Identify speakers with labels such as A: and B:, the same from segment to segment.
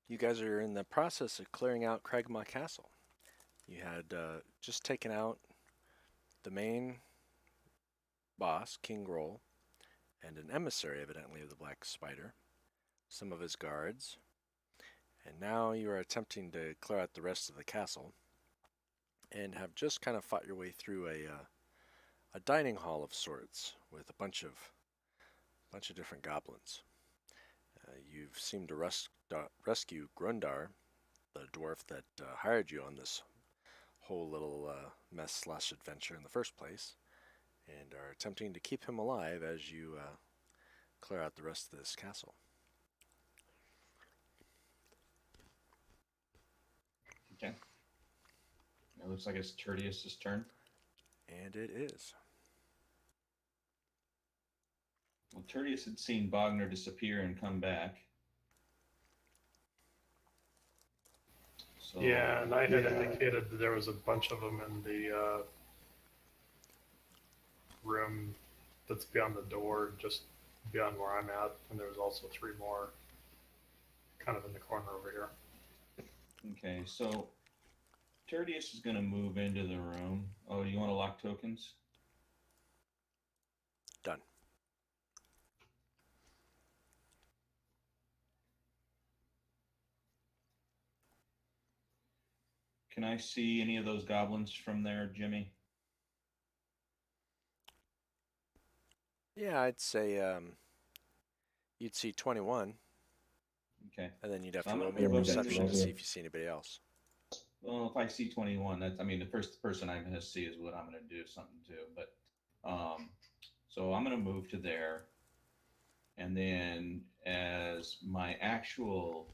A: You guys are in the process of clearing out Cragmaw Castle. You had just taken out the main boss, King Groll, and an emissary, evidently, of the Black Spider, some of his guards, and now you are attempting to clear out the rest of the castle, and have just kind of fought your way through a dining hall of sorts with a bunch of different goblins. You've seemed to rescue Grundar, the dwarf that hired you on this whole little mess/adventure in the first place, and are attempting to keep him alive as you clear out the rest of this castle.
B: Okay. It looks like it's Tertius's turn.
A: And it is.
B: Well, Tertius had seen Bogner disappear and come back. So,
C: Yeah, and I had indicated that there was a bunch of them in the room that's beyond the door, just beyond where I'm at, and there was also 3 more kind of in the corner over here.
B: Okay, so Tertius is going to move into the room. Oh, you want to lock tokens?
A: Done.
B: Can I see any of those goblins from there, Jimmy?
A: Yeah, I'd say you'd see 21,
B: Okay.
A: and then you'd have
B: So
A: to
B: I'm
A: roll
B: gonna
A: me a
B: move
A: perception
B: into-
A: to see if you see anybody else.
B: Well, if I see 21, that's, I mean, the first person I'm going to see is what I'm going to do something to. But, so I'm going to move to there. And then as my actual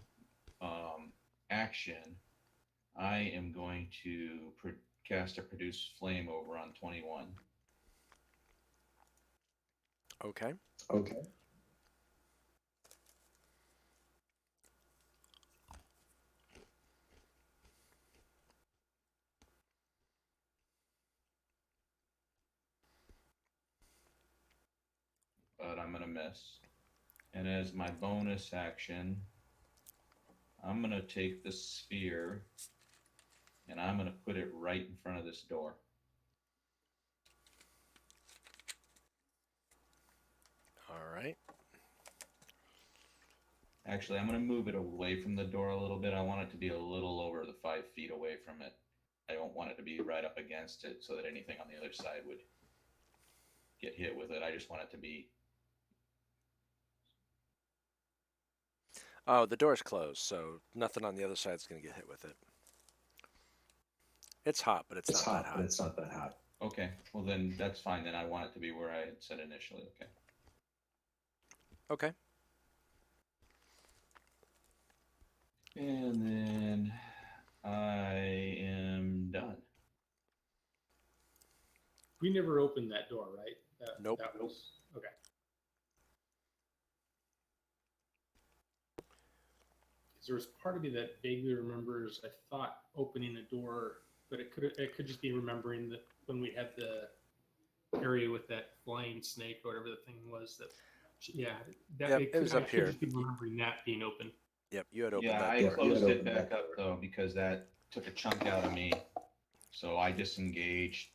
B: action, I am going to cast a produce flame over on 21.
A: Okay.
D: Okay.
B: But I'm going to miss. And as my bonus action, I'm going to take the sphere and I'm going to put it right in front of this door.
A: All right.
B: Actually, I'm going to move it away from the door a little bit. I want it to be a little over the 5 feet away from it. I don't want it to be right up against it so that anything on the other side would get hit with it. I just want it to be...
A: Oh, the door's closed, so nothing on the other side is going to get hit with it. It's hot, but it's not that hot.
D: But it's not that hot.
B: Okay, well then that's fine. Then I want it to be where I had said initially. Okay.
A: Okay.
B: And then I am done.
E: We never opened that door, right?
A: Nope.
E: That was okay. Because there was part of me that vaguely remembers, I thought, opening the door, but it could just be remembering that when we had the area with that flying snake or whatever the thing was that, yeah, that
A: Yep, it was up here.
E: Just be remembering that being open.
A: Yep, you had opened
B: Yeah,
A: that
B: I
A: door.
B: closed it back up though because that took a chunk out of me. So I disengaged,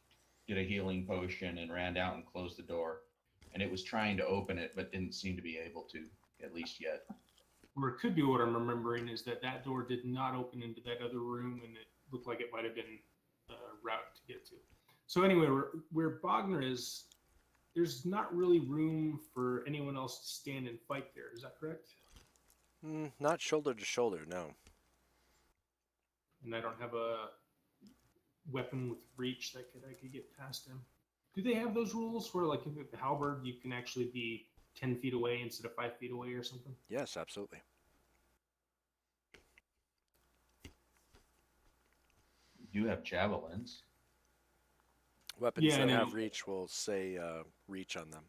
B: did a healing potion, and ran out and closed the door. And it was trying to open it, but didn't seem to be able to, at least yet.
E: Or it could be what I'm remembering is that door did not open into that other room, and it looked like it might have been a route to get to. So anyway, where Bogner is, there's not really room for anyone else to stand and fight there. Is that correct?
A: Not shoulder to shoulder, no.
E: And I don't have a weapon with reach that I could get past him. Do they have those rules where, like, with the halberd, you can actually be 10 feet away instead of 5 feet away or something?
A: Yes, absolutely.
B: You have javelins.
A: Weapons
E: Yeah,
A: that
E: I know.
A: have reach will say reach on them,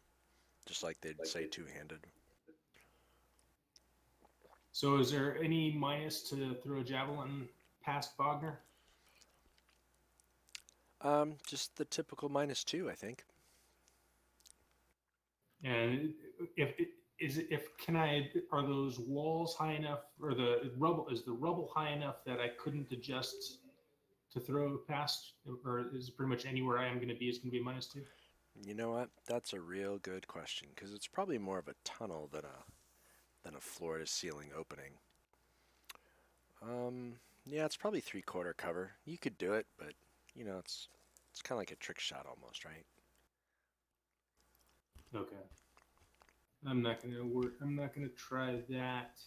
A: just like they'd say two-handed.
E: So is there any minus to throw a javelin past Bogner?
A: Just the typical -2, I think.
E: And are those walls high enough, or is the rubble high enough that I couldn't adjust to throw past, or is it pretty much anywhere I am going to be is going to be -2?
A: You know what? That's a real good question, because it's probably more of a tunnel than a floor to ceiling opening. Yeah, it's probably 3/4 cover. You could do it, but you know, it's kind of like a trick shot almost, right?
E: Okay. I'm not gonna try that,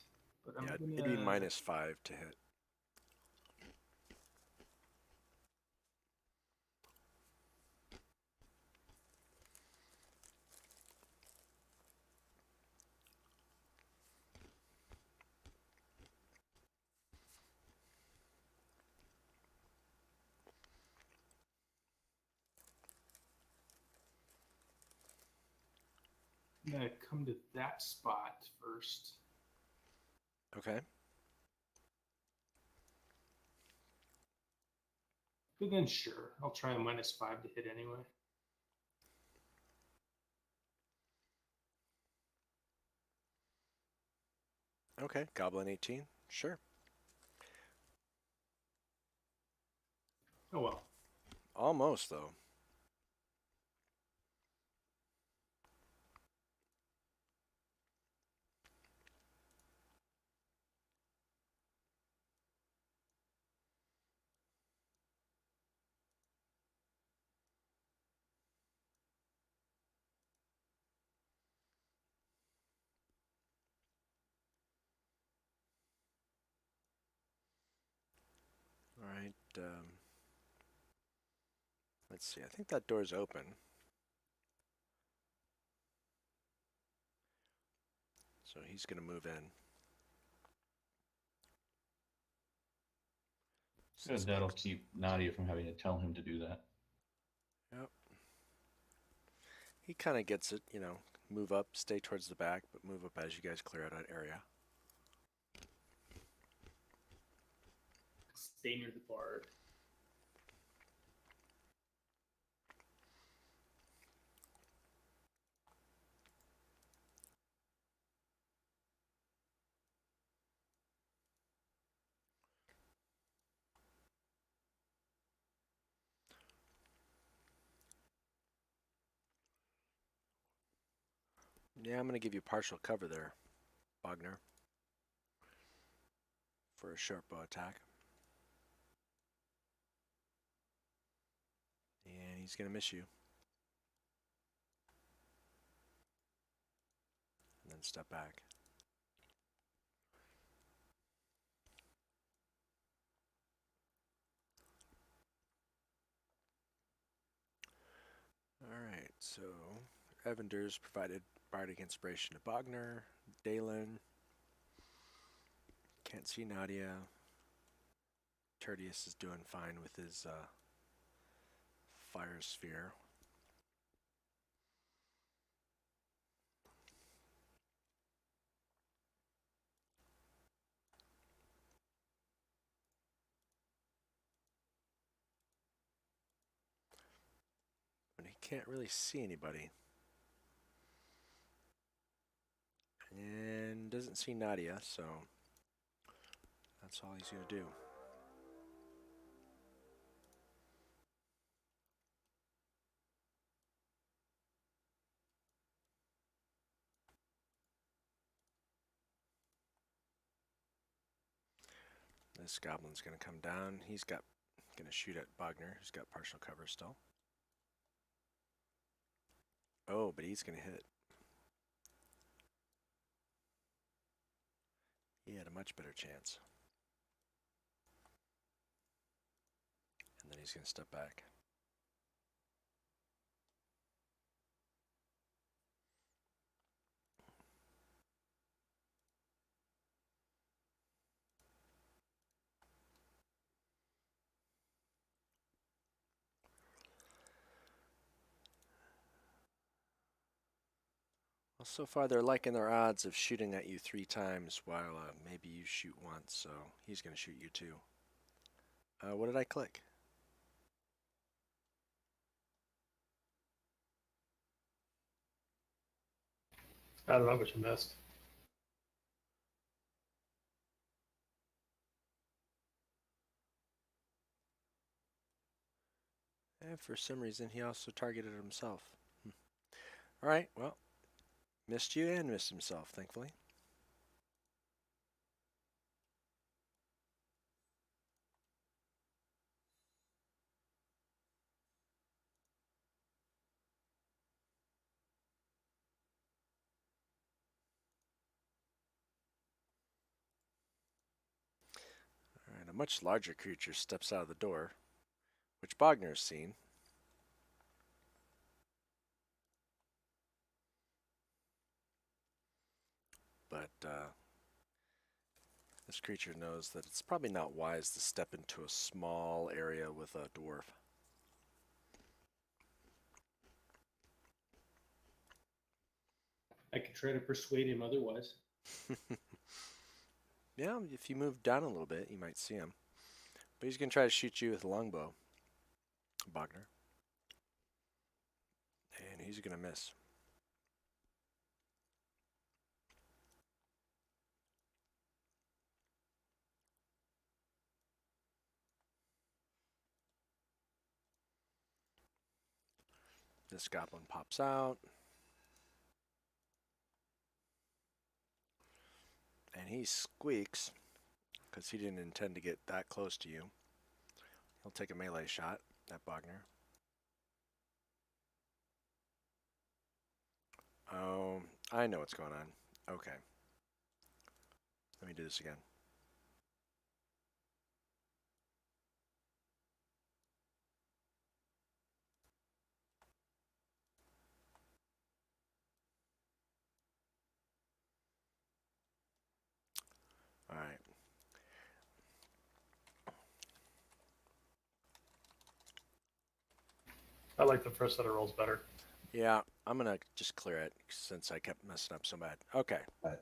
E: but I'm
A: Yeah,
E: gonna.
A: it'd be -5 to hit.
E: I'm gonna come to that spot first.
A: Okay.
E: But then sure, I'll try a -5 to hit anyway.
A: Okay, Goblin 18. Sure.
E: Oh well.
A: Almost, though. All right. Let's see. I think that door's open. So he's going to move in.
B: So that'll keep Nadia from having to tell him to do that.
A: Yep. He kind of gets it, you know, move up, stay towards the back, but move up as you guys clear out that area.
E: Stay near the bard.
A: Yeah, I'm going to give you partial cover there, Bogner, for a short bow attack. And he's going to miss you. And then step back. Alright, so Evander's provided bardic inspiration to Bogner. Dalen. Can't see Nadia. Tertius is doing fine with his fire sphere. But he can't really see anybody. And doesn't see Nadia, so that's all he's going to do. This goblin's going to come down. He's going to shoot at Bogner, who's got partial cover still. Oh, but he's going to hit. He had a much better chance. And then he's going to step back. Well, so far they're liking their odds of shooting at you 3 times while maybe you shoot once, so he's going to shoot you too. What did I click?
C: I don't know what you missed.
A: And for some reason, he also targeted himself. All right, well, missed you and missed himself, thankfully. All right, a much larger creature steps out of the door, which Bogner's seen. But this creature knows that it's probably not wise to step into a small area with a dwarf.
E: I could try to persuade him otherwise.
A: Yeah, if you move down a little bit, you might see him. But he's going to try to shoot you with a longbow, Bogner. And he's going to miss. This goblin pops out. And he squeaks because he didn't intend to get that close to you. He'll take a melee shot at Bogner. Oh, I know what's going on. Okay. Let me do this again. All right.
C: I like the first set of rolls better.
A: Yeah, I'm going to just clear it since I kept messing up so bad. Okay.
D: Right.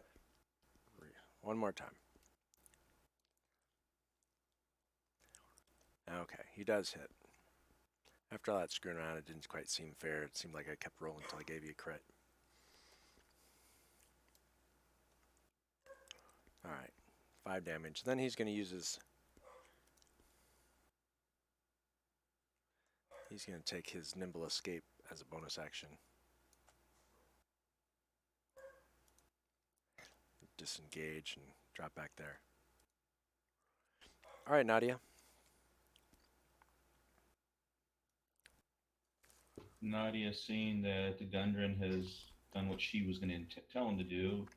A: One more time. Okay, he does hit. After all that screwing around, it didn't quite seem fair. It seemed like I kept rolling until I gave you a crit. All right, 5 damage. Then he's going to use his... He's going to take his nimble escape as a bonus action. Disengage and drop back there. All right, Nadia.
B: Nadia, seeing that the Gundren has done what she was going to tell him to do,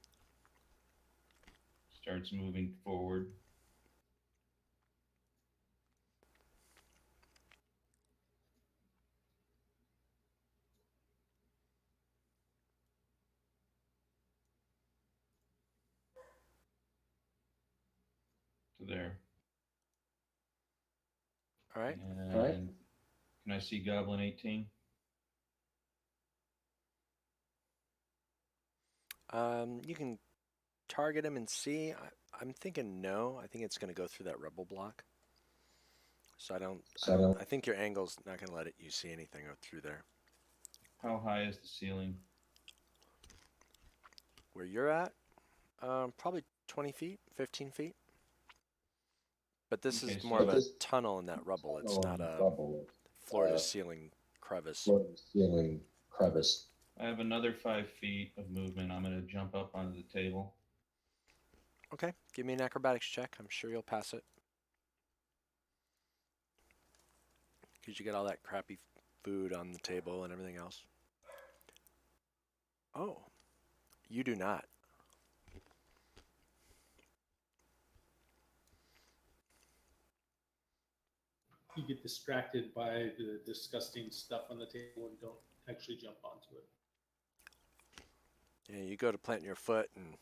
B: starts moving forward. To there.
A: All right.
B: And
D: All right.
B: can I see Goblin 18?
A: You can target him and see. I'm thinking no. I think it's going to go through that rubble block. So I think your angle's not going to let you see anything through there.
B: How high is the ceiling?
A: Where you're at, probably 20 feet, 15 feet. But this
B: Okay,
A: is more
B: so
A: of a tunnel in that rubble. It's not a floor-to-ceiling crevice.
D: Ceiling crevice.
B: I have another 5 feet of movement. I'm going to jump up onto the table.
A: Okay, give me an acrobatics check. I'm sure you'll pass it. Because you got all that crappy food on the table and everything else. Oh, you do not.
E: You get distracted by the disgusting stuff on the table and don't actually jump onto it.
A: Yeah, you go to plant your foot and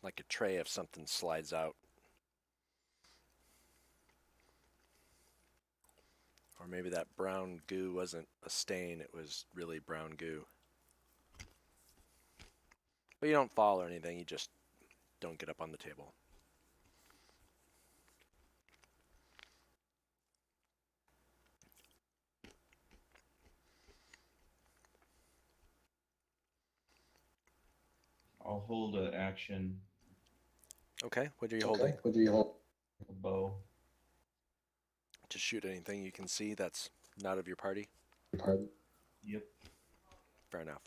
A: like a tray of something slides out. Or maybe that brown goo wasn't a stain, it was really brown goo. But you don't fall or anything, you just don't get up on the table.
B: I'll hold an action,
A: Okay, what are you holding?
D: Okay, what do you hold?
B: a bow.
A: To shoot anything you can see that's not of your party?
D: Pardon?
B: Yep.
A: Fair enough.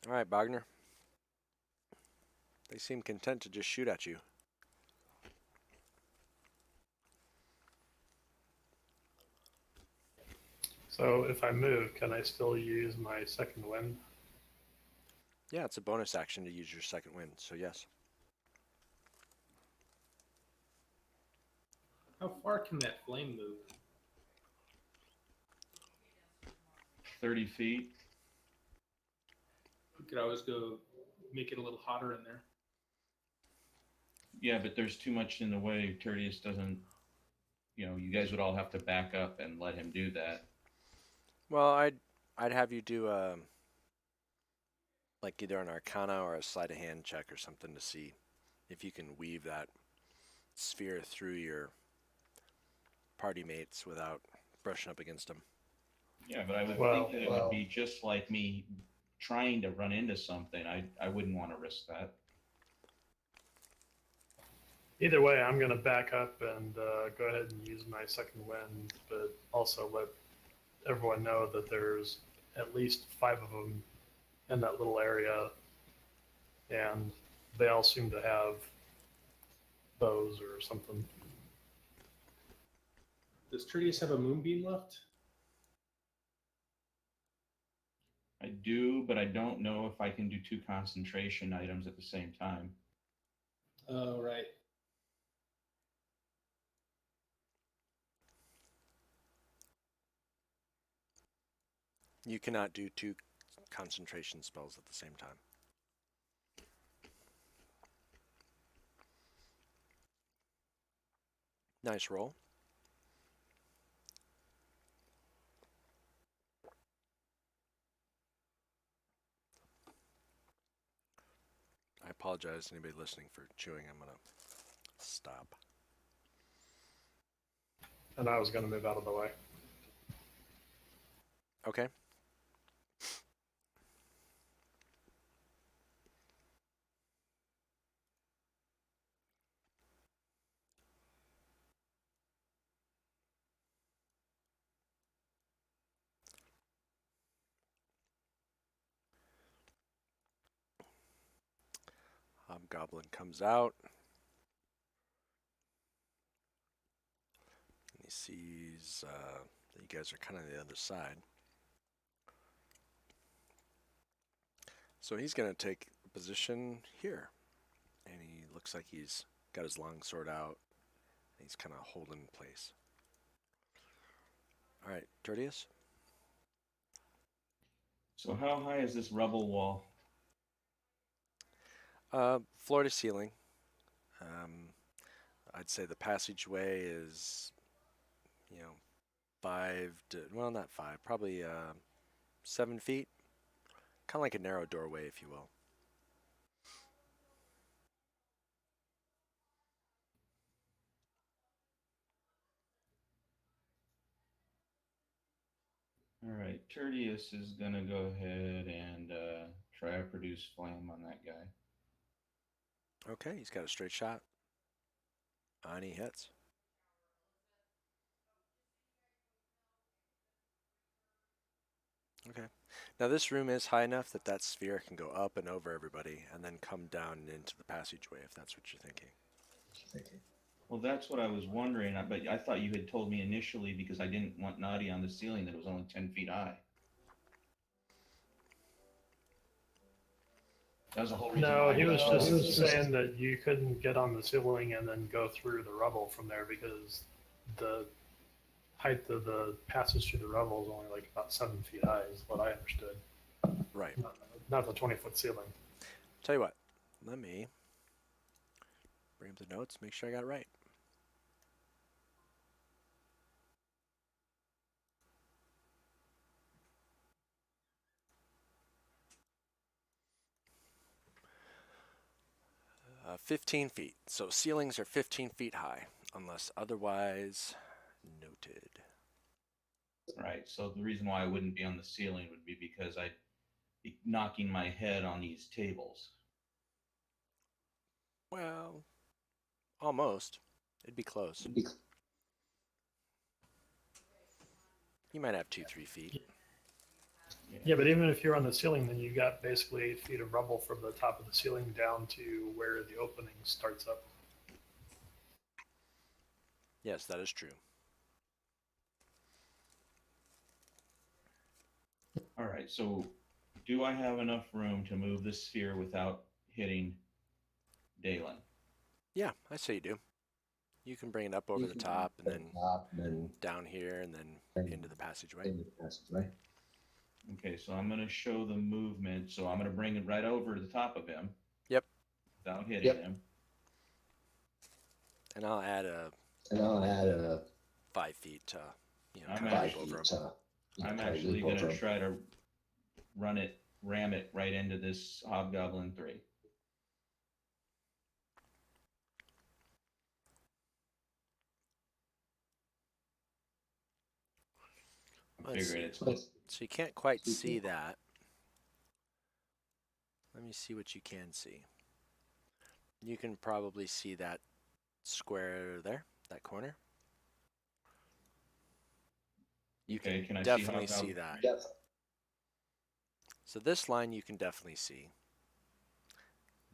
A: All right, Bogner. They seem content to just shoot at you.
C: So if I move, can I still use my second wind?
A: Yeah, it's a bonus action to use your second wind, so yes.
E: How far can that flame move?
B: 30 feet.
E: We could always go make it a little hotter in there.
B: Yeah, but there's too much in the way. Tertius doesn't, you guys would all have to back up and let him do that.
A: Well, I'd have you do like either an Arcana or a sleight of hand check or something to see if you can weave that sphere through your party mates without brushing up against them.
B: Yeah, but I would
C: Well,
B: think that it would be just like me trying to run into something. I wouldn't want to risk that.
C: Either way, I'm going to back up and go ahead and use my second wind, but also let everyone know that there's at least 5 of them in that little area, and they all seem to have bows or something.
E: Does Tertius have a moonbeam left?
B: I do, but I don't know if I can do 2 concentration items at the same time.
E: Oh, right.
A: You cannot do 2 concentration spells at the same time. Nice roll. I apologize to anybody listening for chewing. I'm going to stop.
C: And I was going to move out of the way.
A: Okay. Hobgoblin comes out. And he sees that you guys are kind of on the other side. So he's going to take a position here. And he looks like he's got his long sword out. And he's kind of holding place. All right, Tertius.
B: So how high is this rubble wall?
A: Floor to ceiling. I'd say the passageway is, 5 to, well, not 5, probably 7 feet. Kind of like a narrow doorway, if you will.
B: All right, Tertius is going to go ahead and try to produce flame on that guy.
A: Okay, he's got a straight shot. And he hits. Okay. Now this room is high enough that that sphere can go up and over everybody and then come down into the passageway, if that's what you're thinking.
B: Well, that's what I was wondering, but I thought you had told me initially, because I didn't want Naughty on the ceiling, that it was only 10 feet high. That was the whole reason.
C: No,
B: why
C: he
B: I
C: was
B: thought-
C: just saying that you couldn't get on the ceiling and then go through the rubble from there because the height of the passage through the rubble is only like about 7 feet high, is what I understood.
A: Right.
C: Not the 20-foot ceiling.
A: Tell you what, let me bring up the notes, make sure I got it right. Uh, 15 feet. So ceilings are 15 feet high, unless otherwise noted.
B: Right. So the reason why I wouldn't be on the ceiling would be because be knocking my head on these tables.
A: Well, almost. It'd be close. You might have 2-3 feet.
C: Yeah, but even if you're on the ceiling, then you got basically 8 feet of rubble from the top of the ceiling down to where the opening starts up.
A: Yes, that is true.
B: All right, so do I have enough room to move this sphere without hitting Dalen?
A: Yeah, I say you do. You can bring it up over the top and then down here and then into the passageway.
D: into the passageway.
B: Okay, so I'm going to show the movement. So I'm going to bring it right over to the top of him.
A: Yep.
B: Without hitting
D: Yep.
B: him.
A: And I'll add a
D: And I'll add a
A: 5 feet to,
B: I'm
A: try to
D: 5
A: leap
D: feet
A: over 'em.
D: to.
B: I'm
D: try to
B: actually
D: leap
B: going
D: over
B: to
D: him.
B: try to ram it right into this Hobgoblin 3. I'm
A: Let's
B: figuring
A: see.
B: it's
A: So you can't quite see that. Let me see what you can see. You can probably see that square there, that corner. You
B: okay.
A: can
B: Can I
A: definitely
B: see
A: see that.
D: Yep.
A: So this line you can definitely see.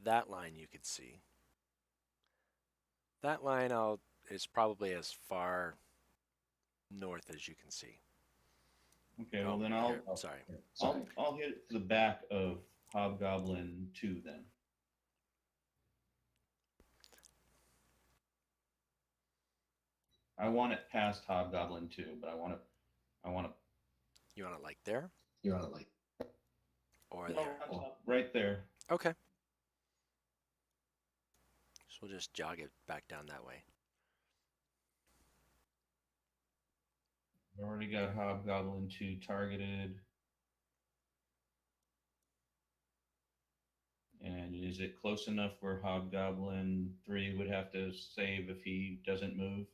A: That line you could see. That line is probably as far north as you can see.
B: Okay,
A: Oh,
B: well then
A: here, sorry.
B: I'll hit the back of Hobgoblin 2 then. I want it past Hobgoblin 2, but I want to
A: You want it like there
D: You're on it like.
A: or
B: no,
A: there?
B: on top, right there.
A: Okay. So we'll just jog it back down that way.
B: I already got Hobgoblin 2 targeted. And is it close enough where Hobgoblin 3 would have to save if he doesn't move?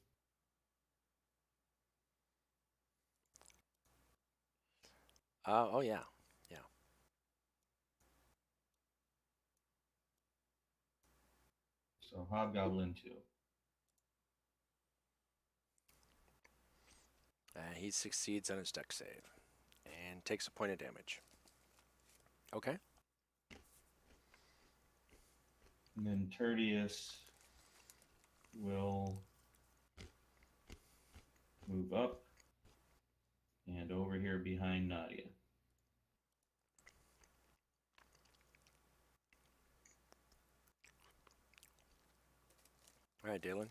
A: Oh yeah.
B: So Hobgoblin 2.
A: He succeeds on his dex save and takes a point of damage. Okay.
B: And then Tertius will move up and over here behind Nadia.
A: All right, Dalen.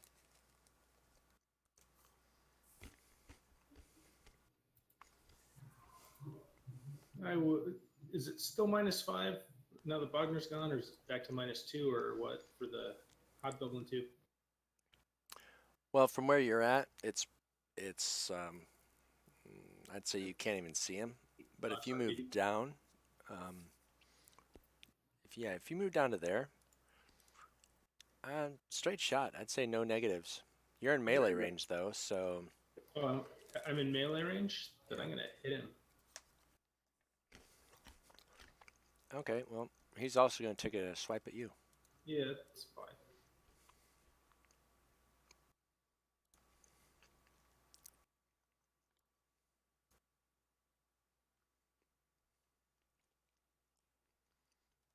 E: Is it still -5 now that Wagner's gone, or is it back to -2, or what for the Hobgoblin 2?
A: Well, from where you're at, it's I'd say you can't even see him. But if you move down, if you move down to there, straight shot. I'd say no negatives. You're in melee range though, so.
E: Oh, I'm in melee range, then I'm gonna hit him.
A: Okay, well, he's also going to take a swipe at you.
E: Yeah, that's fine.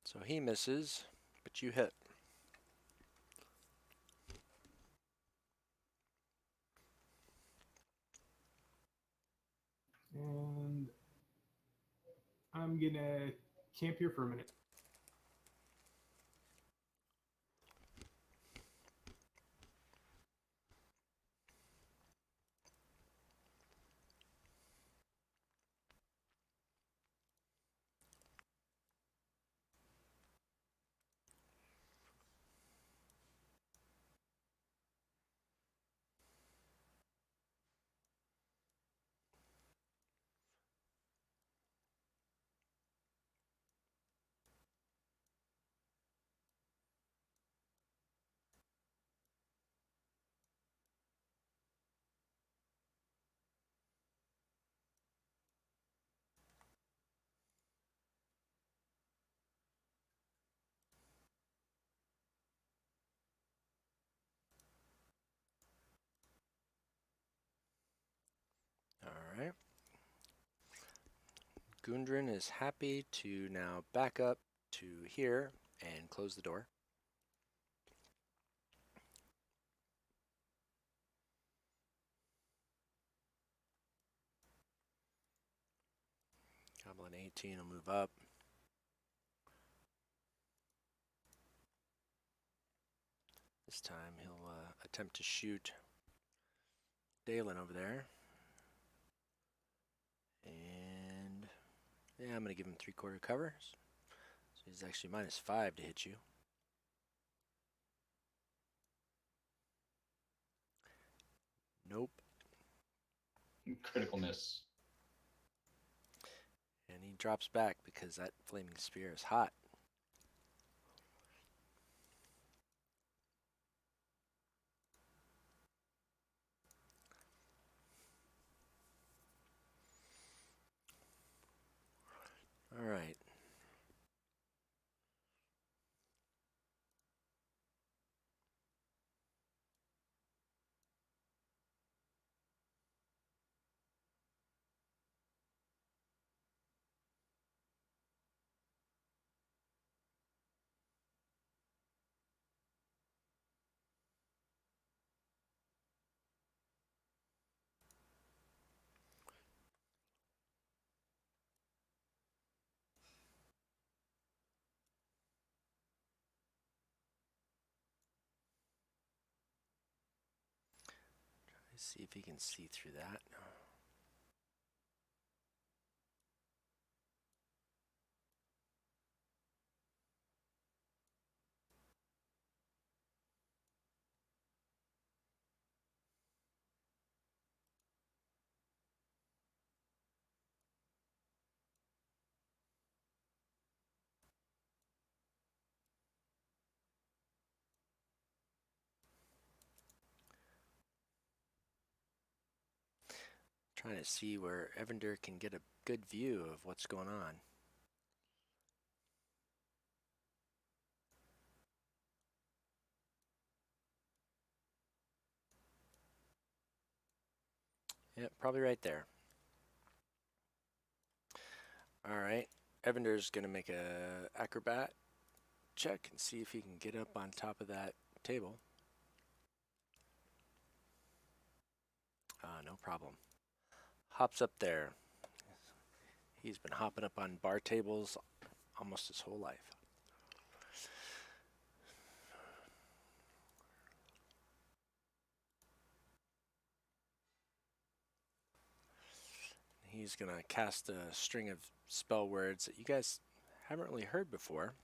A: So he misses, but you hit.
E: And I'm gonna camp here for a minute.
A: Gundren is happy to now back up to here and close the door. Goblin 18 will move up. This time he'll attempt to shoot Dalen over there. And yeah, I'm going to give him 3/4 cover. So he's actually -5 to hit you. Nope.
B: Critical miss.
A: And he drops back because that flaming spear is hot. All right. Let's see if he can see through that. Trying to see where Evander can get a good view of what's going on. Yep, probably right there. All right, Evander's gonna make a acrobat check and see if he can get up on top of that table. No problem. Hops up there. He's been hopping up on bar tables almost his whole life. He's gonna cast a string of spell words that you guys haven't really heard before.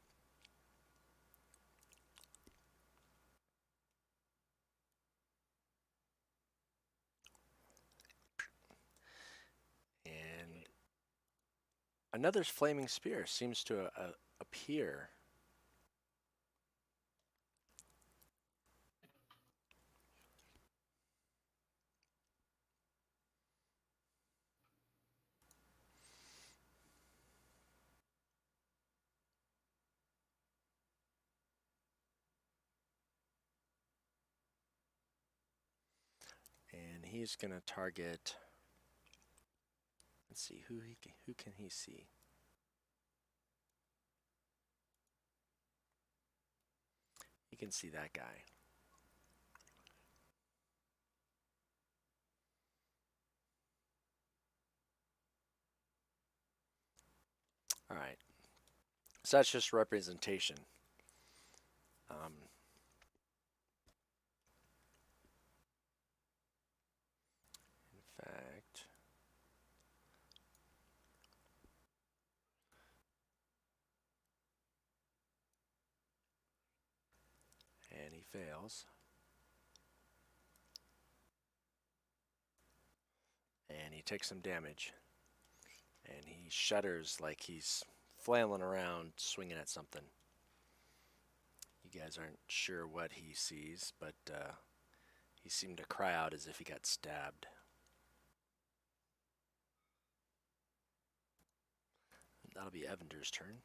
A: And another flaming spear seems to appear. And he's gonna target. Let's see who can he see? He can see that guy. All right. So that's just representation. In fact, and he fails. And he takes some damage. And he shudders like he's flailing around, swinging at something. You guys aren't sure what he sees, but he seemed to cry out as if he got stabbed. That'll be Evander's turn.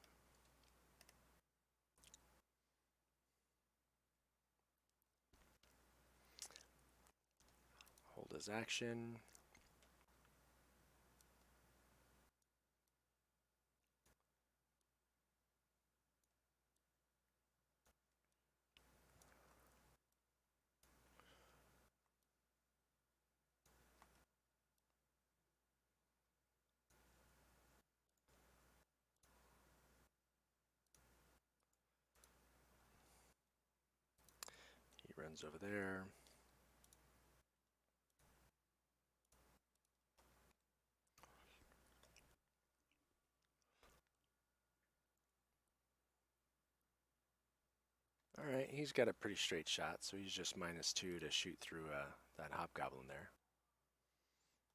A: Hold his action. Runs over there. All right, he's got a pretty straight shot, so he's just -2 to shoot through that hobgoblin there.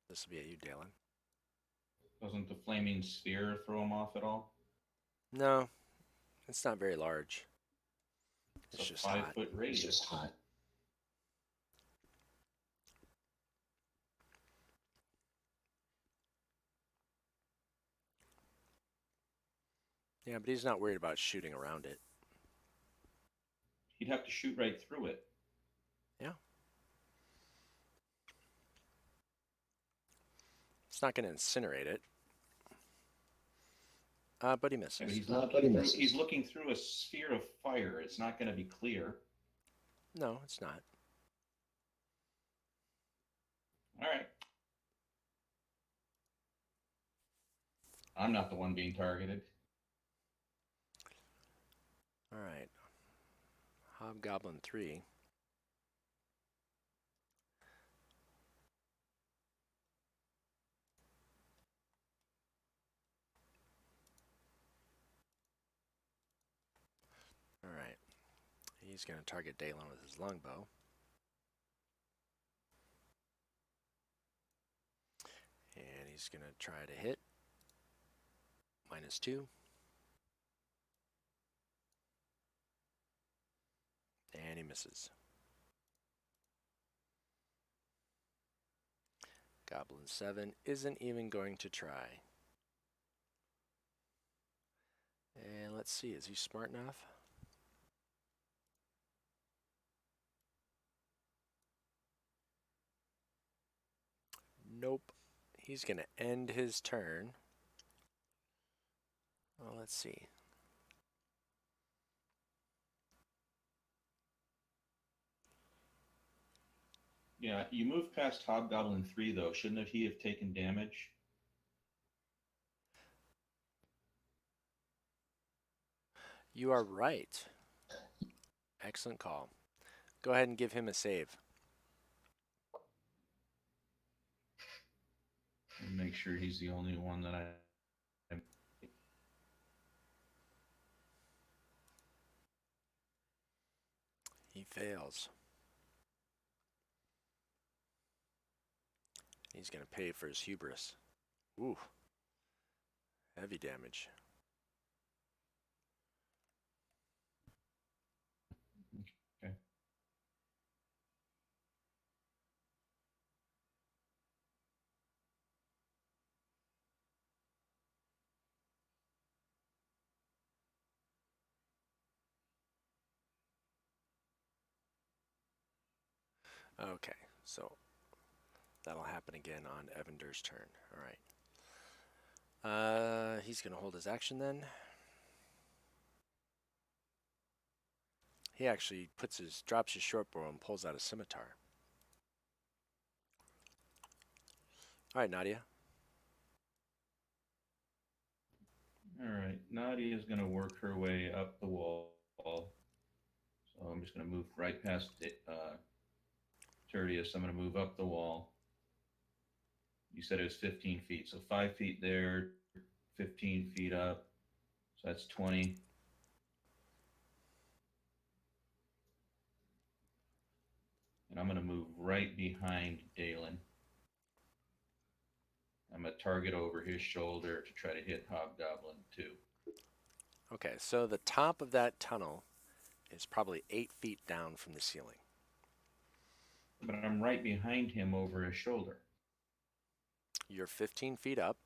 A: This will be at you, Dalen.
B: Doesn't the flaming sphere throw him off at all?
A: No, it's not very large.
B: It's
A: It's
B: a
A: just
B: 5-foot
D: It's
B: radius.
D: just hot.
A: Yeah, but he's not worried about shooting around it.
B: He'd have to shoot right through it.
A: Yeah. It's not going to incinerate it. But he misses.
B: I mean,
D: But he misses.
B: he's looking through a sphere of fire. It's not going to be clear.
A: No, it's not.
B: All right. I'm not the one being targeted.
A: All right. Hobgoblin 3. All right. He's going to target Dalen with his longbow. And he's going to try to hit. -2. And he misses. Goblin 7 isn't even going to try. And let's see, is he smart enough? Nope. He's going to end his turn. Well, let's see.
B: Yeah, you move past Hobgoblin 3, though. Shouldn't he have taken damage?
A: You are right. Excellent call. Go ahead and give him a save.
B: And make sure he's the only one that I...
A: He fails. He's going to pay for his hubris. Ooh. Heavy damage.
B: Okay.
A: Okay, so that'll happen again on Evander's turn. All right. He's going to hold his action then. He actually drops his short bow and pulls out a scimitar. All right, Nadia.
B: All right. Nadia is going to work her way up the wall. So I'm just going to move right past Tertius. I'm going to move up the wall. You said it was 15 feet. So 5 feet there, 15 feet up. So that's 20. And I'm going to move right behind Dalen. I'm going to target over his shoulder to try to hit Hobgoblin 2.
A: Okay, so the top of that tunnel is probably 8 feet down from the ceiling.
B: But I'm right behind him over his shoulder.
A: You're 15 feet up,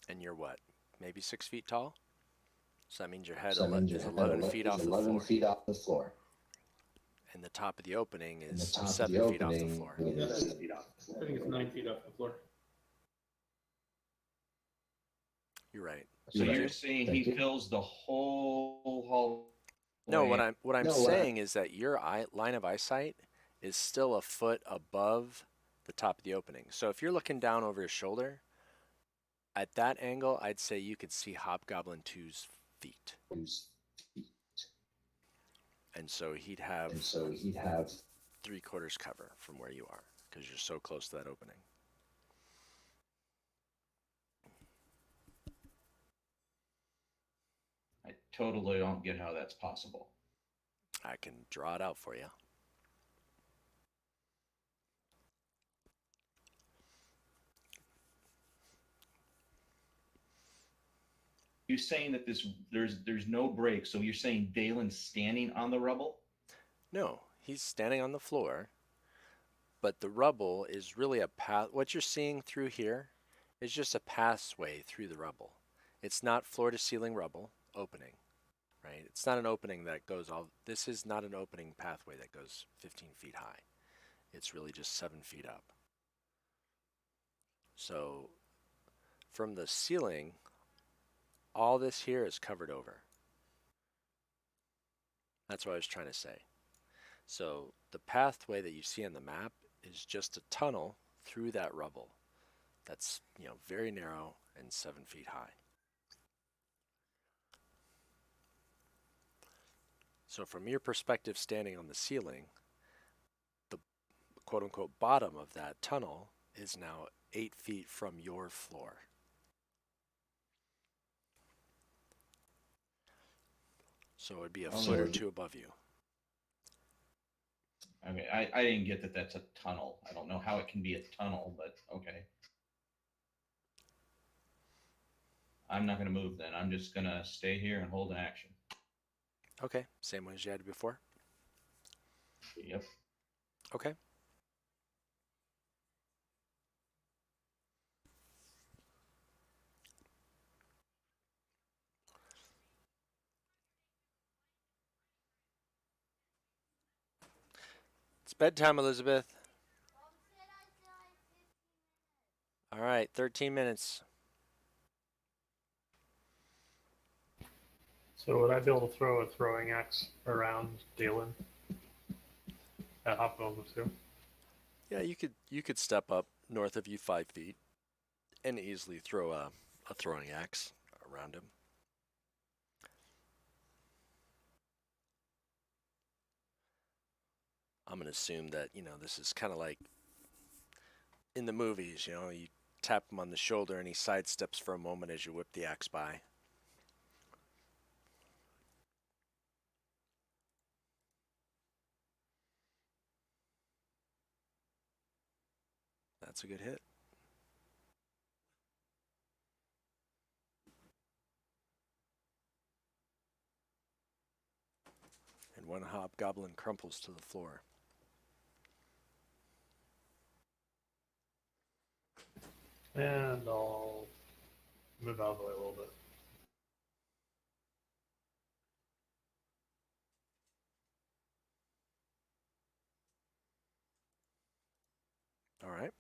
A: and you're what? Maybe 6 feet tall? So that means your head
D: So that means
A: is
D: your head
A: 11 feet off the
D: 11
A: floor.
D: feet off the floor.
A: And the top of the opening
D: And
A: is
D: the top
A: 7
D: of the
A: feet off the
D: opening
A: floor.
D: is
E: I think it's 9 feet off the floor.
A: You're right.
B: So
D: You're
B: you're
D: right.
B: saying
D: Thank
B: he
D: you.
B: fills the whole hallway?
A: No, what I'm
D: No, what
A: saying is that your line of eyesight is still a foot above the top of the opening. So if you're looking down over his shoulder, at that angle, I'd say you could see Hobgoblin 2's feet. And And so he'd have
D: And so he'd have
A: 3/4 cover from where you are because you're so close to that opening.
B: I totally don't get how that's possible.
A: I can draw it out for you.
B: You're saying that there's no break, so you're saying Dalen's standing on the rubble?
A: No, he's standing on the floor, but the rubble is really a path. What you're seeing through here is just a pathway through the rubble. It's not floor to ceiling rubble opening, right? It's not an opening that goes all. This is not an opening pathway that goes 15 feet high. It's really just 7 feet up. So from the ceiling, all this here is covered over. That's what I was trying to say. So the pathway that you see on the map is just a tunnel through that rubble that's, very narrow and 7 feet high. So from your perspective standing on the ceiling, the quote-unquote bottom of that tunnel is now 8 feet from your floor. So it would be a foot or two above you.
B: Okay, I didn't get that that's a tunnel. I don't know how it can be a tunnel, but okay. I'm not going to move then. I'm just going to stay here and hold an action.
A: Okay, same way as you had before?
B: Yep.
A: Okay. It's bedtime, Elizabeth. All right, 13 minutes.
C: So would I be able to throw a throwing axe around Dalen at hop level 2?
A: Yeah, you could step up north of you 5 feet and easily throw a throwing axe around him. I'm going to assume that, this is kind of like in the movies, you tap him on the shoulder and he sidesteps for a moment as you whip the axe by. That's a good hit. And one hobgoblin crumples to the floor.
C: And I'll move out of the way a little bit.
A: All right.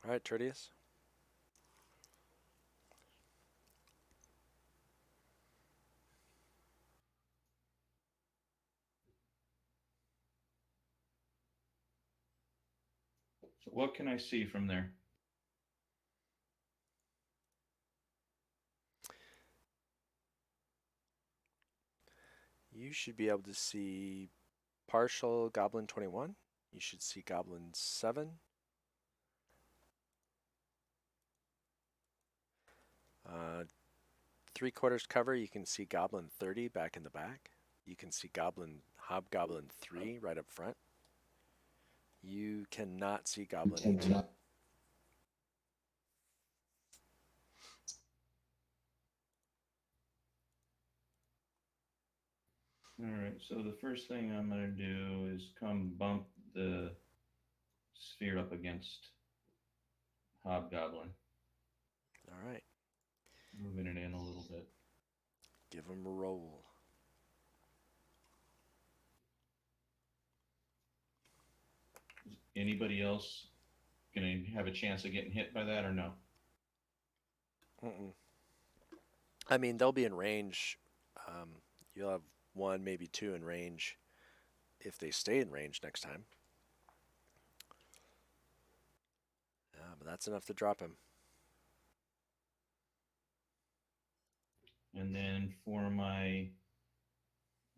A: All right, Tertius.
B: So what can I see from there?
A: You should be able to see partial Goblin 21. You should see Goblin 7. 3/4 cover, you can see Goblin 30 back in the back. You can see Hobgoblin 3 right up front. You cannot see Goblin 18.
B: All right, so the first thing I'm going to do is come bump the sphere up against Hobgoblin,
A: All right.
B: moving it in a little bit.
A: Give him a roll.
B: Is anybody else going to have a chance of getting hit by that or no?
A: Mm-mm. I mean, they'll be in range. You'll have 1, maybe 2 in range if they stay in range next time. But that's enough to drop him.
B: And then for my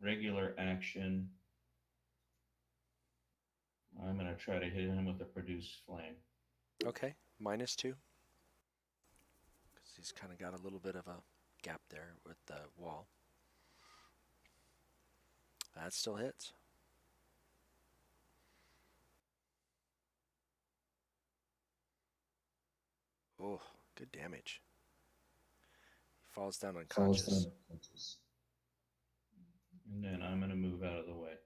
B: regular action, I'm going to try to hit him with a produce flame.
A: Okay, -2. Because he's kind of got a little bit of a gap there with the wall. That still hits. Oh, good damage. He falls down unconscious.
B: And then I'm going to move out of the way.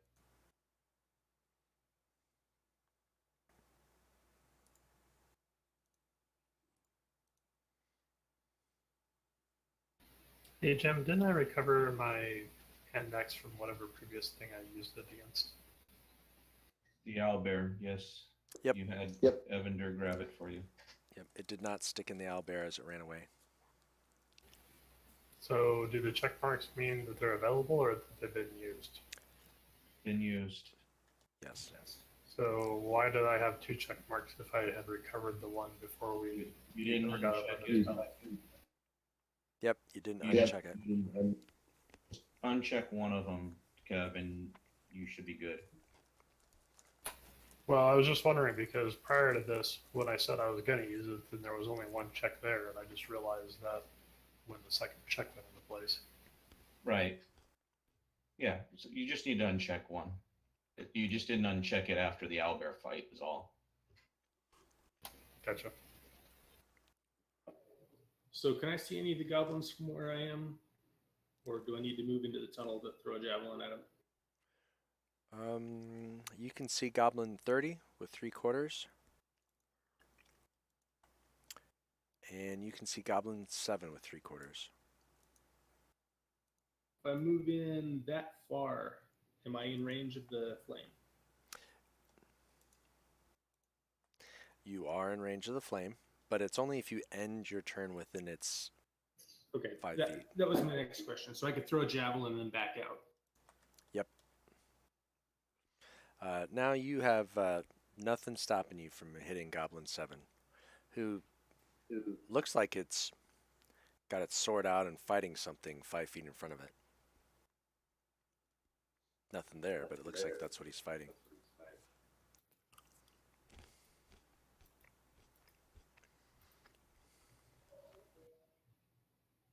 C: Hey Jim, didn't I recover my hand axe from whatever previous thing I used it against?
B: The owlbear, yes.
A: Yep.
B: You had
D: Yep.
B: Evander grab it for you.
A: Yep, it did not stick in the owlbear as it ran away.
C: So do the check marks mean that they're available or that they've been used?
B: Been used.
A: Yes.
C: So why did I have 2 check marks if I had recovered the one before we
B: You didn't
C: forgot
B: uncheck
C: about
B: it.
A: Yep, you didn't
B: Yep.
A: uncheck it.
B: Uncheck one of them, Kev, and you should be good.
C: Well, I was just wondering because prior to this, when I said I was going to use it, then there was only 1 check there, and I just realized that when the second check went into place.
B: Right. Yeah, so you just need to uncheck one. You just didn't uncheck it after the owlbear fight is all.
C: Gotcha.
E: So can I see any of the goblins from where I am? Or do I need to move into the tunnel to throw a javelin at them?
A: You can see Goblin 30 with 3/4. And you can see Goblin 7 with 3/4.
E: If I move in that far, am I in range of the flame?
A: You are in range of the flame, but it's only if you end your turn within its
E: Okay,
A: 5
E: that,
A: feet.
E: that was my next question. So I could throw a javelin and then back out.
A: Yep. Now you have nothing stopping you from hitting Goblin 7, who looks like it's got its sword out and fighting something 5 feet in front of it. Nothing there, but it looks like that's what he's fighting.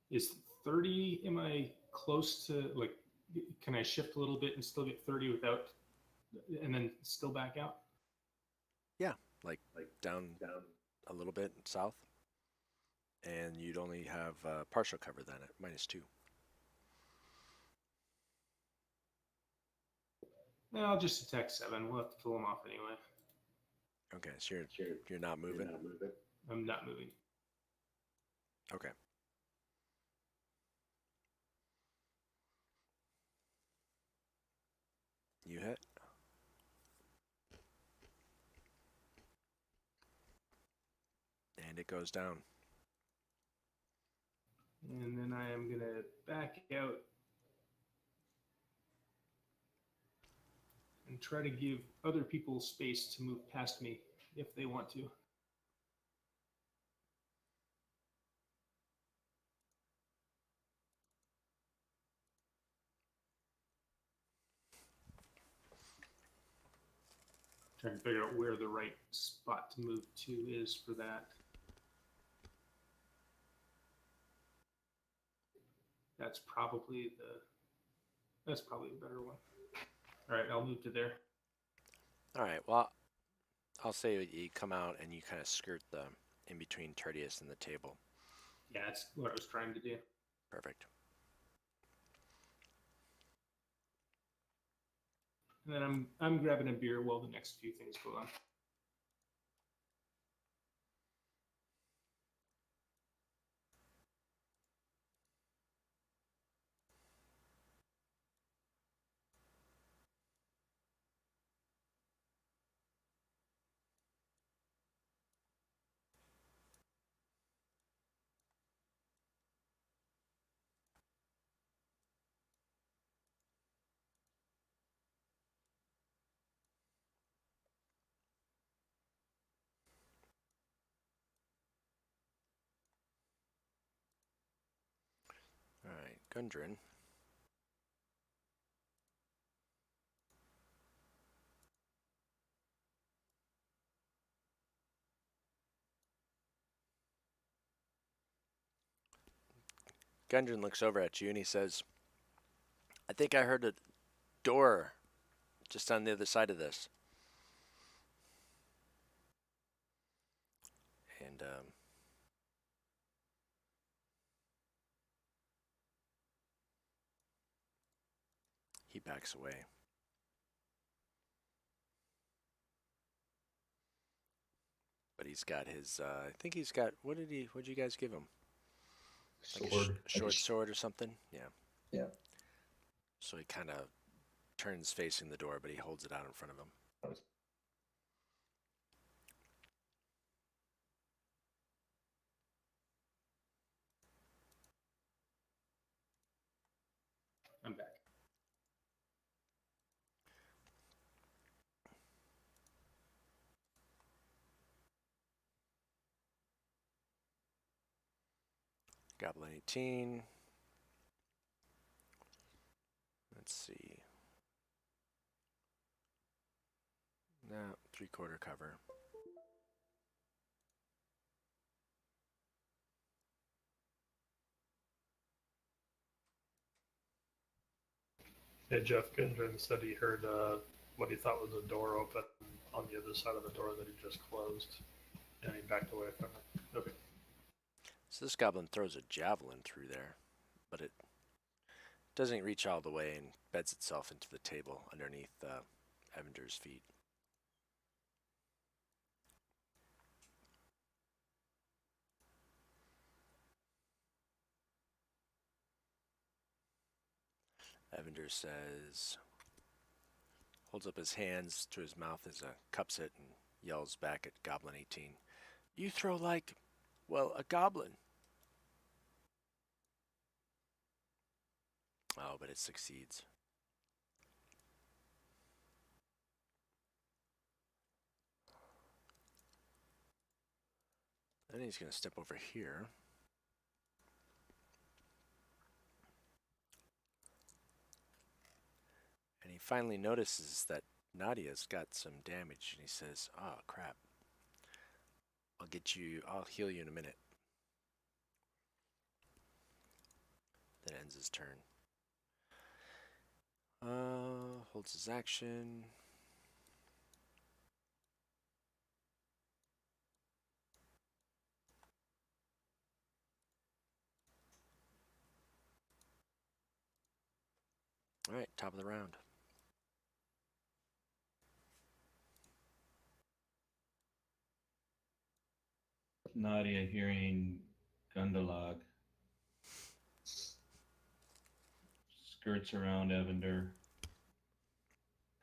E: Is 30, am I close to, like, can I shift a little bit and still get 30 without, and then still back out?
A: Yeah, like down a little bit south. And you'd only have partial cover then at -2.
E: No, I'll just attack 7. We'll have to pull him off anyway.
A: Okay, so you're not moving?
E: I'm not moving.
A: Okay. You hit. And it goes down.
E: And then I am going to back out and try to give other people space to move past me if they want to. Trying to figure out where the right spot to move to is for that. That's probably the better one. All right, I'll move to there.
A: All right, well, I'll say you come out and you kind of skirt the in between Tertius and the table.
E: Yeah, that's what I was trying to do.
A: Perfect.
E: And then I'm grabbing a beer while the next few things go on.
A: Gundren. Gundren looks over at you and he says, I think I heard a door just on the other side of this. And he backs away. But he's got his, I think he's got, what'd you guys give him? Like
D: Sword.
A: a short sword or something? Yeah.
D: Yeah.
A: So he kind of turns facing the door, but he holds it out in front of him.
E: I'm back.
A: Goblin 18. Let's see. No, 3/4 cover.
C: Hey, Jeff Gundren said he heard what he thought was a door open on the other side of the door that he just closed, and he backed away from it. Okay.
A: So this goblin throws a javelin through there, but it doesn't reach all the way and beds itself into the table underneath Evander's feet. Evander says, holds up his hands to his mouth as cups it and yells back at Goblin 18. You throw like, well, a goblin. Oh, but it succeeds. Then he's going to step over here. And he finally notices that Nadia's got some damage, and he says, oh, crap. I'll heal you in a minute. That ends his turn. Holds his action. All right, top of the round.
B: Nadia hearing Gundalag skirts around Evander,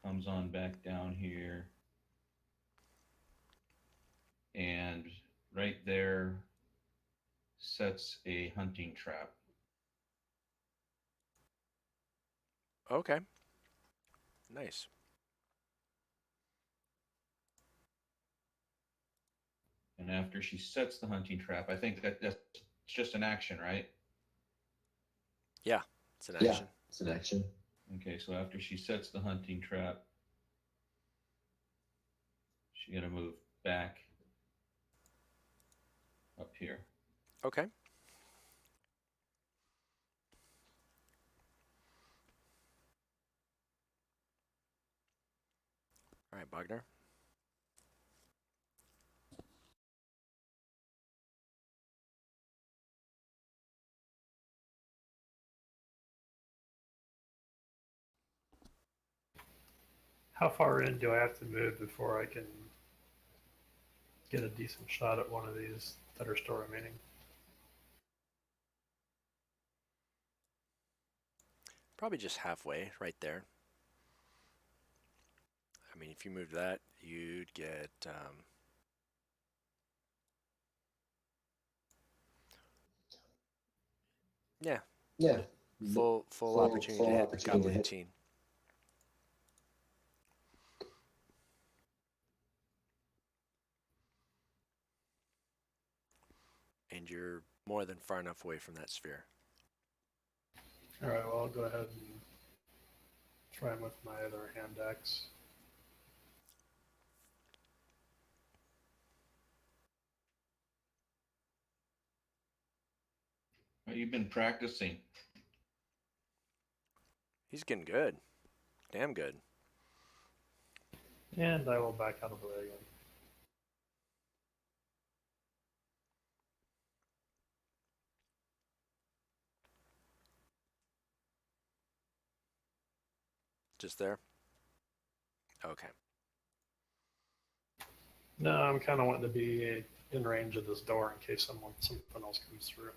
B: comes on back down here, and right there sets a hunting trap.
A: Okay. Nice.
B: And after she sets the hunting trap, I think that's just an action, right?
A: Yeah, it's an
D: Yeah,
A: action.
D: it's an action.
B: Okay, so after she sets the hunting trap, she's gonna move back up here.
A: Okay. All right, Bogner.
C: How far in do I have to move before I can get a decent shot at one of these that are still remaining?
A: Probably just halfway, right there. I mean, if you moved that, you'd get yeah,
D: Yeah.
A: full opportunity to hit
D: opportunity
A: Goblin
D: to hit.
A: 18. And you're more than far enough away from that sphere.
C: All right, well, I'll go ahead and try him with my other hand axe.
B: You've been practicing.
A: He's getting good. Damn good.
C: And I will back out of the way again.
A: Just there? Okay.
C: No, I'm kind of wanting to be in range of this door in case something else comes through.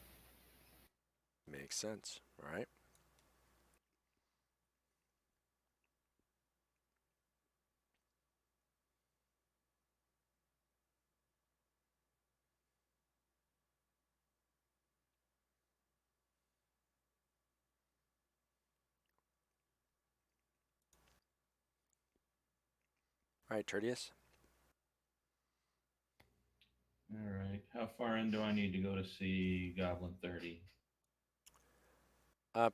A: Makes sense. All right. All right, Tertius.
B: All right. How far in do I need to go to see Goblin 30?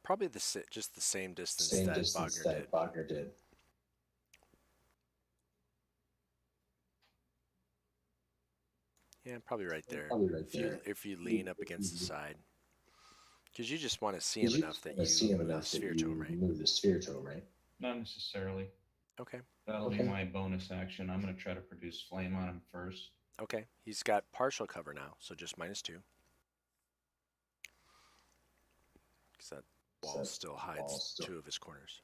A: Probably just the same distance
D: Same
A: that
D: distance
A: Bogner
D: that
A: did.
D: Bogner did.
A: Yeah, probably right there.
D: Probably right there.
A: If you lean up against the side, because you just want to see him
D: Because you
A: enough that
D: wanna see
A: you
D: him
A: move the
D: enough that
A: sphere to him,
D: you
A: right?
D: move the sphere to him, right?
B: Not necessarily.
A: Okay.
B: That'll be
D: Okay.
B: my bonus action. I'm going to try to produce flame on him first.
A: Okay. He's got partial cover now, so just -2. Because that wall
D: That
A: still
D: wall
A: hides
D: still-
A: 2 of his corners.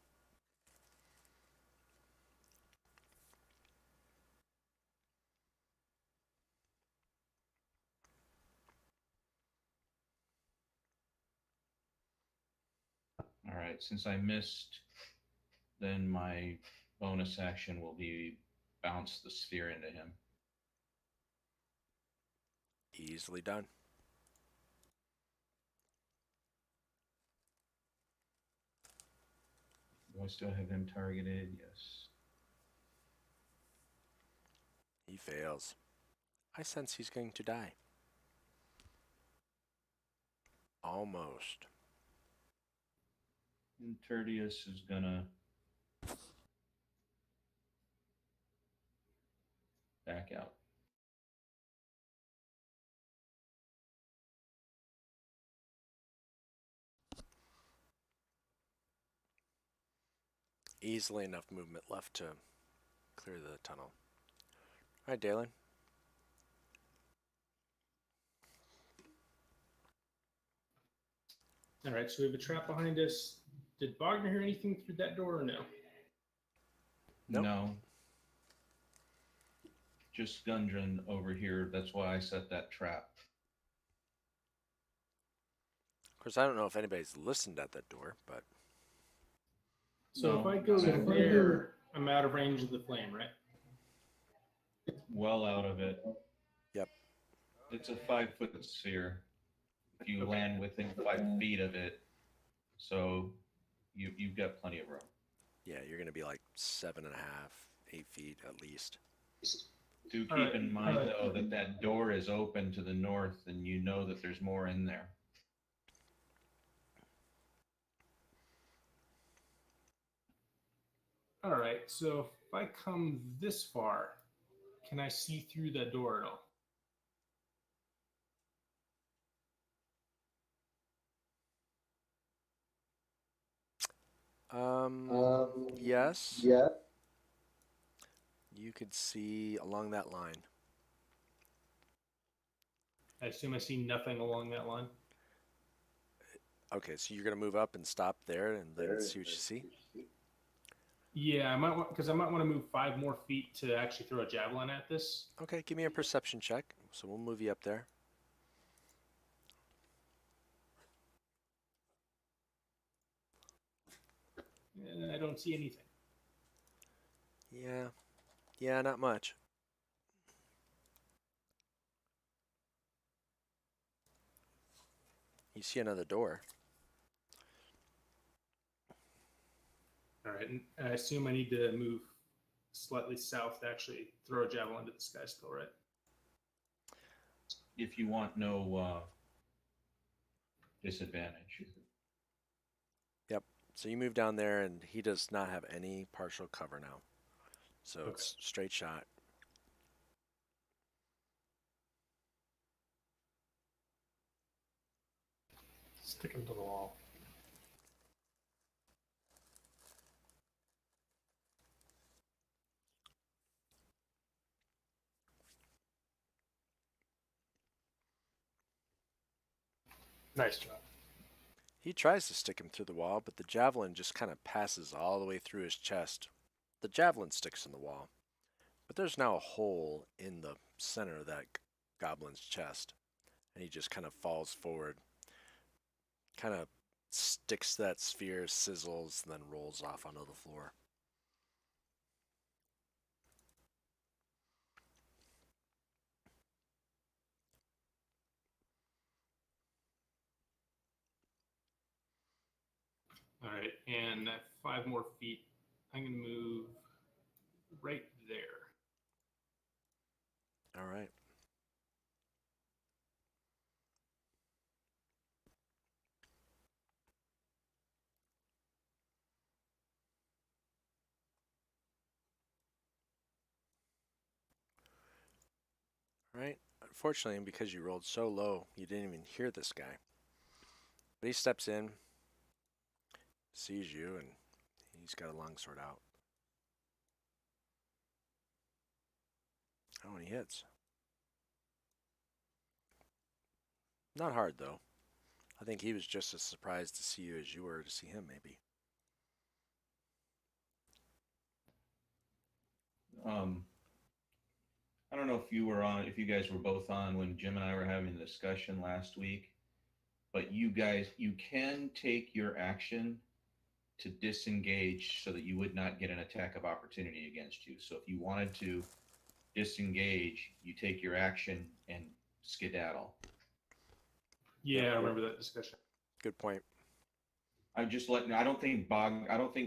B: All right. Since I missed, then my bonus action will be bounce the sphere into him.
A: Easily done.
B: Do I still have him targeted? Yes.
A: He fails. I sense he's going to die. Almost.
B: And Tertius is going to back out.
A: Easily enough movement left to clear the tunnel. All right, Dalen.
E: All right, so we have a trap behind us. Did Bogner hear anything through that door or no?
A: Nope.
B: No. Just Gundren over here. That's why I set that trap.
A: Of course, I don't know if anybody's listened at that door, but
E: So
B: No.
E: if I go there, I'm out of range of the flame, right?
B: Well out of it.
A: Yep.
B: It's a 5-foot sphere. If you
E: Okay.
B: land within 5 feet of it, so you've got plenty of room.
A: yeah, you're going to be like 7.5, 8 feet at least.
B: Do keep
E: All right,
B: in mind,
E: all right.
B: though, that that door is open to the north, and you know that there's more in there.
E: All right, so if I come this far, can I see through that door at all?
A: Yes,
D: Yeah.
A: you could see along that line.
E: I assume I see nothing along that line.
A: Okay, so you're going to move up and stop there and then see what you see?
E: Yeah, I might want because I might want to move 5 more feet to actually throw a javelin at this.
A: Okay, give me a perception check. So we'll move you up there.
E: I don't see anything.
A: Yeah, not much. You see another door.
E: All right, and I assume I need to move slightly south to actually throw a javelin to this guy still, right?
B: If you want no disadvantage.
A: So you move down there, and he does not have any partial cover now. So
E: Okay.
A: it's straight shot.
C: Stick him to the wall. Nice job.
A: He tries to stick him through the wall, but the javelin just kind of passes all the way through his chest. The javelin sticks in the wall, but there's now a hole in the center of that goblin's chest, and he just kind of falls forward, kind of sticks to that sphere, sizzles, and then rolls off onto the floor.
E: All right, and that 5 more feet, I'm going to move right there.
A: All right. Right? Unfortunately, because you rolled so low, you didn't even hear this guy. But he steps in, sees you, and he's got a longsword out. Oh, and he hits. Not hard, though. I think he was just as surprised to see you as you were to see him, maybe.
B: I don't know if you were on, if you guys were both on when Jim and I were having the discussion last week, but you guys, you can take your action to disengage so that you would not get an attack of opportunity against you. So if you wanted to disengage, you take your action and skedaddle.
E: Yeah, I remember that discussion.
A: Good point.
B: I'm just letting. I don't think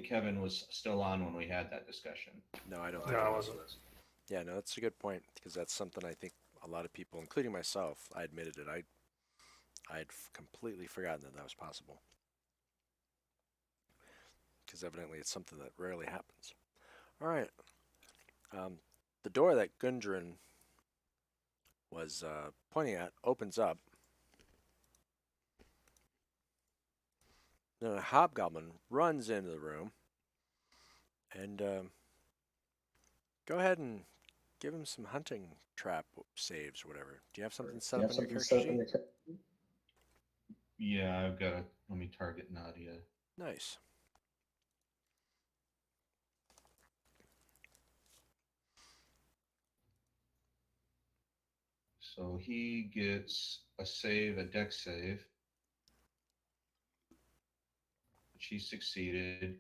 B: Kevin was still on when we had that discussion.
A: No, I don't
C: No,
A: think
C: I
A: it was.
C: wasn't.
A: Yeah, no, that's a good point, because that's something I think a lot of people, including myself, I admitted it. I'd completely forgotten that was possible. Because evidently it's something that rarely happens. All right. The door that Gundren was pointing at opens up. Then a hobgoblin runs into the room. And go ahead and give him some hunting trap saves or whatever. Do you have something set up on your character sheet?
B: Yeah, I've got to. Let me target Nadia.
A: Nice.
B: So he gets a save, a dex save. She succeeded.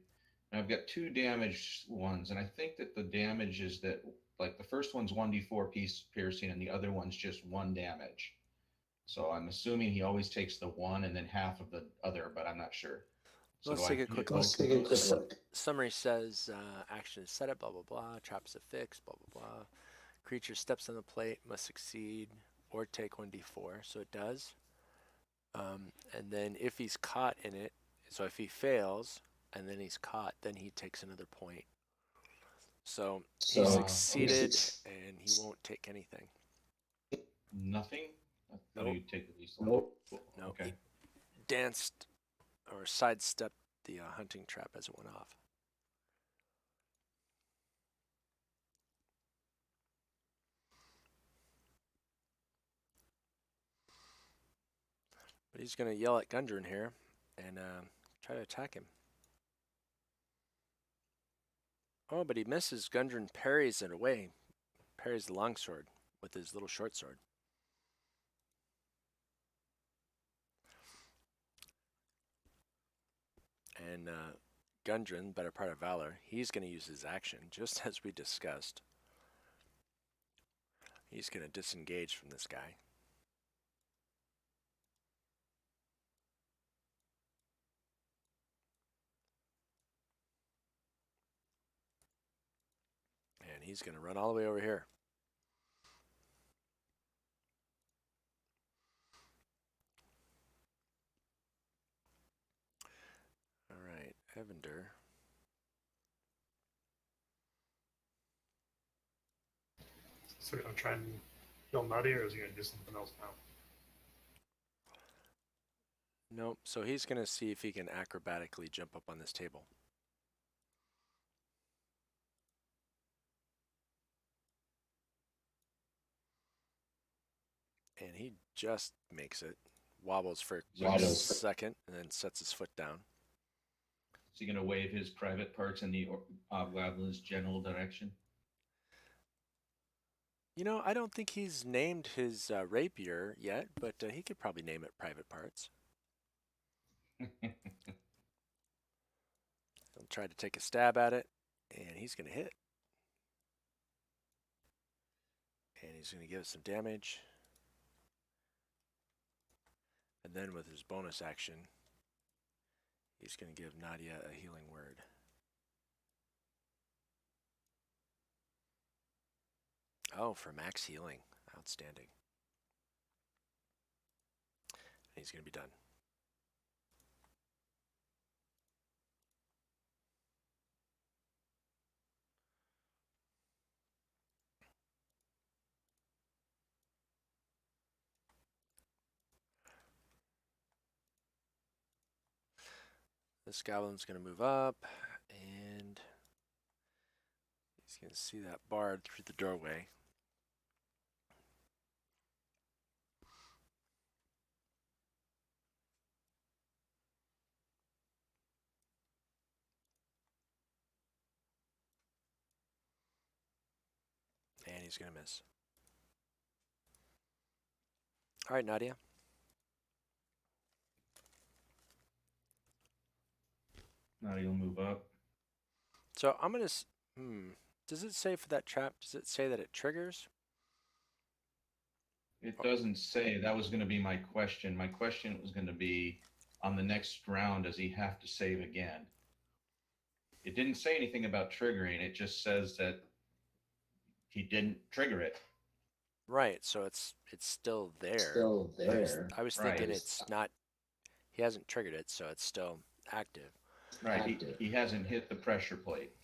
B: And I've got 2 damage ones, and I think that the damage is that, like, the first one's 1d4 piece piercing, and the other one's just 1 damage. So I'm assuming he always takes the 1 and then half of the other, but I'm not sure. So
A: Let's take a quick
D: Let's
A: look.
D: take a quick look.
A: Summary says action is set up, blah, blah, blah. Trap is affixed, blah, blah, blah. Creature steps on the plate, must succeed or take 1d4. So it does. And then if he's caught in it, so if he fails and then he's caught, then he takes another point. So he succeeded and he won't take anything.
B: Nothing? I thought
A: Nope.
B: you'd take at least
D: Nope.
A: No,
B: Okay.
A: he danced or sidestepped the hunting trap as it went off. But he's going to yell at Gundren here and try to attack him. Oh, but he misses. Gundren parries it away. Parries the longsword with his little short sword. And Gundren, better part of Valor, he's going to use his action, just as we discussed. He's going to disengage from this guy. And he's going to run all the way over here. All right. Evander.
C: So we're gonna try and kill Nutty, or is he gonna do something else now?
A: Nope. So he's going to see if he can acrobatically jump up on this table. And he just makes it. Wobbles for a quick
D: Wobbles.
A: second and then sets his foot down.
B: Is he going to wave his private parts in the Goblin's general direction?
A: You know, I don't think he's named his rapier yet, but he could probably name it private parts. He'll try to take a stab at it, and he's going to hit. And he's going to give it some damage. And then with his bonus action, he's going to give Nadia a healing word. Oh, for max healing. Outstanding. And he's going to be done. This goblin's going to move up, and he's going to see that bard through the doorway. And he's going to miss. All right, Nadia.
B: Now you'll move up.
A: So I'm going to... Does it say for that trap, does it say that it triggers?
B: It doesn't say. That was going to be my question. My question was going to be, on the next round, does he have to save again? It didn't say anything about triggering. It just says that he didn't trigger it.
A: Right, so it's still there.
D: Still there.
A: I was
B: Right.
A: thinking it's not... He hasn't triggered it, so it's still active.
B: Right.
D: Active.
B: He hasn't hit the pressure plate.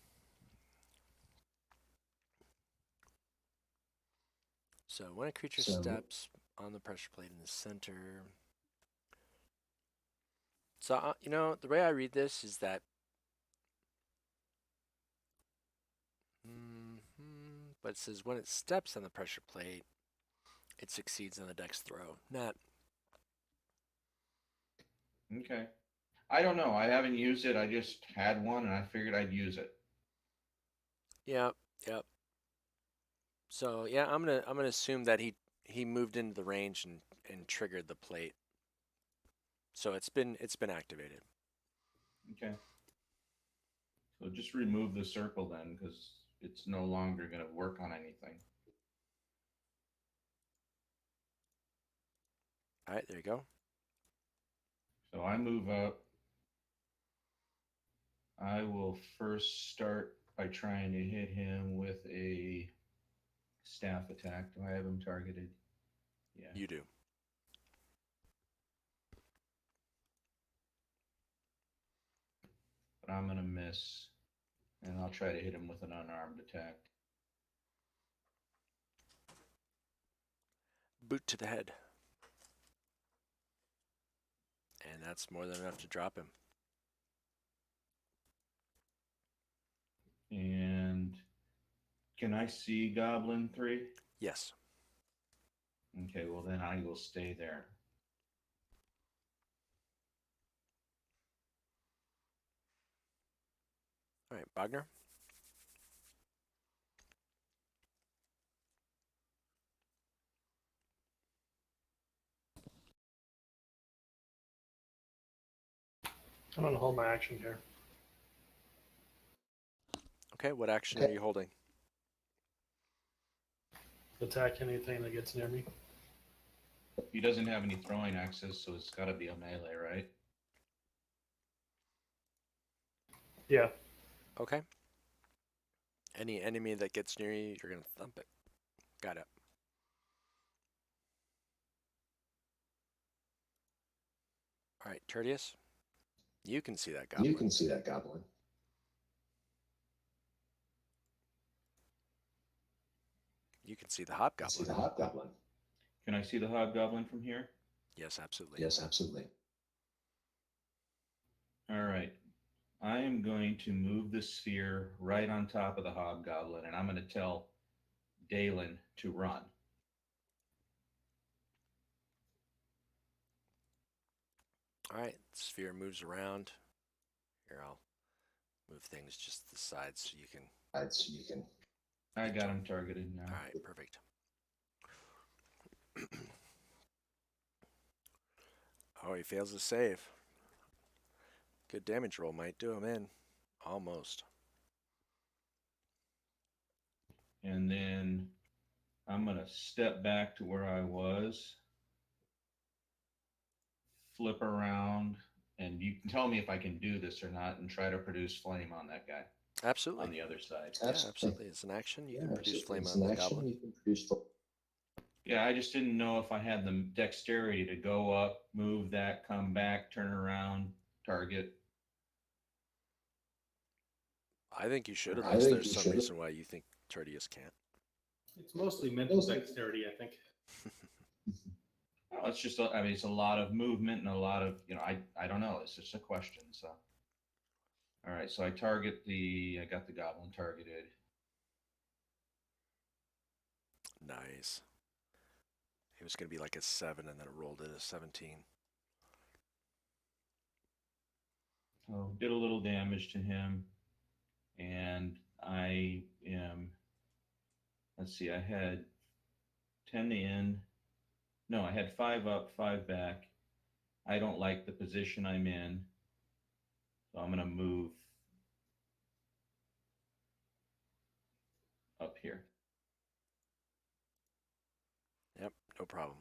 A: So when a creature
D: So-
A: steps on the pressure plate in the center... So, you know, the way I read this is that... But it says when it steps on the pressure plate, it succeeds on the dex throw. Not...
B: Okay. I don't know. I haven't used it. I just had one, and I figured I'd use it.
A: Yep. So yeah, I'm gonna assume that he moved into the range and triggered the plate. So it's been activated.
B: Okay. So just remove the circle then, because it's no longer going to work on anything.
A: All right, there you go.
B: So I move up. I will first start by trying to hit him with a staff attack. Do I have him targeted? Yeah.
A: You do.
B: But I'm going to miss. And I'll try to hit him with an unarmed attack.
A: Boot to the head. And that's more than enough to drop him.
B: And can I see Goblin 3?
A: Yes.
B: Okay, well then I will stay there.
A: All right, Wagner.
C: I'm gonna hold my action here.
A: Okay, what action are you holding?
C: Attack anything that gets near me.
B: He doesn't have any throwing axes, so it's got to be a melee, right?
C: Yeah.
A: Okay. Any enemy that gets near you, you're gonna thump it. Got it. All right, Tertius. You can see that goblin.
D: You can see that goblin.
A: You can see the
D: You can see
A: hobgoblin.
D: the hobgoblin.
B: Can I see the hobgoblin from here?
A: Yes, absolutely.
D: Yes, absolutely.
B: All right. I am going to move the sphere right on top of the hobgoblin, and I'm going to tell Dalen to run.
A: All right, the sphere moves around. Here, I'll move things just to the side so you can.
D: So you can.
B: I got him targeted now.
A: All right, perfect. Oh, he fails to save. Good damage roll might do him in. Almost.
B: And then I'm going to step back to where I was, flip around, and you can tell me if I can do this or not, and try to produce flame on that guy
A: Absolutely.
B: on the other side.
A: Yeah, absolutely. It's an action. You can produce flame
D: It's
A: on
D: an
A: the
D: action.
A: goblin.
D: You can produce.
B: Yeah, I just didn't know if I had the dexterity to go up, move that, come back, turn around, target.
A: I think you should,
D: I
A: unless
D: think
A: there's
D: you
A: some
D: should.
A: reason why you think Tertius can't.
E: It's mostly mental dexterity, I think.
B: Well, it's just, I mean, it's a lot of movement and a lot of, I don't know. It's just a question. So, all right. So I got the goblin targeted.
A: Nice. It was going to be like a 7, and then it rolled at a 17.
B: So did a little damage to him. And let's see, I had 10 in. No, I had 5 up, 5 back. I don't like the position I'm in. So I'm going to move up here.
A: Yep, no problem.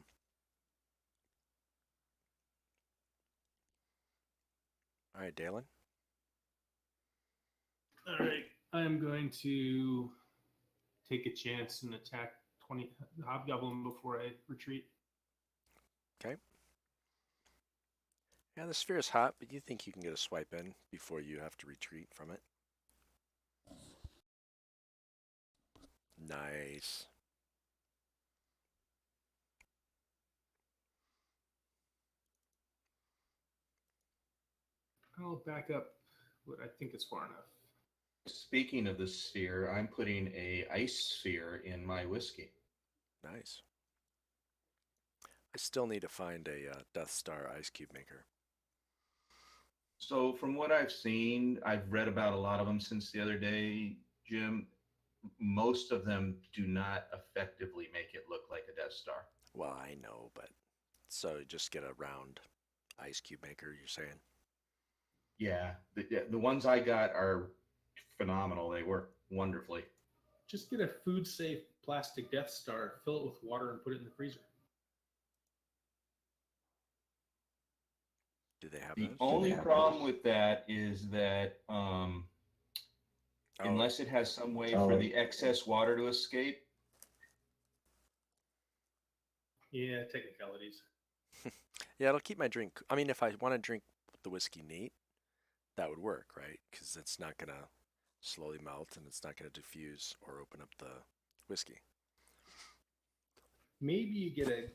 A: All right, Dalen.
E: All right, I am going to take a chance and attack the hobgoblin before I retreat.
A: Okay. Yeah, the sphere is hot, but you think you can get a swipe in before you have to retreat from it. Nice.
E: I'll back up what I think is far enough.
B: Speaking of the sphere, I'm putting a ice sphere in my whiskey.
A: Nice. I still need to find a Death Star ice cube maker.
B: So from what I've seen, I've read about a lot of them since the other day, Jim. Most of them do not effectively make it look like a Death Star.
A: Well, I know, but so just get a round ice cube maker, you're saying?
B: Yeah, the ones I got are phenomenal. They work wonderfully.
E: Just get a food safe plastic Death Star, fill it with water, and put it in the freezer.
A: Do they have
B: The
A: those?
B: only problem with that is that
A: Oh,
B: unless it has some way for the excess water to escape,
E: Yeah, technicalities.
A: yeah, it'll keep my drink. I mean, if I want to drink the whiskey neat, that would work, right? Because it's not going to slowly melt and it's not going to diffuse or open up the whiskey.
E: Maybe you get a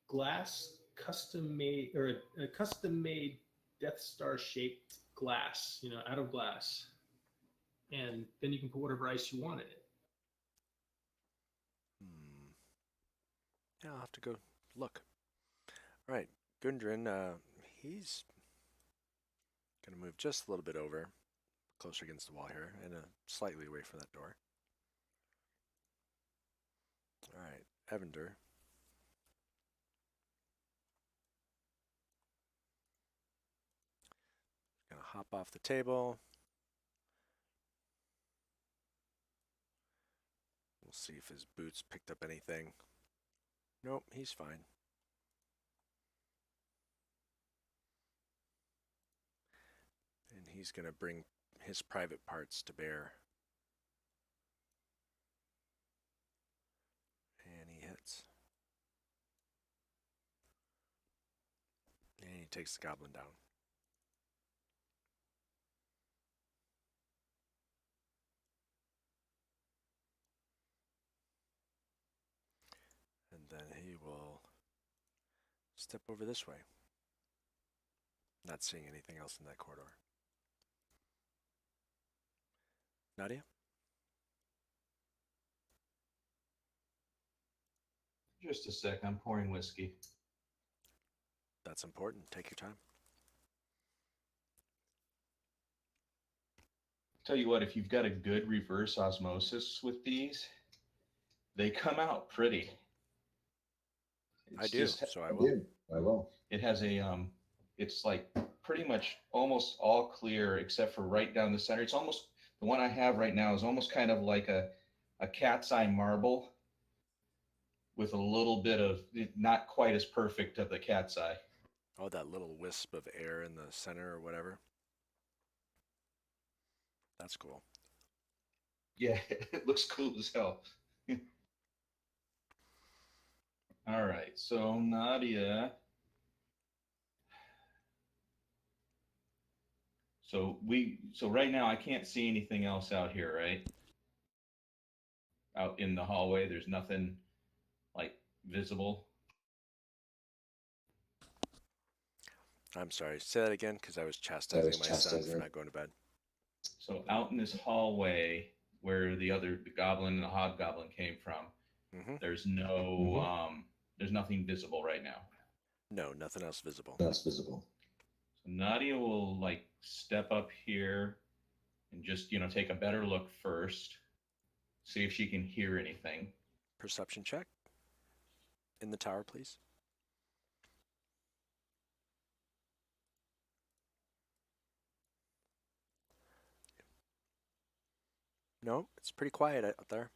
E: glass custom made or a custom made Death Star shaped glass, out of glass, and then you can put whatever ice you want in it.
A: Yeah, I'll have to go look. All right, Gundren, he's going to move just a little bit over, closer against the wall here, and slightly away from that door. All right, Evander. Gonna hop off the table. We'll see if his boots picked up anything. Nope, he's fine. And he's gonna bring his private parts to bear. And he hits. And he takes the goblin down. step over this way. Not seeing anything else in that corridor. Nadia?
B: Just a sec. I'm pouring whiskey.
A: That's important. Take your time.
B: Tell you what, if you've got a good reverse osmosis with these, they come out pretty.
A: I
B: It's
A: do,
B: just,
A: so I
D: I
A: will.
D: do. I will.
B: it has a it's like pretty much almost all clear except for right down the center. It's almost, the one I have right now is almost kind of like a cat's eye marble with a little bit of, not quite as perfect of the cat's eye.
A: Oh, that little wisp of air in the center or whatever. That's cool.
B: Yeah, it looks cool as hell. All right, so Nadia. So right now I can't see anything else out here, right? Out in the hallway, there's nothing like visible.
A: I'm sorry. Say that again, because I was chastising my son for not going to bed.
B: So out in this hallway where the goblin and the hobgoblin came from,
A: Mm-hmm.
B: there's no there's nothing visible right now.
A: No, nothing else visible.
D: That's visible.
B: So Nadia will like step up here and just, take a better look first. See if she can hear anything.
A: Perception check. In the tower, please. No, it's pretty quiet out there.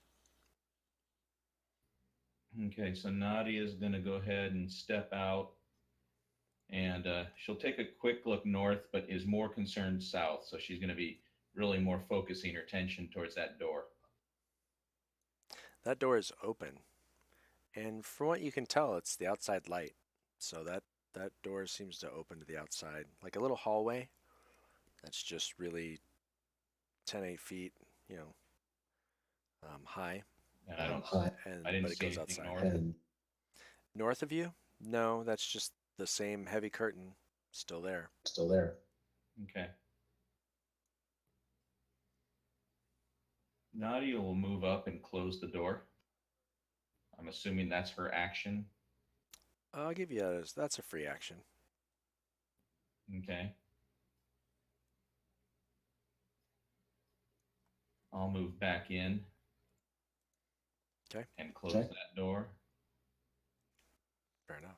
B: Okay, so Nadia is going to go ahead and step out, and she'll take a quick look north, but is more concerned south. So she's going to be really more focusing her attention towards that door.
A: That door is open, and from what you can tell, it's the outside light. So that door seems to open to the outside, like a little hallway. That's just really 10, 8 feet, high,
B: And I don't,
D: Hi.
B: I didn't
A: but it
B: see
A: goes
B: anything
A: outside.
B: north.
D: And
A: North of you? No, that's just the same heavy curtain still there.
D: still there.
B: Okay. Nadia will move up and close the door. I'm assuming that's her action.
A: I'll give you that's a free action.
B: Okay. I'll move back in.
A: Okay.
B: And close
D: Okay.
B: that door.
A: Fair enough.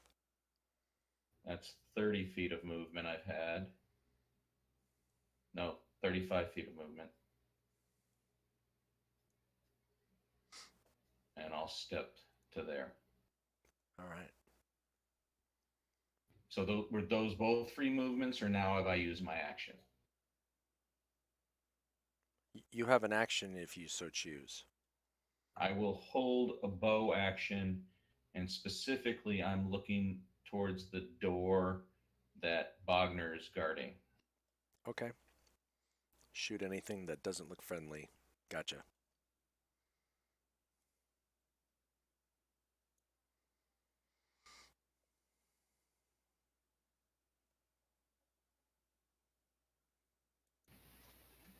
B: That's 30 feet of movement I've had. No, 35 feet of movement. And I'll step to there.
A: All right.
B: So were those both free movements, or now have I used my action?
A: You have an action if you so choose.
B: I will hold a bow action, and specifically I'm looking towards the door that Bogner is guarding.
A: Okay. Shoot anything that doesn't look friendly. Gotcha.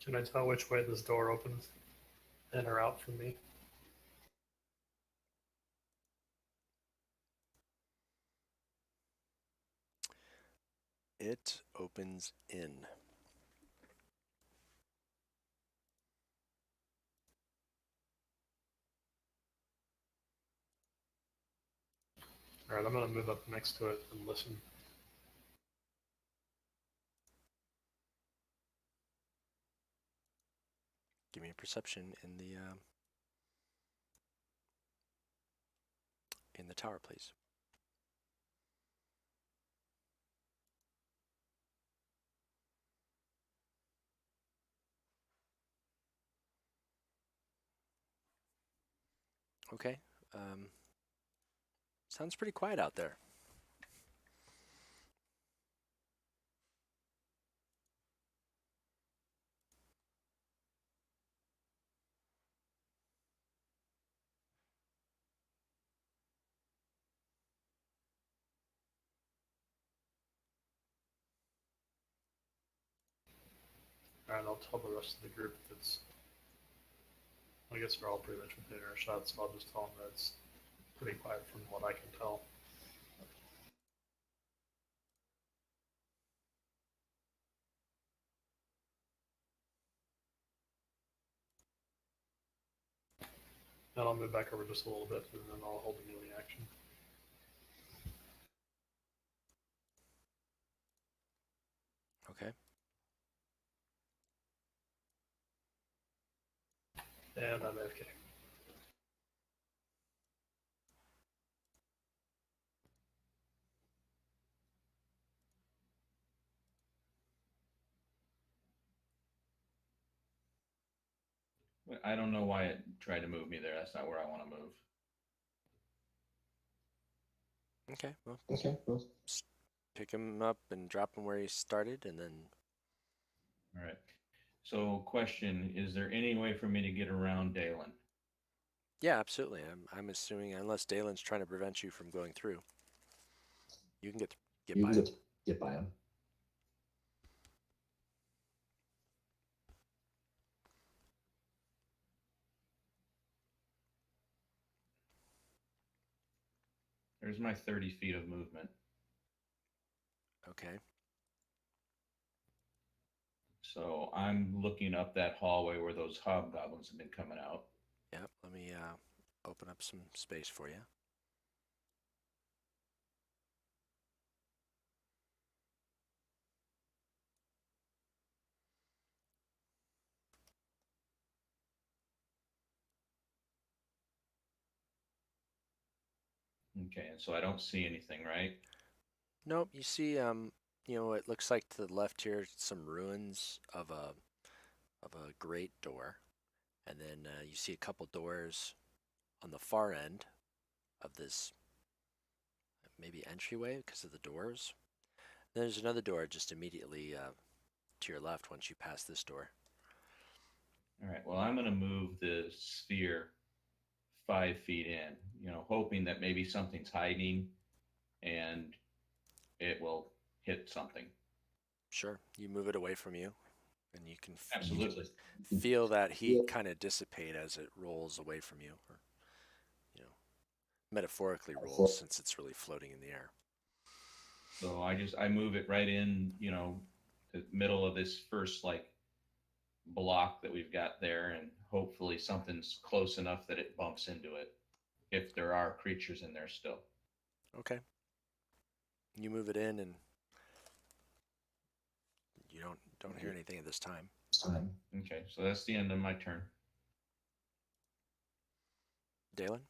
C: Can I tell which way this door opens in or out from me?
A: It opens in.
C: All right, I'm going to move up next to it and listen.
A: Give me a perception in the tower, please. Okay. Sounds pretty quiet out there.
C: and I'll tell the rest of the group that's. I guess they're all pretty much within earshot, so I'll just tell them that it's pretty quiet from what I can tell. And I'll move back over just a little bit, and then I'll hold a melee action.
A: Okay.
C: And I'm AFK.
B: I don't know why it tried to move me there. That's not where I want to move.
A: Okay. Well,
D: Okay, well,
A: pick him up and drop him where he started, and then.
B: All right. So, question: is there any way for me to get around Dalen?
A: Yeah, absolutely. I'm assuming unless Dalen's trying to prevent you from going through, you can get
D: you
A: by
D: can
A: him.
D: get by him.
B: There's my 30 feet of movement.
A: Okay.
B: So I'm looking up that hallway where those hobgoblins have been coming out.
A: Yep. Let me open up some space for you.
B: Okay, and so I don't see anything, right?
A: Nope. You see, it looks like to the left here some ruins of a great door, and then you see a couple doors on the far end of this maybe entryway because of the doors. Then there's another door just immediately to your left once you pass this door.
B: All right, well, I'm going to move the sphere 5 feet in, hoping that maybe something's hiding and it will hit something.
A: Sure. You move it away from you, and you can
B: Absolutely.
A: feel that heat kind of dissipate as it rolls away from you, or metaphorically rolls since it's really floating in the air.
B: So I move it right in, the middle of this first block that we've got there, and hopefully something's close enough that it bumps into it if there are creatures in there still.
A: Okay. You move it in, and you don't hear anything at this time.
D: Time.
B: Okay, so that's the end of my turn.
A: Dalen?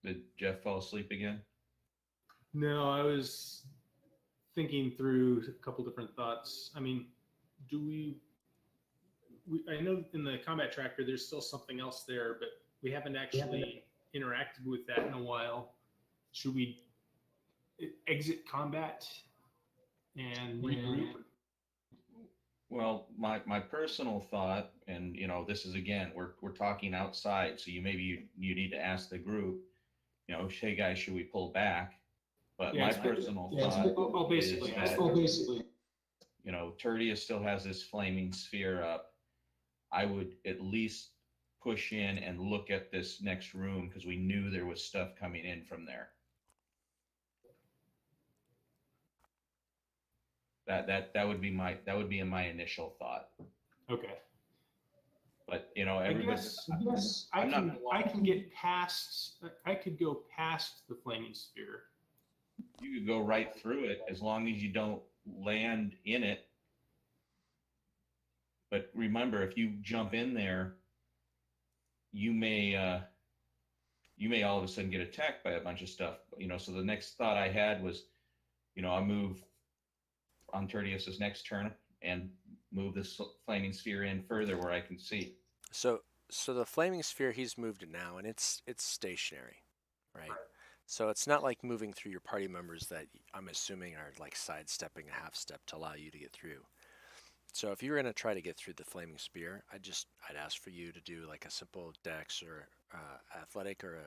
B: Did Jeff fall asleep again?
E: No, I was thinking through a couple different thoughts. I mean, do I know in the combat tracker there's still something else there, but we haven't actually interacted with that in a while. Should we exit combat and regroup?
B: Well, my personal thought, and this is again, we're talking outside, so you need to ask the group, hey guys, should we pull back? But my personal thought
E: basically,
B: is that, Tertius still has this flaming sphere up. I would at least push in and look at this next room because we knew there was stuff coming in from there. That would be my initial thought.
E: Okay.
B: But everybody.
E: I can get past. I could go past the flaming sphere.
B: You could go right through it as long as you don't land in it. But remember, if you jump in there, you may all of a sudden get attacked by a bunch of stuff. So the next thought I had was, I'll move on Tertius's next turn and move this flaming sphere in further where I can see.
A: So the flaming sphere, he's moved it now, and it's stationary, right? So it's not like moving through your party members that I'm assuming are like sidestepping a half step to allow you to get through. So if you were gonna try to get through the flaming spear, I'd ask for you to do like a simple dex or athletic or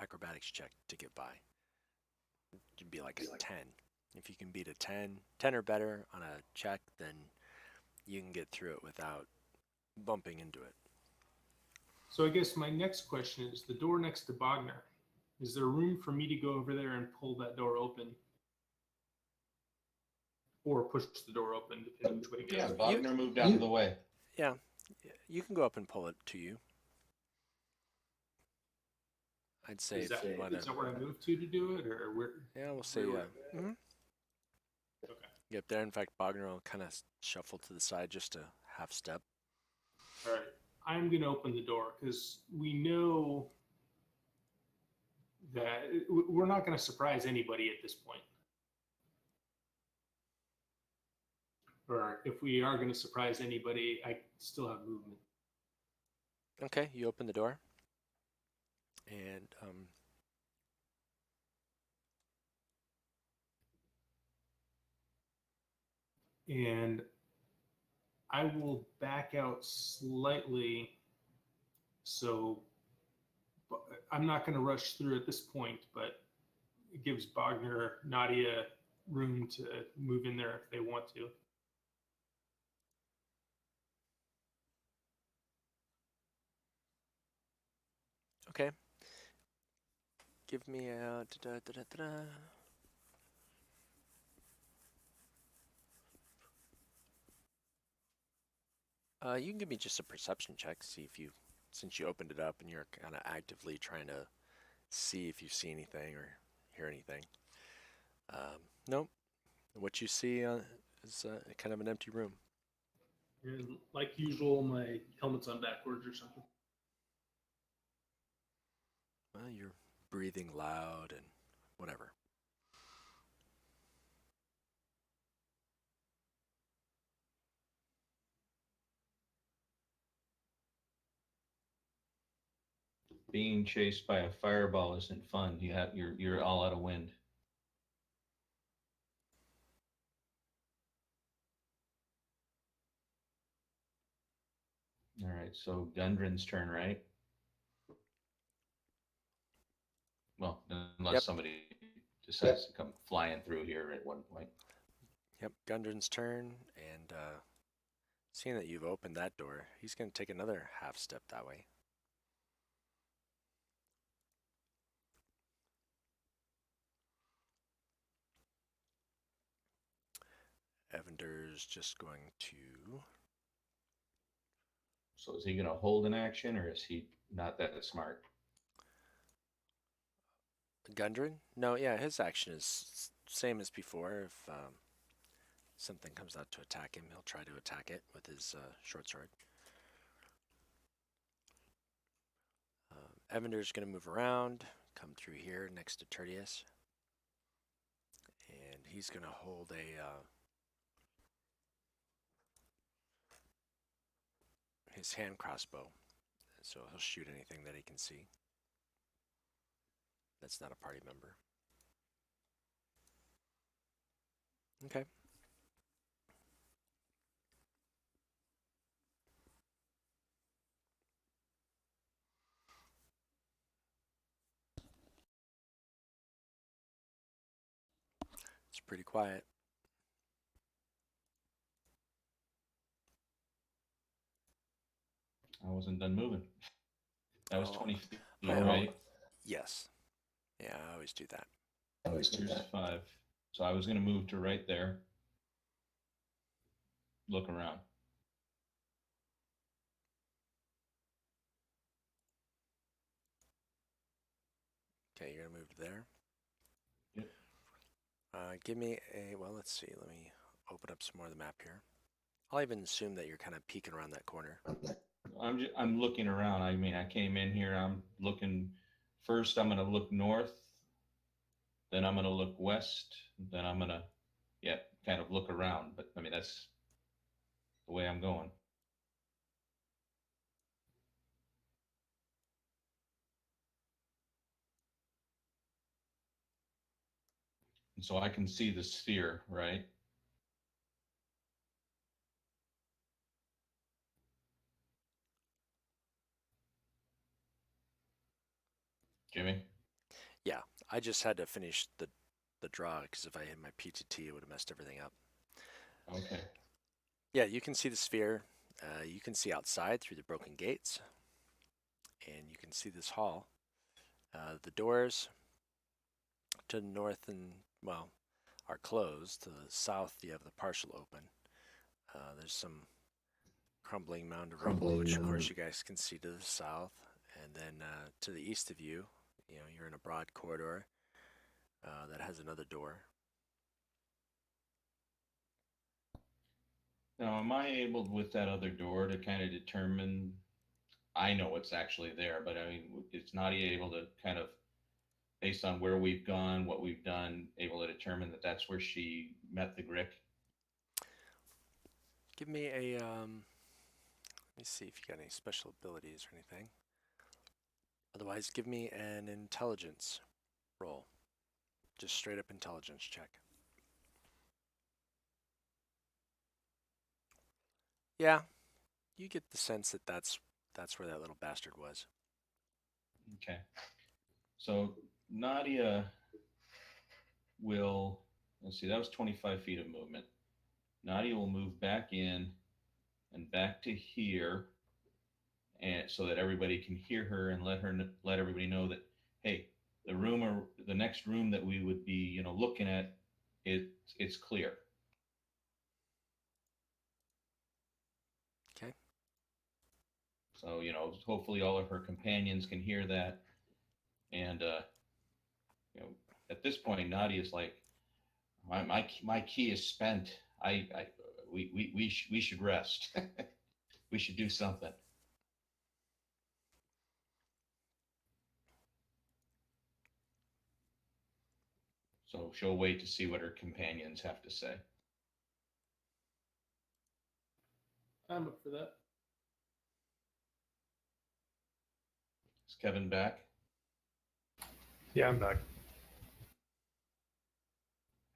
A: acrobatics check to get by. It'd be like a 10. If you can beat a 10 or better on a check, then you can get through it without bumping into it.
E: So I guess my next question is the door next to Bogner. Is there room for me to go over there and pull that door open? Or push the door open, depending which way it
B: Yeah,
E: goes.
B: Wagner moved out of the way.
A: Yeah, you can go up and pull it to you. I'd say
E: Is that,
A: if you want
E: is that where I moved to do it, or where?
A: yeah, we'll say
E: Okay.
A: get there. In fact, Bogner will kind of shuffle to the side just a half step.
E: All right. I'm going to open the door because we know that we're not going to surprise anybody at this point. Or if we are going to surprise anybody, I still have movement.
A: Okay, you open the door, and
E: And I will back out slightly. So I'm not going to rush through at this point, but it gives Bogner, Nadia room to move in there if they want to.
A: okay. Give me a you can give me just a perception check. See if you, since you opened it up and you're kind of actively trying to see if you see anything or hear anything. Nope. What you see is kind of an empty room.
E: And like usual, my helmet's on backwards or something.
A: Well, you're breathing loud and whatever.
B: Being chased by a fireball isn't fun. You're all out of wind. All right, so Gundren's turn, right? Well, unless
A: Yep.
B: somebody decides to come flying through here at one point.
A: Yep, Gundren's turn, and seeing that you've opened that door, he's going to take another half step that way. Evander's just going to...
B: So is he going to hold an action, or is he not that smart?
A: Gundren? No, yeah, his action is same as before. If something comes out to attack him, he'll try to attack it with his short sword. Evander's going to move around, come through here next to Tertius. And he's going to hold his hand crossbow. So he'll shoot anything that he can see. That's not a party member. Okay. It's pretty quiet.
B: I wasn't done moving. That was
A: Oh,
B: 20 feet,
A: yeah.
B: right?
A: Yes. Yeah, I always do that.
B: Here's 5. So I was going to move to right there. Look around.
A: Okay, you're going to move to there.
B: Yep.
A: Give me a, well, let's see. Let me open up some more of the map here. I'll even assume that you're kind of peeking around that corner.
B: I'm looking around. I mean, I came in here. I'm looking. First, I'm going to look north. Then I'm going to look west. Then I'm going to, kind of look around. But I mean, that's the way I'm going. And so I can see the sphere, right? Jimmy?
A: I just had to finish the draw because if I hit my PTT, it would have messed everything up.
B: Okay.
A: Yeah, you can see the sphere. You can see outside through the broken gates, and you can see this hall. The doors to the north and well are closed. To the south, you have the partial open. There's some crumbling mound of rubble, which of course you guys can see to the south, and then to the east of you, you're in a broad corridor that has another door.
B: Now, am I able with that other door to kind of determine? I know what's actually there, but I mean, is Nadia able to kind of, based on where we've gone, what we've done, able to determine that that's where she met the Grick?
A: Give me a let me see if you got any special abilities or anything. Otherwise, give me an intelligence roll. Just straight up intelligence check. Yeah, you get the sense that that's where that little bastard was.
B: Okay. So Nadia will, let's see, that was 25 feet of movement. Nadia will move back in and back to here, and so that everybody can hear her and let everybody know that, hey, the room or the next room that we would be looking at, it's clear.
A: Okay.
B: So hopefully all of her companions can hear that, and at this point Nadia's like, my key is spent. We should rest. We should do something. So she'll wait to see what her companions have to say.
E: I'm up for that.
B: Is Kevin back?
C: Yeah, I'm back.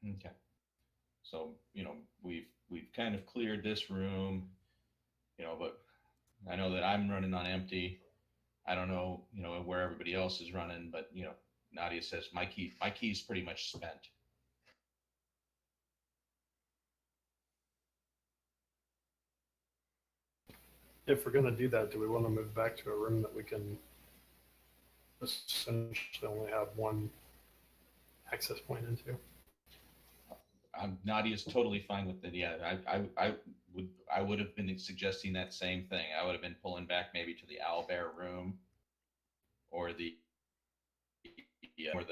B: Okay. So we've kind of cleared this room, but I know that I'm running on empty. I don't know, where everybody else is running, but Nadia says my key's pretty much spent.
C: If we're gonna do that, do we want to move back to a room that we can essentially only have one access point into?
B: Nadia's totally fine with it. Yeah, I would have been suggesting that same thing. I would have been pulling back maybe to the owlbear room, or where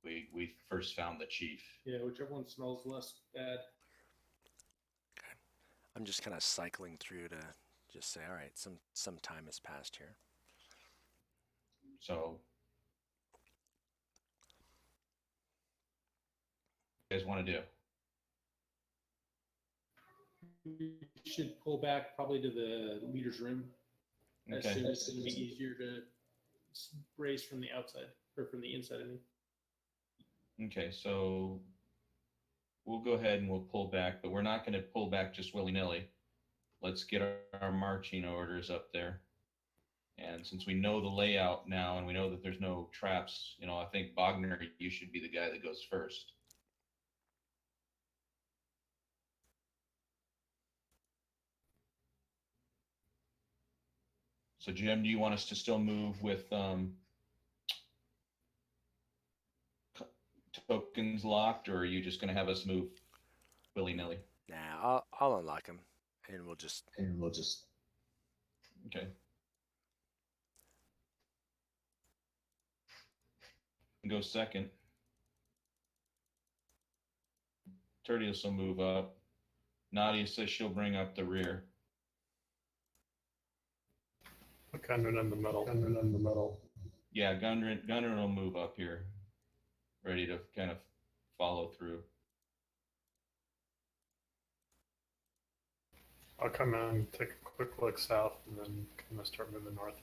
B: we first found the chief.
E: Yeah, whichever one smells less bad.
A: Okay. I'm just kind of cycling through to just say, all right, some time has passed here.
B: So, what you guys want to do?
E: We should pull back probably to the leader's room. I
B: Okay.
E: assume it's going to be easier to brace from the outside or from the inside. I mean,
B: Okay, so we'll go ahead and we'll pull back, but we're not going to pull back just willy-nilly. Let's get our marching orders up there. And since we know the layout now and we know that there's no traps, I think Bogner, you should be the guy that goes first. So Jim, do you want us to still move with tokens locked, or are you just going to have us move willy-nilly?
A: Nah, I'll unlock him, and we'll just.
B: Okay. Go second. Tertius will move up. Nadia says she'll bring up the rear.
C: Gunner in the middle.
B: Yeah, Gunner will move up here, ready to kind of follow through.
C: I'll come in, take a quick look south, and then kind of start moving north.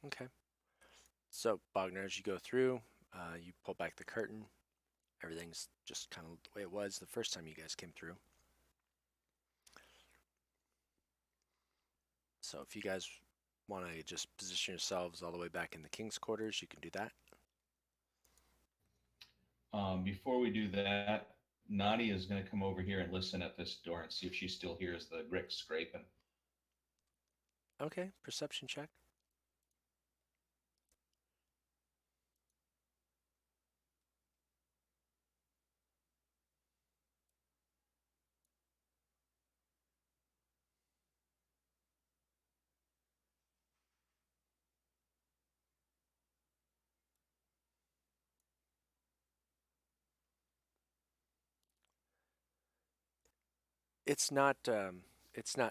A: Okay. So, Bogner, as you go through, you pull back the curtain. Everything's just kind of the way it was the first time you guys came through. So if you guys want to just position yourselves all the way back in the king's quarters, you can do that.
B: Before we do that, Nadia is going to come over here and listen at this door and see if she still hears the bricks scraping.
A: Okay, perception check. It's not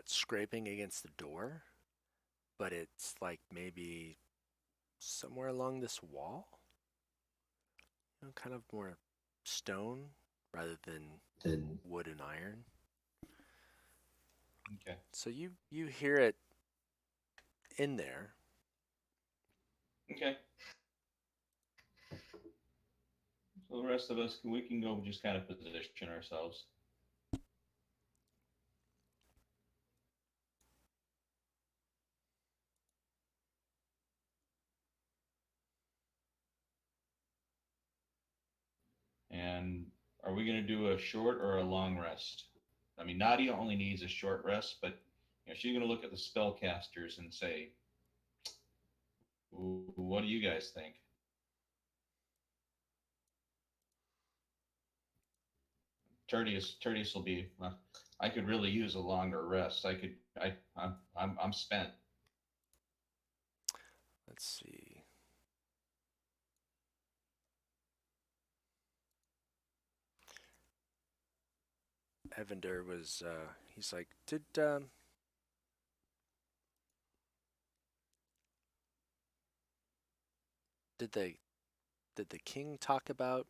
A: scraping against the door, but it's like maybe somewhere along this wall. You know, kind of more stone rather than
D: Then
A: wood and iron.
B: Okay.
A: So you hear it in there.
B: Okay. So the rest of us, we can go just kind of position ourselves. And are we going to do a short or a long rest? I mean, Nadia only needs a short rest, but she's going to look at the spellcasters and say, "What do you guys think?" Tertius will be. I could really use a longer rest. I'm spent.
A: Let's see. Evander was he's like, did the king talk about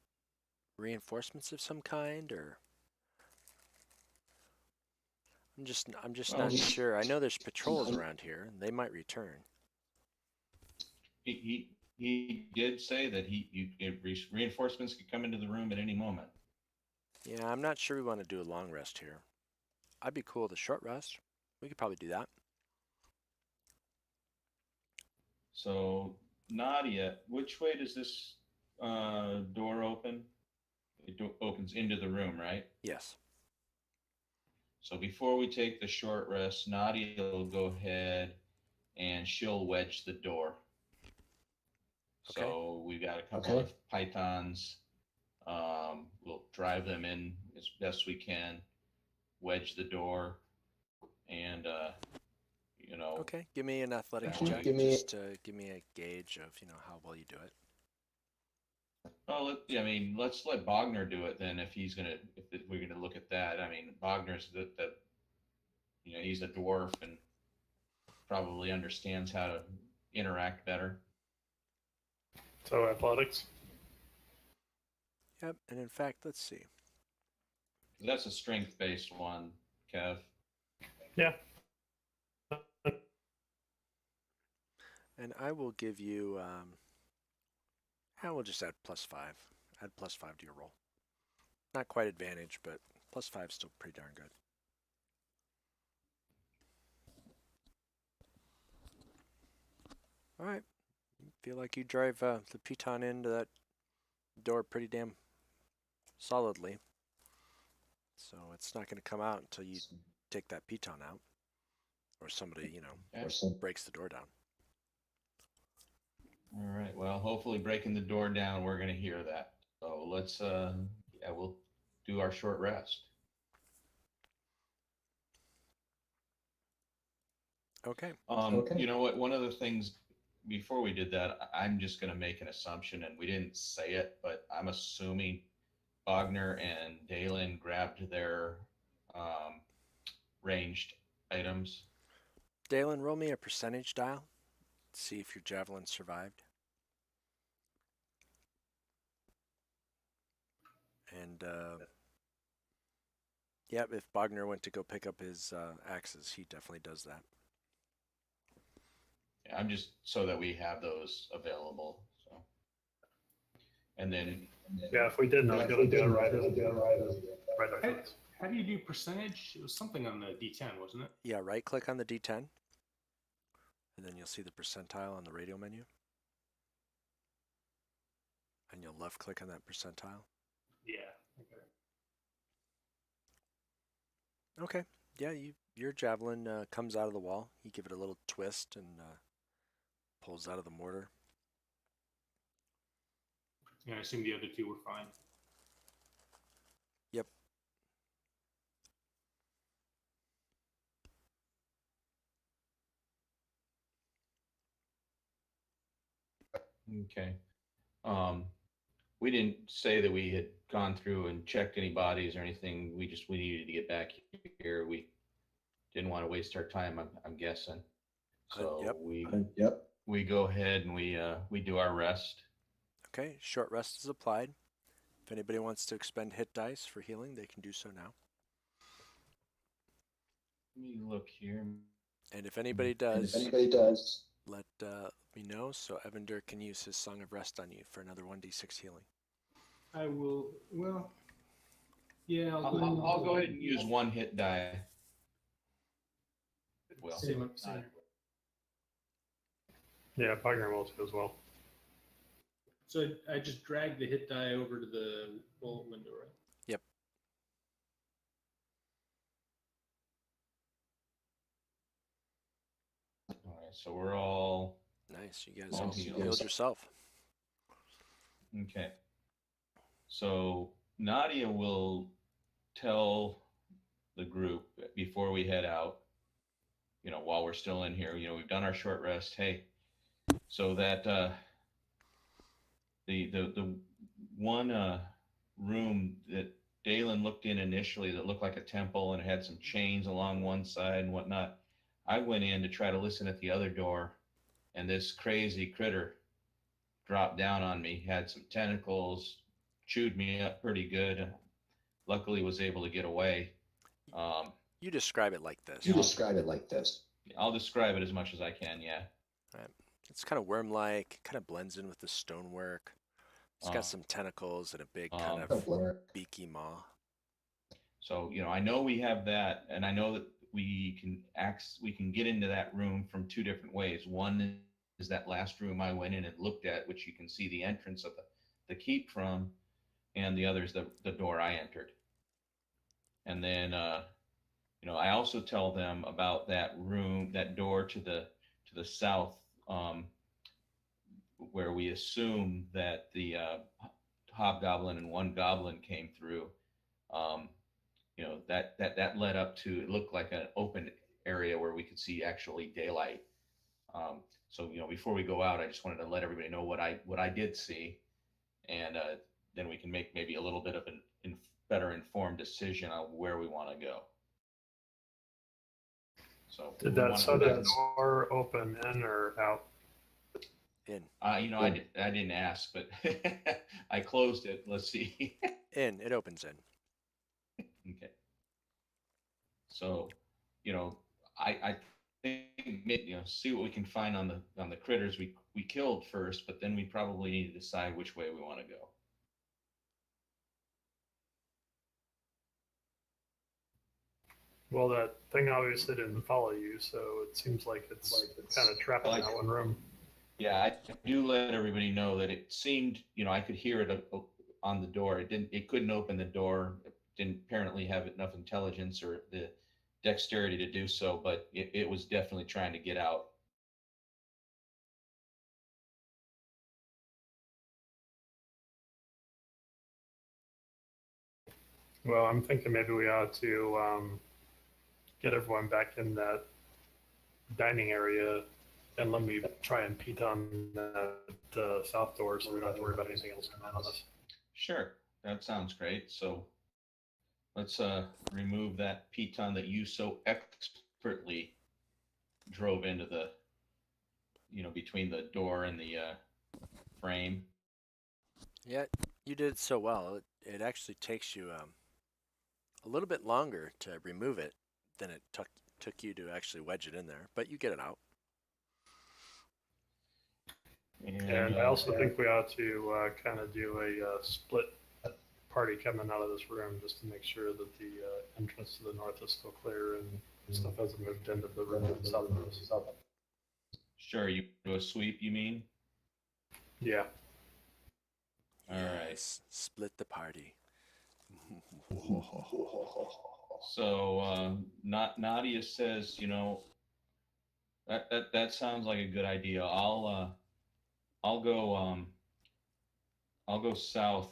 A: reinforcements of some kind, or I'm just
B: Well,
A: not sure. I know there's patrols around here, and they might return.
B: He did say that reinforcements could come into the room at any moment.
A: Yeah, I'm not sure we want to do a long rest here. I'd be cool with a short rest. We could probably do that.
B: So Nadia, which way does this door open? It opens into the room, right?
A: Yes.
B: So before we take the short rest, Nadia will go ahead and she'll wedge the door.
A: Okay.
B: So we've got a couple of pythons. We'll drive them in as best we can, wedge the door, and
A: Okay. Give me an athletics
B: That way.
A: check.
D: Give me-
A: Just give me a gauge of how well you do it.
B: Well, let's let Bogner do it then. If we're gonna look at that, I mean, Bogner's he's a dwarf and probably understands how to interact better.
C: So athletics.
A: Yep. And in fact, let's see.
B: That's a strength-based one, Kev.
C: Yeah.
A: And I will give you. I will just add +5. Add +5 to your roll. Not quite advantage, but +5 is still pretty darn good. All right. Feel like you drive the piton into that door pretty damn solidly. So it's not going to come out until you take that piton out, or somebody
D: or some,
A: breaks the door down.
B: All right. Well, hopefully breaking the door down, we're going to hear that. So let's, we'll do our short rest.
A: Okay.
D: Okay.
B: You know what? One of the things before we did that, I'm just going to make an assumption, and we didn't say it, but I'm assuming Bogner and Dalen grabbed their ranged items.
A: Dalen, roll me a percentage dial. See if your javelin survived. And yep, if Bogner went to go pick up his axes, he definitely does that.
B: Yeah, I'm just so that we have those available. So, and then
C: Yeah, if we didn't, I was going to do it right after this.
E: How do you do percentage? It was something on the D10, wasn't it?
A: Yeah, right click on the D10. and then you'll see the percentile on the radio menu. And you'll left click on that percentile.
E: Yeah. Okay.
A: Okay. Yeah, your javelin comes out of the wall. You give it a little twist and pulls out of the mortar.
E: And I assume the other two were fine.
A: Yep.
B: Okay. We didn't say that we had gone through and checked any bodies or anything. We needed to get back here. We didn't want to waste our time. I'm guessing. So
A: Yep.
D: Yep.
B: we go ahead and we do our rest.
A: Okay, short rest is applied. If anybody wants to expend hit dice for healing, they can do so now.
B: Let me look here.
A: And if anybody
D: And if
A: does,
D: anybody does,
A: let me know so Evander can use his Song of Rest on you for another 1d6 healing.
E: I will. Well, yeah.
B: I'll go ahead and use one hit die. Well,
E: Same.
C: Yeah, Pugner will too as well.
E: So I just dragged the hit die over to the bullet window, right?
A: Yep.
B: all right. So we're all
A: Nice, you guys
B: All
A: all
B: healed.
A: healed yourself.
B: okay. So Nadia will tell the group before we head out, while we're still in here, we've done our short rest. Hey, so that the one room that Dalen looked in initially that looked like a temple and it had some chains along one side and whatnot, I went in to try to listen at the other door, and this crazy critter dropped down on me, had some tentacles, chewed me up pretty good. Luckily was able to get away.
A: You describe it like this.
D: you describe it like this.
B: I'll describe it as much as I can, yeah.
A: It's kind of worm-like, kind of blends in with the stonework. It's got some tentacles and a big kind of
D: Template.
A: beaky maw.
B: So, I know we have that, and I know that we can get into that room from two different ways. One is that last room I went in and looked at, which you can see the entrance of the keep from, and the other is the door I entered. And then, I also tell them about that room, that door to the south, where we assume that the hobgoblin and one goblin came through. That led up to, it looked like an open area where we could see actually daylight. So before we go out, I just wanted to let everybody know what I did see, and then we can make maybe a little bit of an better informed decision on where we want to go. So
C: Did that southern door open in or out?
A: In.
B: I didn't ask, but I closed it. Let's see.
A: In. It opens in.
B: Okay. So, I think see what we can find on the critters we killed first, but then we probably need to decide which way we want to go.
C: Well, that thing obviously didn't follow you, so it seems like it's kind of trapped in that one room.
B: Yeah, I do let everybody know that it seemed, I could hear it on the door. It couldn't open the door. It didn't apparently have enough intelligence or the dexterity to do so, but it was definitely trying to get out.
C: Well, I'm thinking maybe we ought to get everyone back in that dining area, and let me try and peek on that south door so we don't have to worry about anything else coming on us.
B: Sure, that sounds great. So let's remove that piton that you so expertly drove into the, between the door and the frame.
A: Yeah, you did so well. It actually takes you a little bit longer to remove it than it took you to actually wedge it in there, but you get it out.
C: And I also think we ought to kind of do a split party coming out of this room just to make sure that the entrance to the north is still clear and stuff hasn't moved into the room south of us.
B: Sure, you do a sweep, you mean?
C: Yeah.
B: All right.
A: Yes, split the party.
B: So Nadia says, that sounds like a good idea. I'll go I'll go south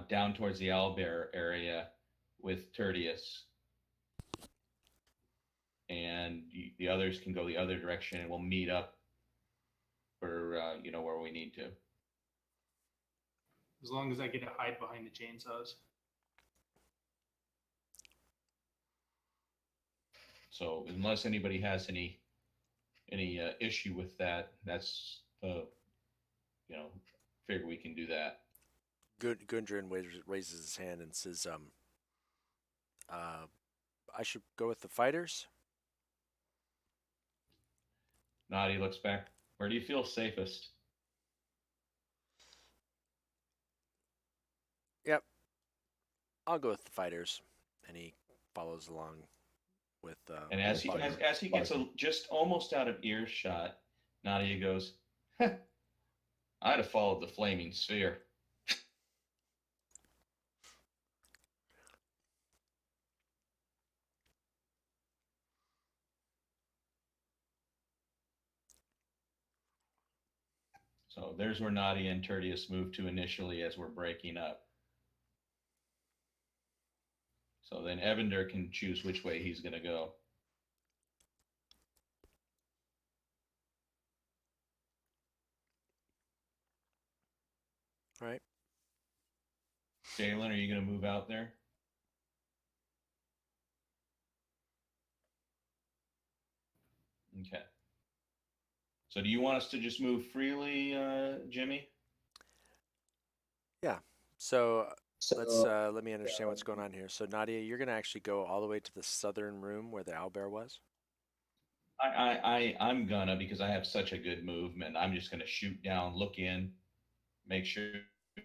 B: down towards the Owlbear area with Tertius, and the others can go the other direction, and we'll meet up for where we need to.
E: As long as I get to hide behind the chainsaws.
B: So unless anybody has any issue with that, that's figure we can do that.
A: Gundren raises his hand and says, I should go with the fighters?
B: Nadia looks back. Where do you feel safest?
A: Yep. I'll go with the fighters. And he follows along with
B: And as he gets just almost out of earshot, Nadia goes, I'd have followed the flaming sphere. So there's where Nadia and Tertius move to initially as we're breaking up. So then Evander can choose which way he's going to go.
A: All right.
B: Jalen, are you going to move out there? Okay. So do you want us to just move freely, Jimmy?
A: Yeah. So let's let me understand what's going on here. So Nadia, you're gonna actually go all the way to the southern room where the owlbear was?
B: I'm gonna, because I have such a good movement. I'm just gonna shoot down, look in, make sure.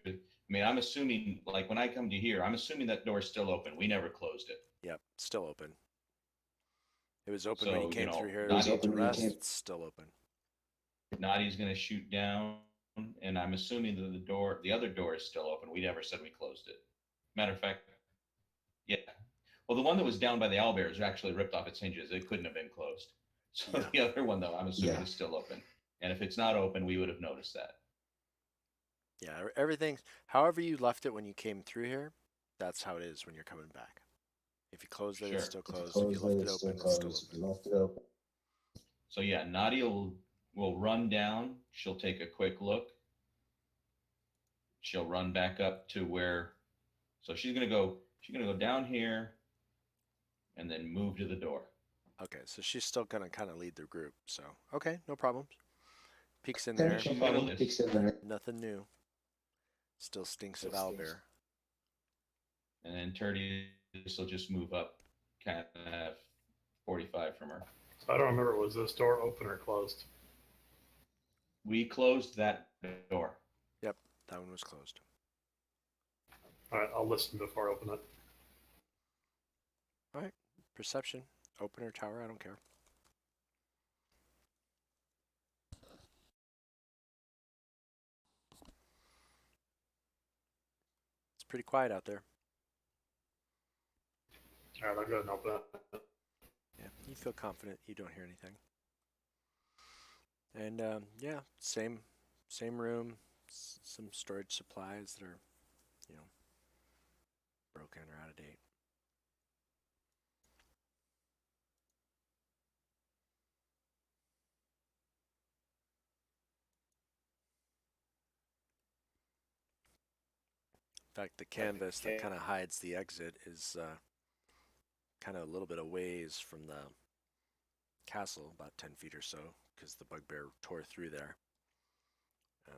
B: I mean, I'm assuming, like when I come to here, I'm assuming that door's still open. We never closed it.
A: Yep, still open. It was open
B: So,
A: when you came through here.
D: it was
A: To
D: open when you
A: rest,
D: came-
A: it's still open.
B: Nadia's gonna shoot down, and I'm assuming that the other door is still open. We never said we closed it. Matter of fact, yeah. Well, the one that was down by the owlbear is actually ripped off its hinges. It couldn't have been closed. So
A: Yeah.
B: the other one, though, I'm assuming
D: Yeah.
B: is still open. And if it's not open, we would have noticed that.
A: Yeah, everything. However you left it when you came through here, that's how it is when you're coming back. If you closed it,
B: Sure.
A: it's still
D: If you
A: closed. If you
D: closed
A: left
D: it,
A: it
D: it's still
A: open, it's still
D: closed. If
A: open.
D: you left it open.
B: So yeah, Nadia will run down. She'll take a quick look. She'll run back up to where. So she's gonna go down here, and then move to the door.
A: Okay, so she's still gonna kind of lead the group. So okay, no problems. Peeks in
D: Okay,
A: there.
B: She's
D: no
B: gonna
D: problem.
B: list.
D: Peeks in there.
A: Nothing new. Still stinks of
D: Still stinks.
A: owlbear.
B: And then Tertius will just move up, kind of 45 from her.
C: So I don't remember, was this door open or closed?
B: We closed that door.
A: Yep, that one was closed.
C: All right, I'll listen before I open it.
A: All right, perception, open or tower, I don't care. It's pretty quiet out there.
C: All right, I'll go ahead and open it.
A: Yeah, you feel confident. You don't hear anything. And yeah, same room. Some storage supplies that are, broken or out of date. In fact, the canvas that kind of hides the exit is kind of a little bit of ways from the castle, about 10 feet or so, because the bugbear tore through there.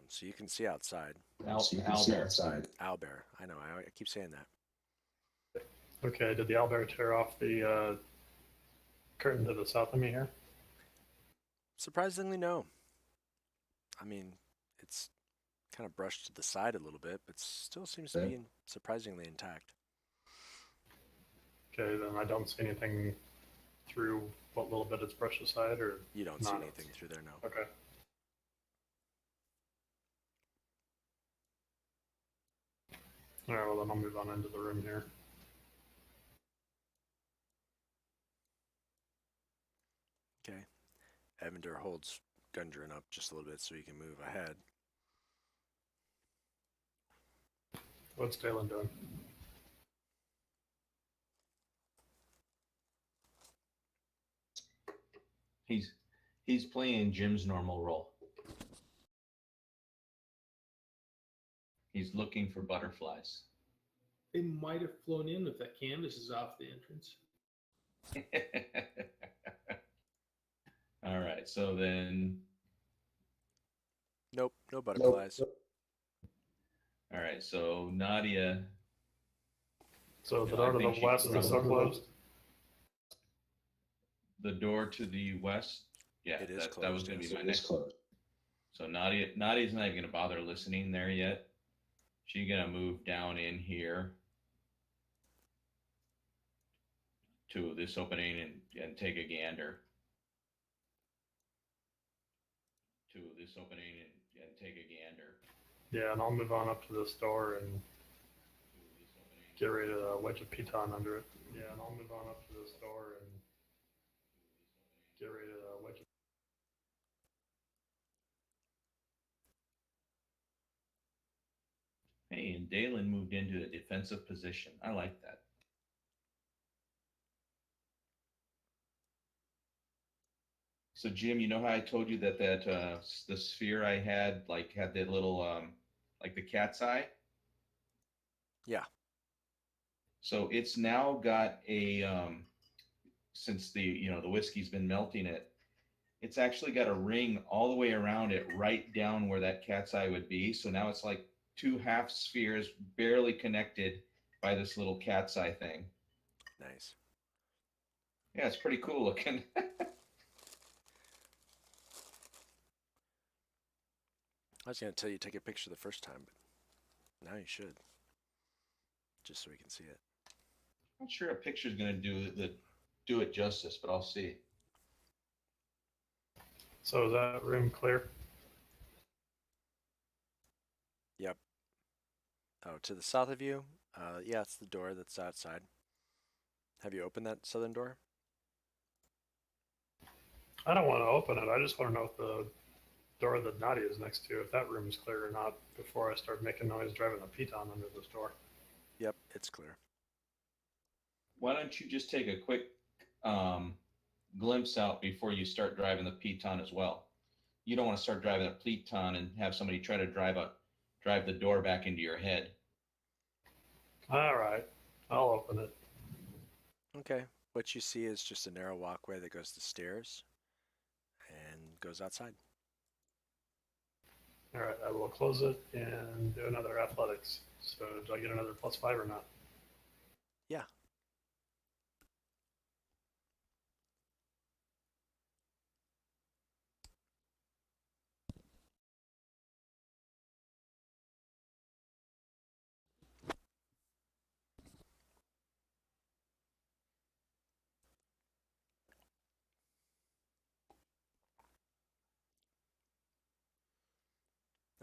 A: So you can see outside.
D: So you can see outside.
A: Owlbear. I know. I keep saying that.
C: Okay, did the owlbear tear off the curtain to the south of me here?
A: Surprisingly, no. I mean, it's kind of brushed to the side a little bit, but still seems to be surprisingly intact.
C: Okay, then I don't see anything through what little bit it's brushed aside, or
A: You don't see
C: not?
A: anything through there, no.
C: Okay. All right, well then I'll move on into the room here.
A: Okay. Evander holds Gundren up just a little bit so you can move ahead.
C: What's Dalen doing?
B: He's playing Jim's normal role. He's looking for butterflies.
E: They might have flown in if that canvas is off the entrance.
B: All right, so then,
A: Nope, no butterflies.
B: all right, so Nadia.
C: So the
B: Yeah,
C: door
B: I
C: to
B: think
C: the
B: she
C: west
B: should
C: is still closed?
B: The door to the west, yeah,
A: It is
B: that was
A: closed,
B: going to
A: yes.
B: be my
D: It is
B: next.
D: closed.
B: So Nadia's not even going to bother listening there yet. She's going to move down in here to this opening and take a gander. To this opening and take a gander.
C: Yeah, and I'll move on up to this door and
B: To this opening.
C: get ready to wedge a piton under it. Yeah, and I'll move on up to this door and get ready to wedge a
B: Hey, and Dalen moved into a defensive position. I like that. So Jim, you know how I told you that the sphere I had had that little like the cat's eye?
A: Yeah.
B: So it's now got a since the whiskey's been melting it, it's actually got a ring all the way around it, right down where that cat's eye would be. So now it's like two half spheres barely connected by this little cat's eye thing.
A: Nice.
B: Yeah, it's pretty cool looking.
A: I was going to tell you to take a picture the first time, but now you should. Just so we can see it.
B: I'm not sure a picture's going to do it justice, but I'll see.
C: So is that room clear?
A: Yep. Oh, to the south of you? Yeah, it's the door that's outside. Have you opened that southern door?
C: I don't want to open it. I just want to know if the door that Nadia is next to, if that room is clear or not, before I start making noise driving a piton under this door.
A: Yep, it's clear.
B: Why don't you just take a quick glimpse out before you start driving the piton as well? You don't want to start driving a piton and have somebody try to drive the door back into your head.
C: All right, I'll open it.
A: Okay. What you see is just a narrow walkway that goes to stairs and goes outside.
C: All right, I will close it and do another athletics. So do I get another +5 or not?
A: Yeah.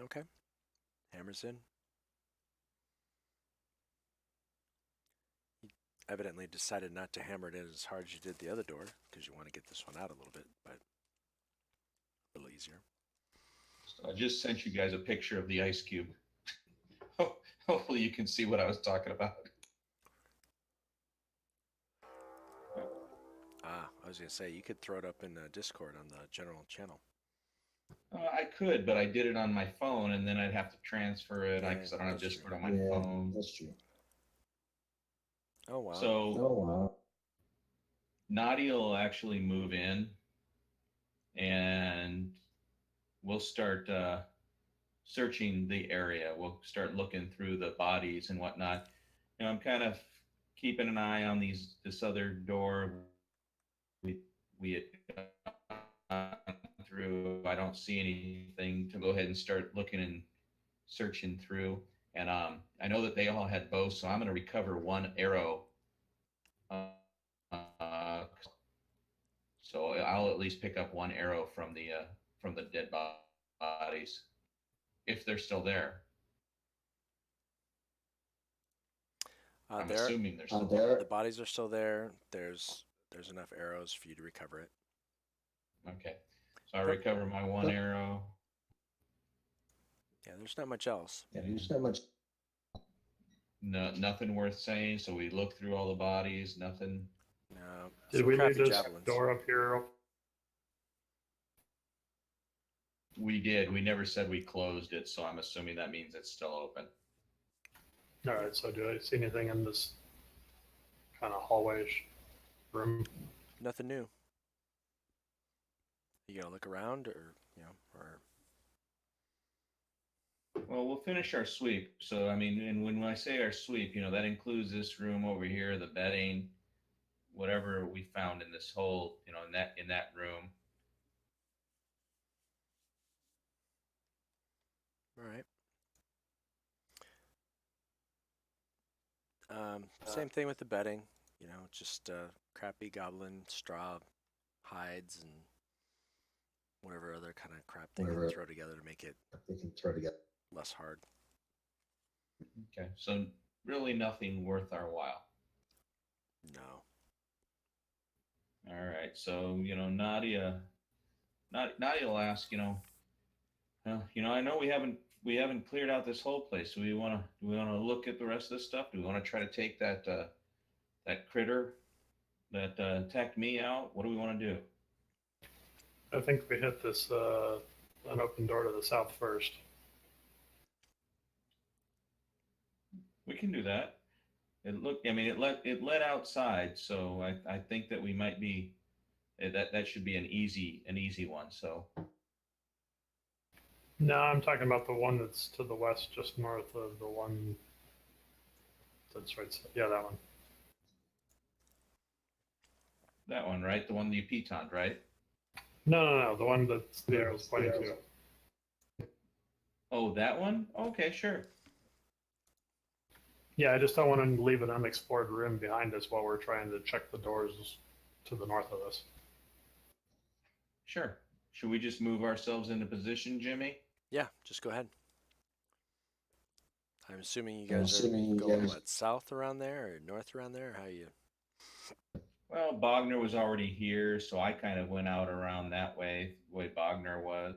A: Okay. Hammers in. You evidently decided not to hammer it in as hard as you did the other door because you want to get this one out a little bit, but a little easier.
B: So I just sent you guys a picture of the ice cube. Hopefully you can see what I was talking about.
A: I was going to say, you could throw it up in Discord on the general channel.
B: I could, but I did it on my phone, and then I'd have to transfer it
A: Yeah,
B: because I don't have
A: that's
B: Discord
A: true.
B: on my
D: Yeah,
B: phone.
D: that's true.
A: Oh, wow.
B: So
D: Oh, wow.
B: Nadia will actually move in, and we'll start searching the area. We'll start looking through the bodies and whatnot. I'm kind of keeping an eye on this other door we had gone through. I don't see anything to go ahead and start looking and searching through. And I know that they all had bows, so I'm going to recover one arrow. So I'll at least pick up one arrow from the dead bodies if they're still there. I'm
A: There,
B: assuming they're still there.
D: There.
A: the bodies are still there. There's enough arrows for you to recover it.
B: Okay. So I recover my one arrow.
A: Yeah, there's not much else.
D: Yeah, there's not much.
B: No, nothing worth saying. So we look through all the bodies. Nothing.
A: No.
C: Did
A: some
C: we leave
A: crappy
C: this
A: javelins.
C: door up here?
B: We did. We never said we closed it, so I'm assuming that means it's still open.
C: All right. So do I see anything in this kind of hallway room?
A: Nothing new. You gonna look around, or or
B: Well, we'll finish our sweep. So I mean, and when I say our sweep, that includes this room over here, the bedding, whatever we found in this whole, in that room.
A: all right. Same thing with the bedding. Just crappy goblin straw hides and whatever other kind of crap they can throw together to make it
D: They can throw together.
A: less hard.
B: Okay. So really nothing worth our while.
A: No.
B: All right. So, Nadia will ask, I know we haven't cleared out this whole place. Do we want to look at the rest of this stuff? Do we want to try to take that critter that attacked me out? What do we want to do?
C: I think we hit this an open door to the south first.
B: We can do that. It led outside, so I think that we might be that should be an easy one. So
C: No, I'm talking about the one that's to the west, just north of the one that's right. Yeah, that one.
B: that one, right? The one you pitoned, right?
C: No. The one that's the arrow's pointing to.
B: Oh, that one? Okay, sure.
C: Yeah, I just don't want to leave an unexplored room behind us while we're trying to check the doors to the north of us.
B: Sure. Should we just move ourselves into position, Jimmy?
A: Yeah, just go ahead. I'm assuming you guys are going what, south around there or north around there? How you?
B: Well, Bogner was already here, so I kind of went out around that way, the way Bogner was.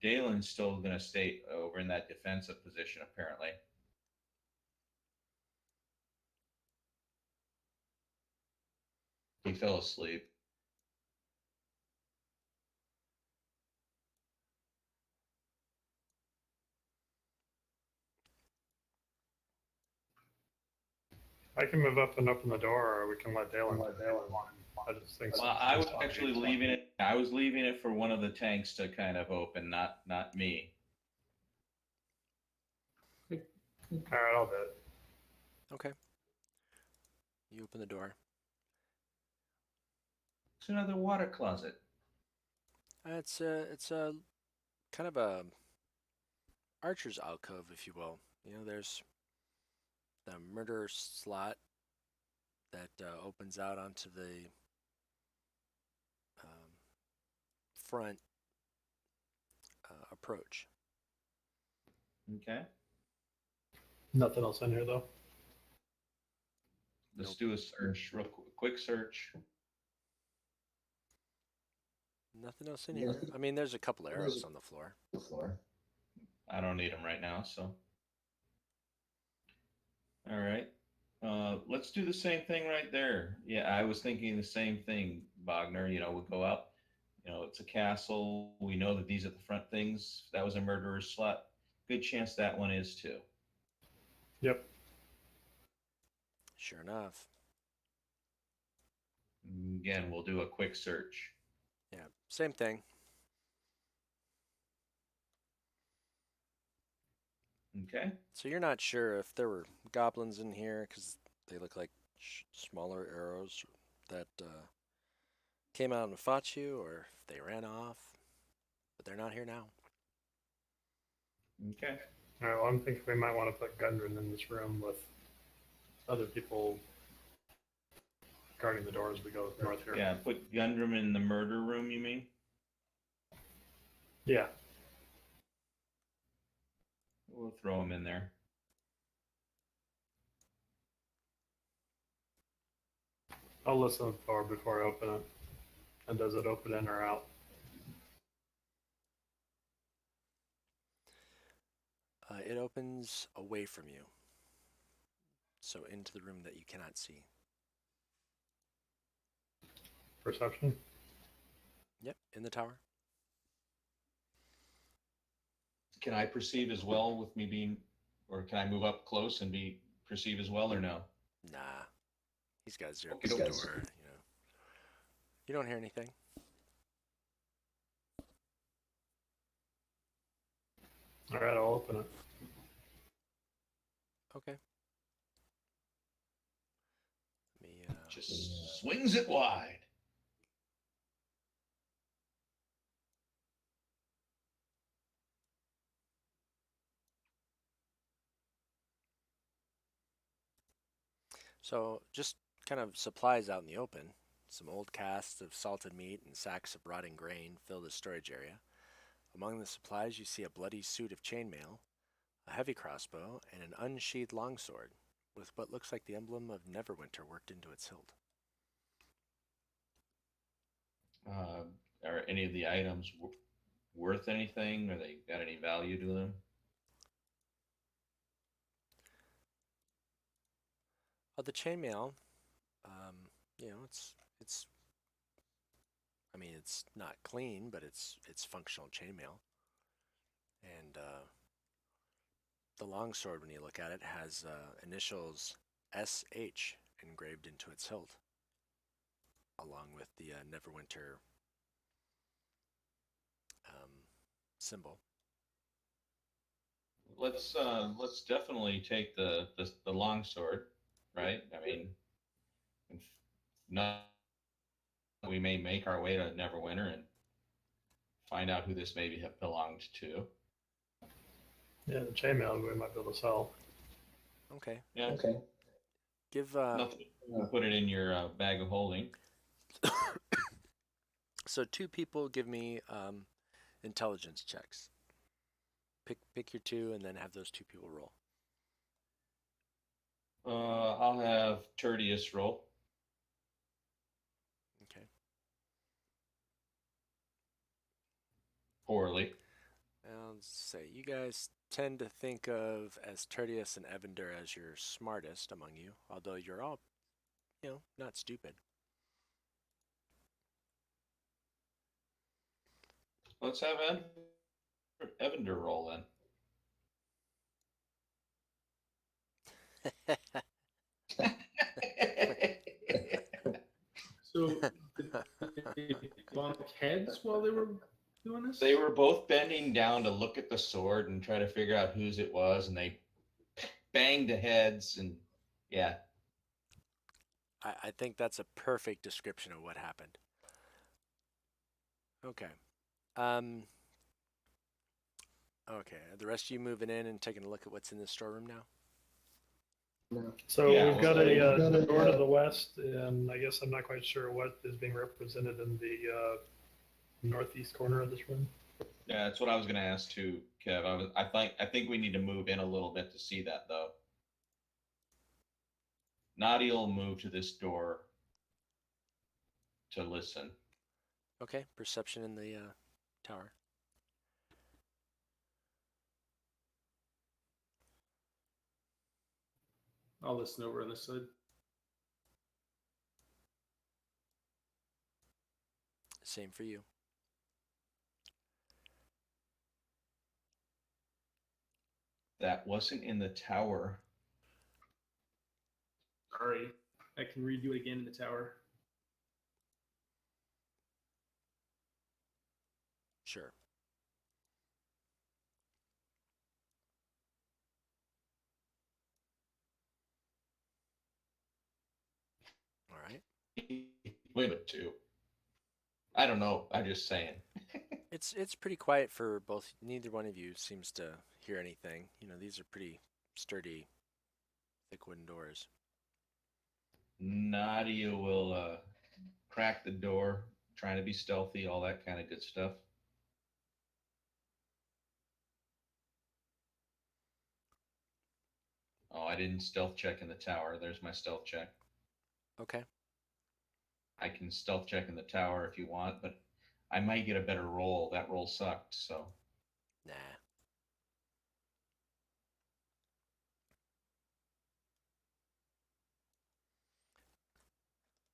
B: Dalen's still going to stay over in that defensive position, apparently. He fell asleep.
C: I can move up and open the door, or we can let Dalen. I just think.
B: Well, I was actually leaving it. I was leaving it for one of the tanks to kind of open, not me.
C: All right, I'll do it.
A: Okay. You open the door.
B: It's another water closet.
A: It's a kind of a archer's alcove, if you will. There's the murder slot that opens out onto the front approach.
B: Okay.
C: Nothing else in here though.
B: Let's do a search, quick search.
A: Nothing else in here. I mean, there's a couple arrows on the floor.
B: I don't need them right now, so. All right. Let's do the same thing right there. Yeah, I was thinking the same thing, Bogner. We'll go up. It's a castle. We know that these are the front things. That was a murderer's slot. Good chance that one is too.
C: Yep.
A: Sure enough.
B: Again, we'll do a quick search.
A: Yeah, same thing.
B: Okay.
A: So you're not sure if there were goblins in here because they look like smaller arrows that came out and fought you, or if they ran off. But they're not here now.
B: Okay.
C: All right. Well, I'm thinking we might want to put Gundren in this room with other people guarding the door as we go north here.
B: Yeah, put Gundram in the murder room, you mean?
C: Yeah.
B: We'll throw him in there.
C: I'll listen to the door before I open it. And does it open in or out?
A: It opens away from you, so into the room that you cannot see.
C: Perception?
A: Yep, in the tower.
B: Can I perceive as well with me being, or can I move up close and be perceive as well, or no?
A: Nah, he's got zero
B: Okay,
A: to the
B: okay.
A: door. You know, you don't hear anything.
C: All right, I'll open it.
A: Okay. Let me.
B: Just swings it wide.
A: So just kind of supplies out in the open. Some old casks of salted meat and sacks of rotting grain fill the storage area. Among the supplies, you see a bloody suit of chainmail, a heavy crossbow, and an unsheathed longsword with what looks like the emblem of Neverwinter worked into its hilt.
B: Are any of the items worth anything? Or they got any value to them?
A: The chainmail, you know, it's. I mean, it's not clean, but it's functional chainmail. And the longsword, when you look at it, has initials SH engraved into its hilt, along with the Neverwinter symbol.
B: Let's definitely take the long sword, right? I mean, if not, we may make our way to Neverwinter and find out who this maybe have belonged to.
C: Yeah, the chainmail we might be able to sell.
A: Okay.
B: Yeah.
D: Okay.
A: Give
B: Nothing. Put it in your bag of holding.
A: so 2 people give me intelligence checks. Pick your 2 and then have those 2 people roll.
B: I'll have Tertius roll.
A: Okay.
B: Poorly.
A: I'll say you guys tend to think of as Tertius and Evander as your smartest among you, although you're all, you know, not stupid.
B: Let's have Evander roll then.
E: So did they bump heads while they were doing this?
B: They were both bending down to look at the sword and try to figure out whose it was, and they banged the heads, and yeah.
A: I think that's a perfect description of what happened. Okay. Okay, are the rest of you moving in and taking a look at what's in the storeroom now?
C: So
B: Yeah,
C: we've got
B: so
C: a
D: we've got a,
C: door to the west, and I guess I'm not quite sure what is being represented in the northeast corner of this room.
B: Yeah, that's what I was going to ask too, Kev. I think we need to move in a little bit to see that though. Nadia will move to this door to listen.
A: Okay, perception in the tower.
E: I'll listen over on this side.
A: Same for you.
B: That wasn't in the tower.
E: Sorry. I can redo it again in the tower.
A: Sure. All right.
B: Wait a minute, too. I don't know. I'm just saying.
A: It's pretty quiet for both. Neither one of you seems to hear anything. You know, these are pretty sturdy, thick wooden doors.
B: Nadia will crack the door, trying to be stealthy, all that kind of good stuff. Oh, I didn't stealth check in the tower. There's my stealth check.
A: Okay.
B: I can stealth check in the tower if you want, but I might get a better roll. That roll sucked, so.
A: Nah.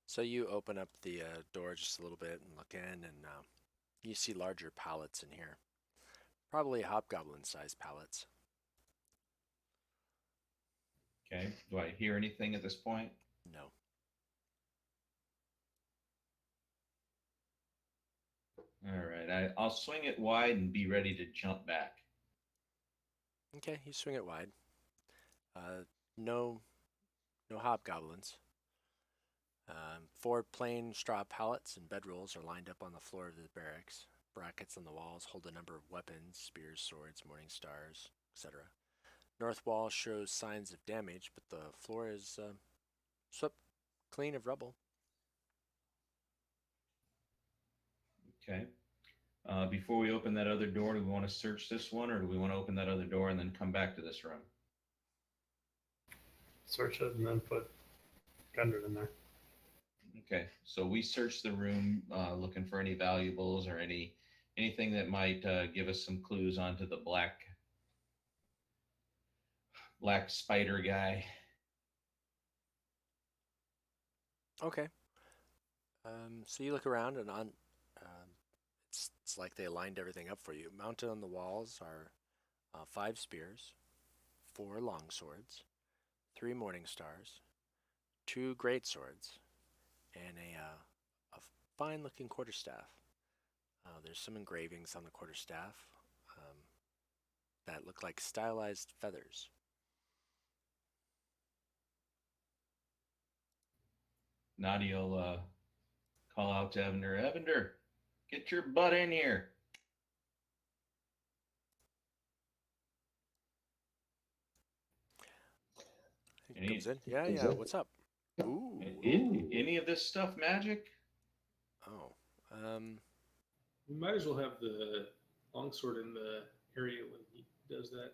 A: So you open up the door just a little bit and look in, and you see larger pallets in here. Probably hobgoblin-sized pallets.
B: Okay. Do I hear anything at this point?
A: No.
B: All right. I'll swing it wide and be ready to jump back.
A: Okay, you swing it wide. No, no hobgoblins. 4 plain straw pallets and bedrolls are lined up on the floor of the barracks. Brackets on the walls hold a number of weapons, spears, swords, morning stars, etc. North wall shows signs of damage, but the floor is swept clean of rubble.
B: Okay. Before we open that other door, do we want to search this one, or do we want to open that other door and then come back to this room?
C: Search it and then put Gundren in there.
B: Okay, so we search the room looking for any valuables or anything that might give us some clues onto the black spider guy.
A: Okay. So you look around, and it's like they lined everything up for you. Mounted on the walls are 5 spears, 4 long swords, 3 morning stars, 2 great swords, and a fine-looking quarterstaff. There's some engravings on the quarterstaff that look like stylized feathers.
B: Nadia will call out to Evander, Evander, get your butt in here.
A: He comes in. Yeah. What's up? Ooh.
B: Any of this stuff magic?
A: Oh.
E: We might as well have the longsword in the area when he does that.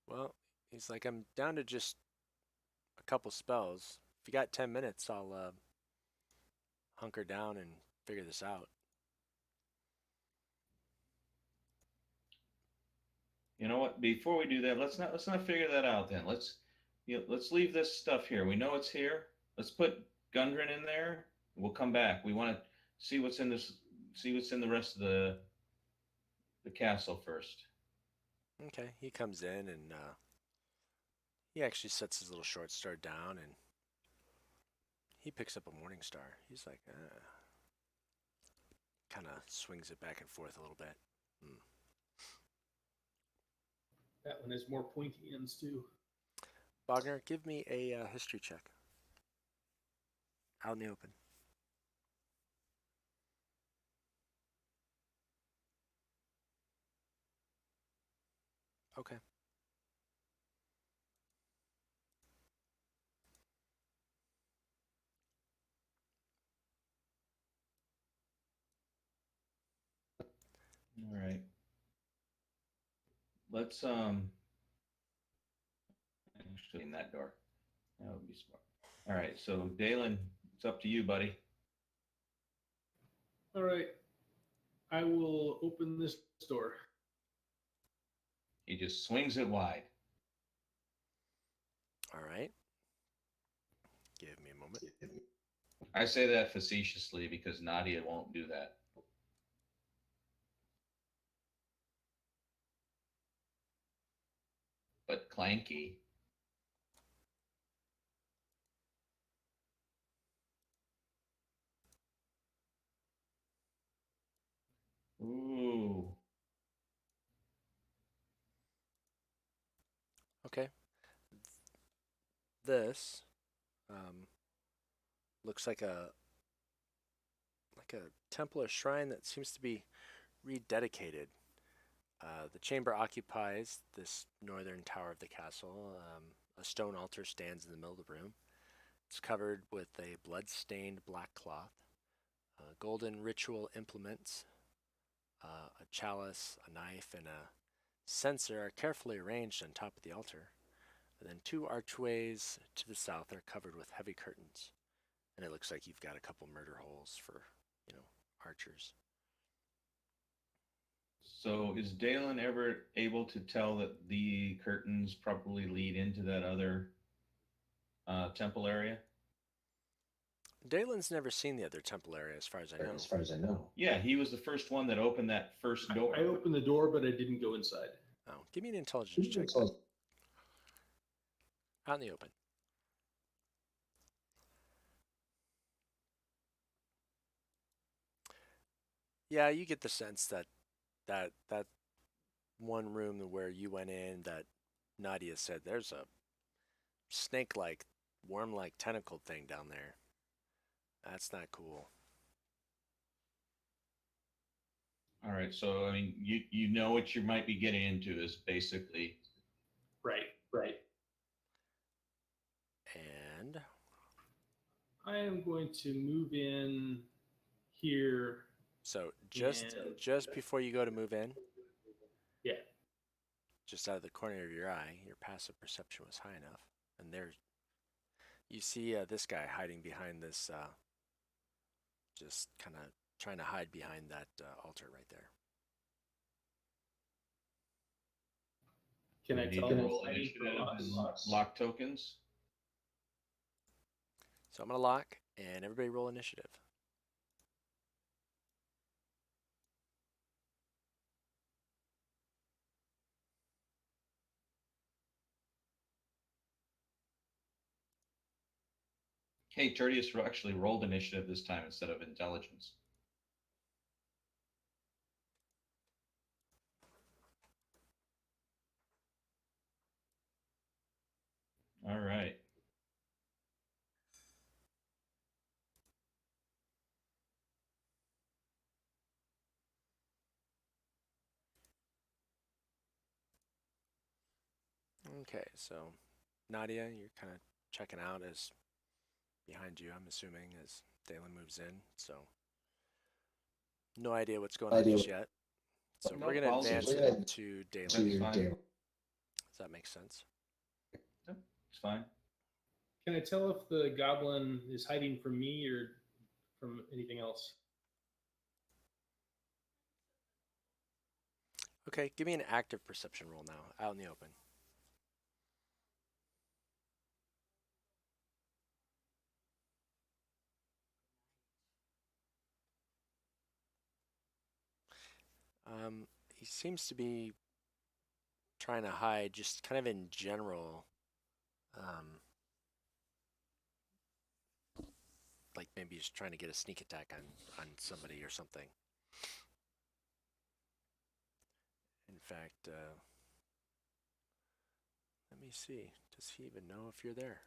A: Well, he's like, I'm down to just a couple spells. If you got 10 minutes, I'll hunker down and figure this out.
B: You know what? Before we do that, let's not figure that out then. Let's leave this stuff here. We know it's here. Let's put Gundren in there. We'll come back. We want to see what's in this. See what's in the rest of the castle first.
A: Okay, he comes in, and he actually sets his little short sword down, and he picks up a morning star. He's like, kind of swings it back and forth a little bit.
E: That one has more pointy ends too.
A: Bogner, give me a history check. Out in the open. Okay.
B: All right. Let's actually in that door. That would be smart. All right. So Dalen, it's up to you, buddy.
E: All right. I will open this door.
B: He just swings it wide.
A: All right. Give me a moment.
B: I say that facetiously because Nadia won't do that. But Clanky. Ooh.
A: Okay. This looks like a temple or shrine that seems to be rededicated. The chamber occupies this northern tower of the castle. A stone altar stands in the middle of the room. It's covered with a blood-stained black cloth, golden ritual implements, a chalice, a knife, and a censer are carefully arranged on top of the altar. And then 2 archways to the south are covered with heavy curtains. And it looks like you've got a couple murder holes for, archers.
B: So is Dalen ever able to tell that the curtains probably lead into that other temple area?
A: Dalen's never seen the other temple area as far as I know.
D: As far as I know.
B: Yeah, he was the first one that opened that first door.
E: I opened the door, but I didn't go inside.
A: Oh, give me an intelligence check. Out in the open. Yeah, you get the sense that one room where you went in that Nadia said there's a snake-like, worm-like tentacle thing down there. That's not cool.
B: All right, so I mean, you know what you might be getting into is basically
E: Right.
A: And
E: I am going to move in here.
A: so just before you go to move in,
E: Yeah.
A: just out of the corner of your eye, your passive perception was high enough, and there you see this guy hiding behind this, just kind of trying to hide behind that altar right there.
E: Can I
B: need
E: tell
B: to
E: him
B: roll
E: it's hiding
B: initiative
E: from
B: and
E: us?
B: lock tokens.
A: So I'm gonna lock, and everybody roll initiative.
B: Hey, Tertius actually rolled initiative this time instead of intelligence. All right.
A: Okay, so Nadia, you're kind of checking out as behind you, I'm assuming, as Dalen moves in. So no idea what's going on just yet. So
B: No
A: we're gonna
B: policies.
A: advance
D: We're gonna-
A: it to Dalen.
B: That's
D: To
B: fine.
D: Dale.
A: Does that make sense?
B: It's fine.
E: Can I tell if the goblin is hiding from me or from anything else?
A: Okay, give me an active perception roll now, out in the open. He seems to be trying to hide, just kind of in general. Like maybe he's trying to get a sneak attack on somebody or something. In fact, let me see. Does he even know if you're there?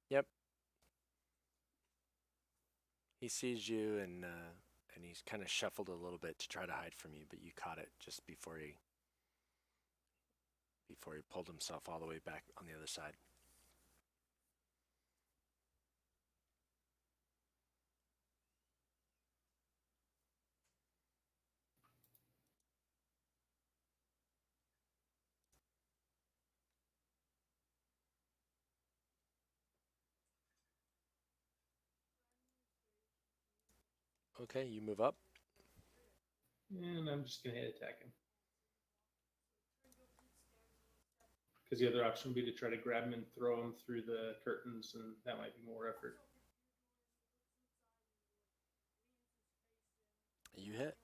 A: Yep. He sees you and he's kind of shuffled a little bit to try to hide from you, but you caught it just before he pulled himself all the way back on the other side. Okay, you move up.
E: And I'm just going to hit attack him. Because the other option would be to try to grab him and throw him through the curtains, and that might be more effort.
A: You hit.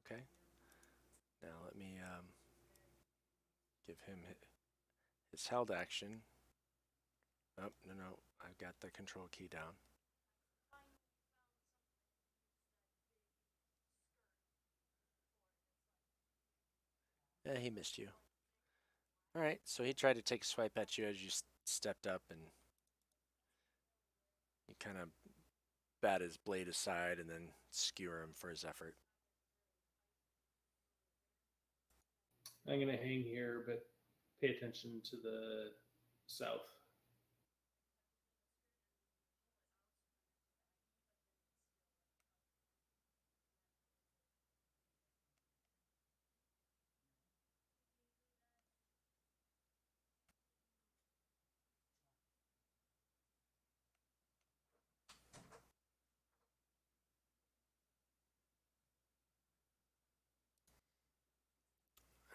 A: Okay. Now let me give him his held action. Oh, no. I've got the control key down. Yeah, he missed you. All right, so he tried to take a swipe at you as you stepped up, and you kind of bat his blade aside and then skewer him for his effort.
E: I'm going to hang here, but pay attention to the south.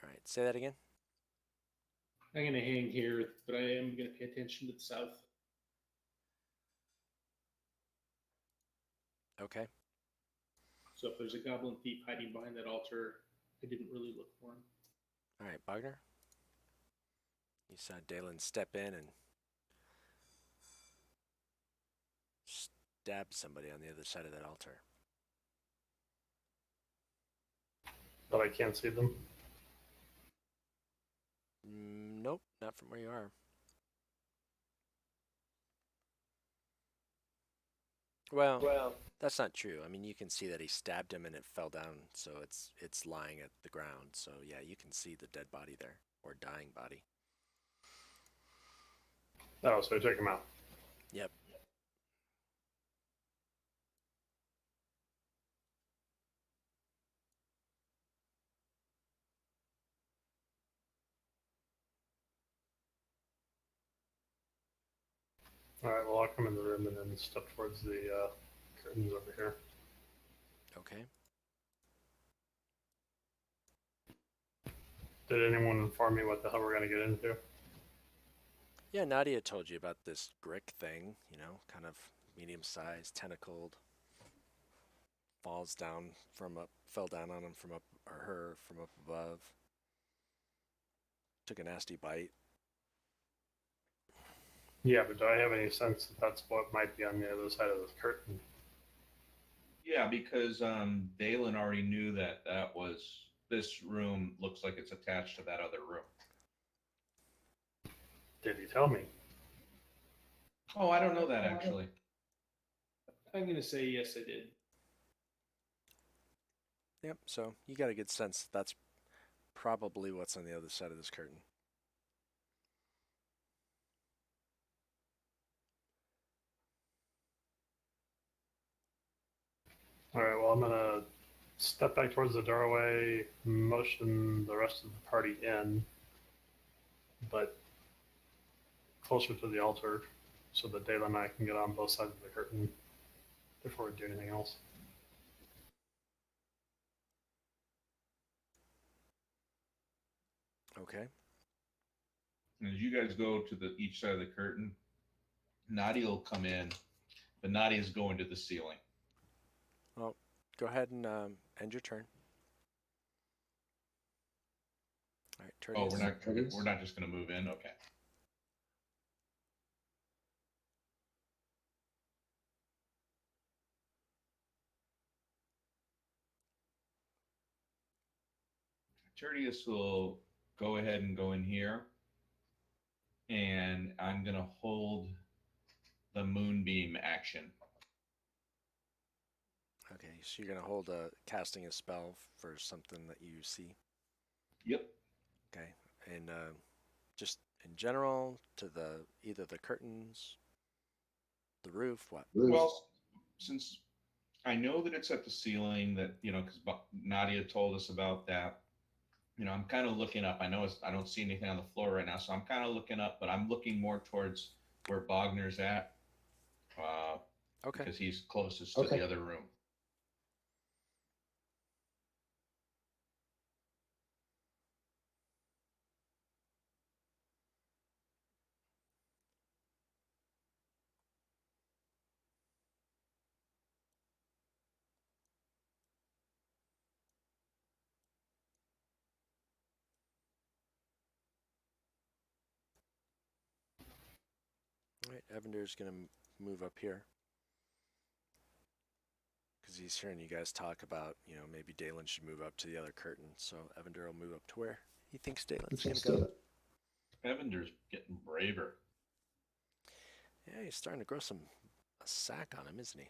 A: All right, say that again.
E: I'm going to hang here, but I am going to pay attention to the south.
A: Okay.
E: So if there's a goblin thief hiding behind that altar, I didn't really look for him.
A: All right, Bogner. You saw Dalen step in and stab somebody on the other side of that altar.
C: But I can't see them.
A: Nope, not from where you are. Well, that's not true. I mean, you can see that he stabbed him and it fell down, so it's lying at the ground. So yeah, you can see the dead body there, or dying body.
C: Oh, so I took him out.
A: Yep.
C: All right, well, I'll come in the room and then step towards the curtains over here.
A: Okay.
C: Did anyone inform me what the hell we're going to get into?
A: Yeah, Nadia told you about this brick thing, you know, kind of medium-sized, tentacled. Falls down from up, fell down on him from up, or her from up above. Took a nasty bite.
C: Yeah, but do I have any sense that that's what might be on the other side of this curtain?
B: Yeah, because Dalen already knew that this room looks like it's attached to that other room.
C: Did he tell me?
B: Oh, I don't know that actually.
E: I'm going to say yes, I did.
A: Yep, so you got a good sense that's probably what's on the other side of this curtain.
C: All right, well, I'm going to step back towards the doorway, motion the rest of the party in, but closer to the altar so that Dayla and I can get on both sides of the curtain before we do anything else.
A: Okay.
B: And as you guys go to each side of the curtain, Nadia will come in, but Nadia's going to the ceiling.
A: Well, go ahead and end your turn. All right, turn.
B: Oh, we're not just going to move in. Okay. Tertius will go ahead and go in here, and I'm going to hold the moonbeam action.
A: Okay, so you're gonna hold casting a spell for something that you see.
B: Yep.
A: Okay, and just in general to either the curtains, the roof, what?
B: Well, since I know that it's at the ceiling, that because Nadia told us about that. I'm kind of looking up. I know I don't see anything on the floor right now, so I'm kind of looking up, but I'm looking more towards where Bogner's at,
A: Okay.
B: because he's closest to the other room.
A: All right, Evander's gonna move up here because he's hearing you guys talk about, maybe Dalen should move up to the other curtain. So Evander will move up to where he thinks Dalen's gonna go.
B: Evander's getting braver.
A: Yeah, he's starting to grow a sack on him, isn't he?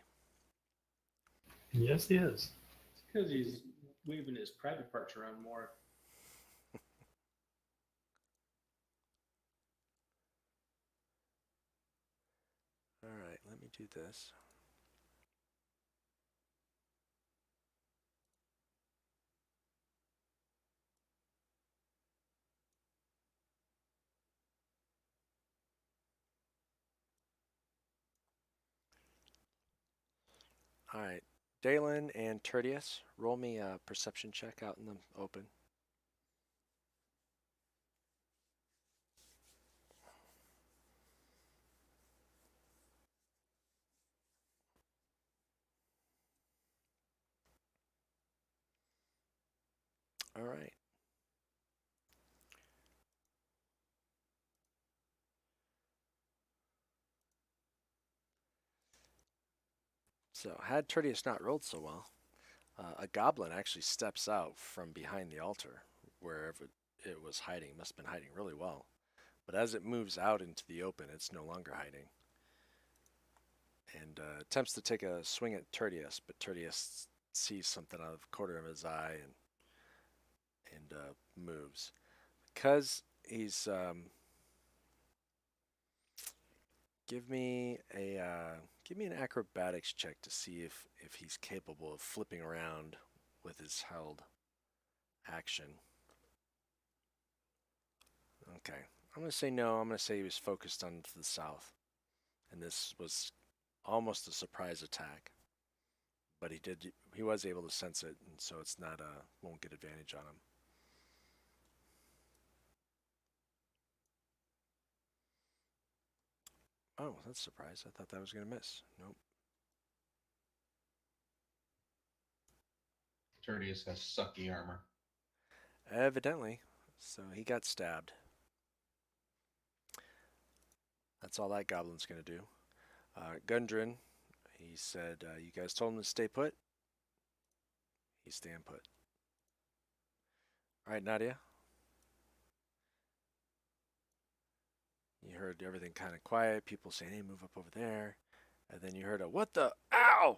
C: Yes, he is.
E: It's because he's waving his private parts around more.
A: All right, let me do this. All right, Dalen and Tertius, roll me a perception check out in the open. All right. So, had Tertius not rolled so well, a goblin actually steps out from behind the altar, wherever it was hiding. Must have been hiding really well. But as it moves out into the open, it's no longer hiding. And attempts to take a swing at Tertius, but Tertius sees something out of the corner of his eye and moves. Because he's give me an acrobatics check to see if he's capable of flipping around with his held action. Okay, I'm gonna say no. I'm gonna say he was focused on to the south, and this was almost a surprise attack. But he was able to sense it, and so it's not won't get advantage on him. Oh, that's a surprise. I thought that was gonna miss. Nope.
B: Tertius has sucky armor.
A: Evidently. So he got stabbed. That's all that goblin's gonna do. Gundren, he said, you guys told him to stay put? He's staying put. All right, Nadia. You heard everything kind of quiet, people saying, hey, move up over there. And then you heard a, what the, ow!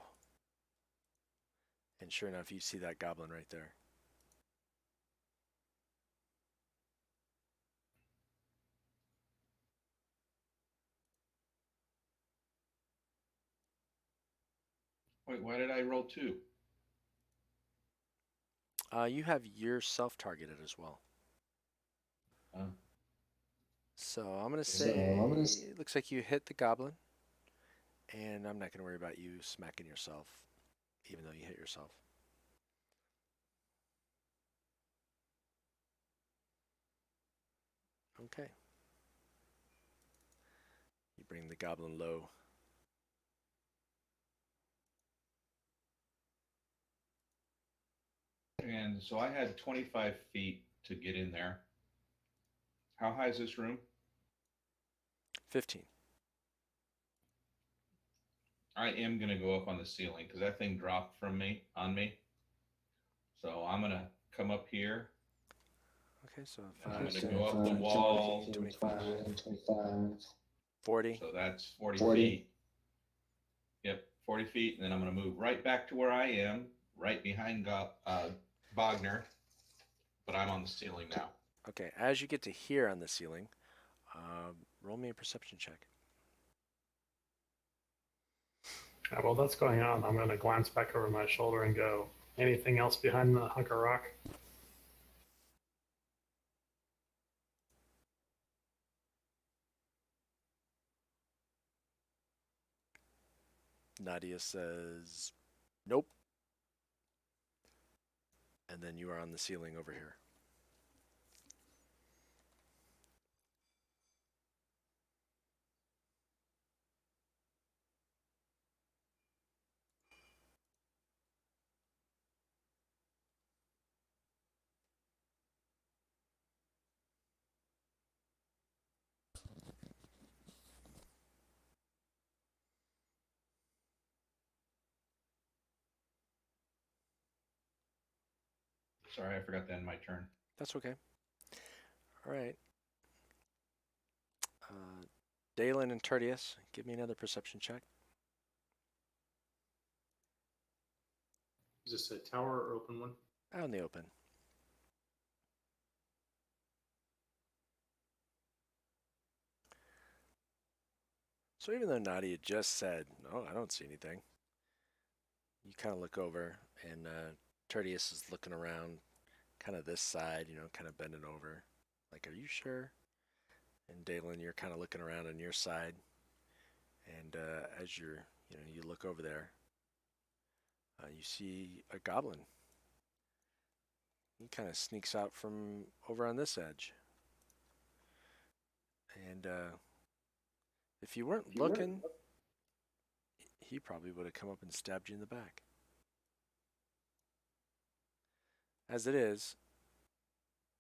A: And sure enough, you see that goblin right there.
B: Wait, why did I roll 2?
A: You have yourself targeted as well. So I'm going to say, it looks like you hit the goblin. And I'm not going to worry about you smacking yourself, even though you hit yourself. Okay. You bring the goblin low.
B: And so I had 25 feet to get in there. How high is this room?
A: 15.
B: I am going to go up on the ceiling because that thing dropped from me on me. So I'm going to come up here.
A: Okay, so
B: And I'm
A: 5,
B: going to go up the wall.
A: 25, 40.
B: So that's 40 feet. Yep, 40 feet. And then I'm going to move right back to where I am, right behind Bogner. But I'm on the ceiling now.
A: Okay, as you get to here on the ceiling, roll me a perception check.
C: While that's going on, I'm going to glance back over my shoulder and go, anything else behind the hunk of rock?
A: Nadia says, nope. And then you are on the ceiling over here.
B: Sorry, I forgot to end my turn.
A: That's okay. All right. Dalen and Tertius, give me another perception check.
E: Is this a tower or open one?
A: Out in the open. So even though Nadia just said, "Oh, I don't see anything," you kind of look over, and Tertius is looking around, kind of this side, kind of bending over, like, "Are you sure?" And Dalen, you're kind of looking around on your side, and as you look over there, you see a goblin. He kind of sneaks out from over on this edge, and if you weren't looking, he probably would have come up and stabbed you in the back. As it is,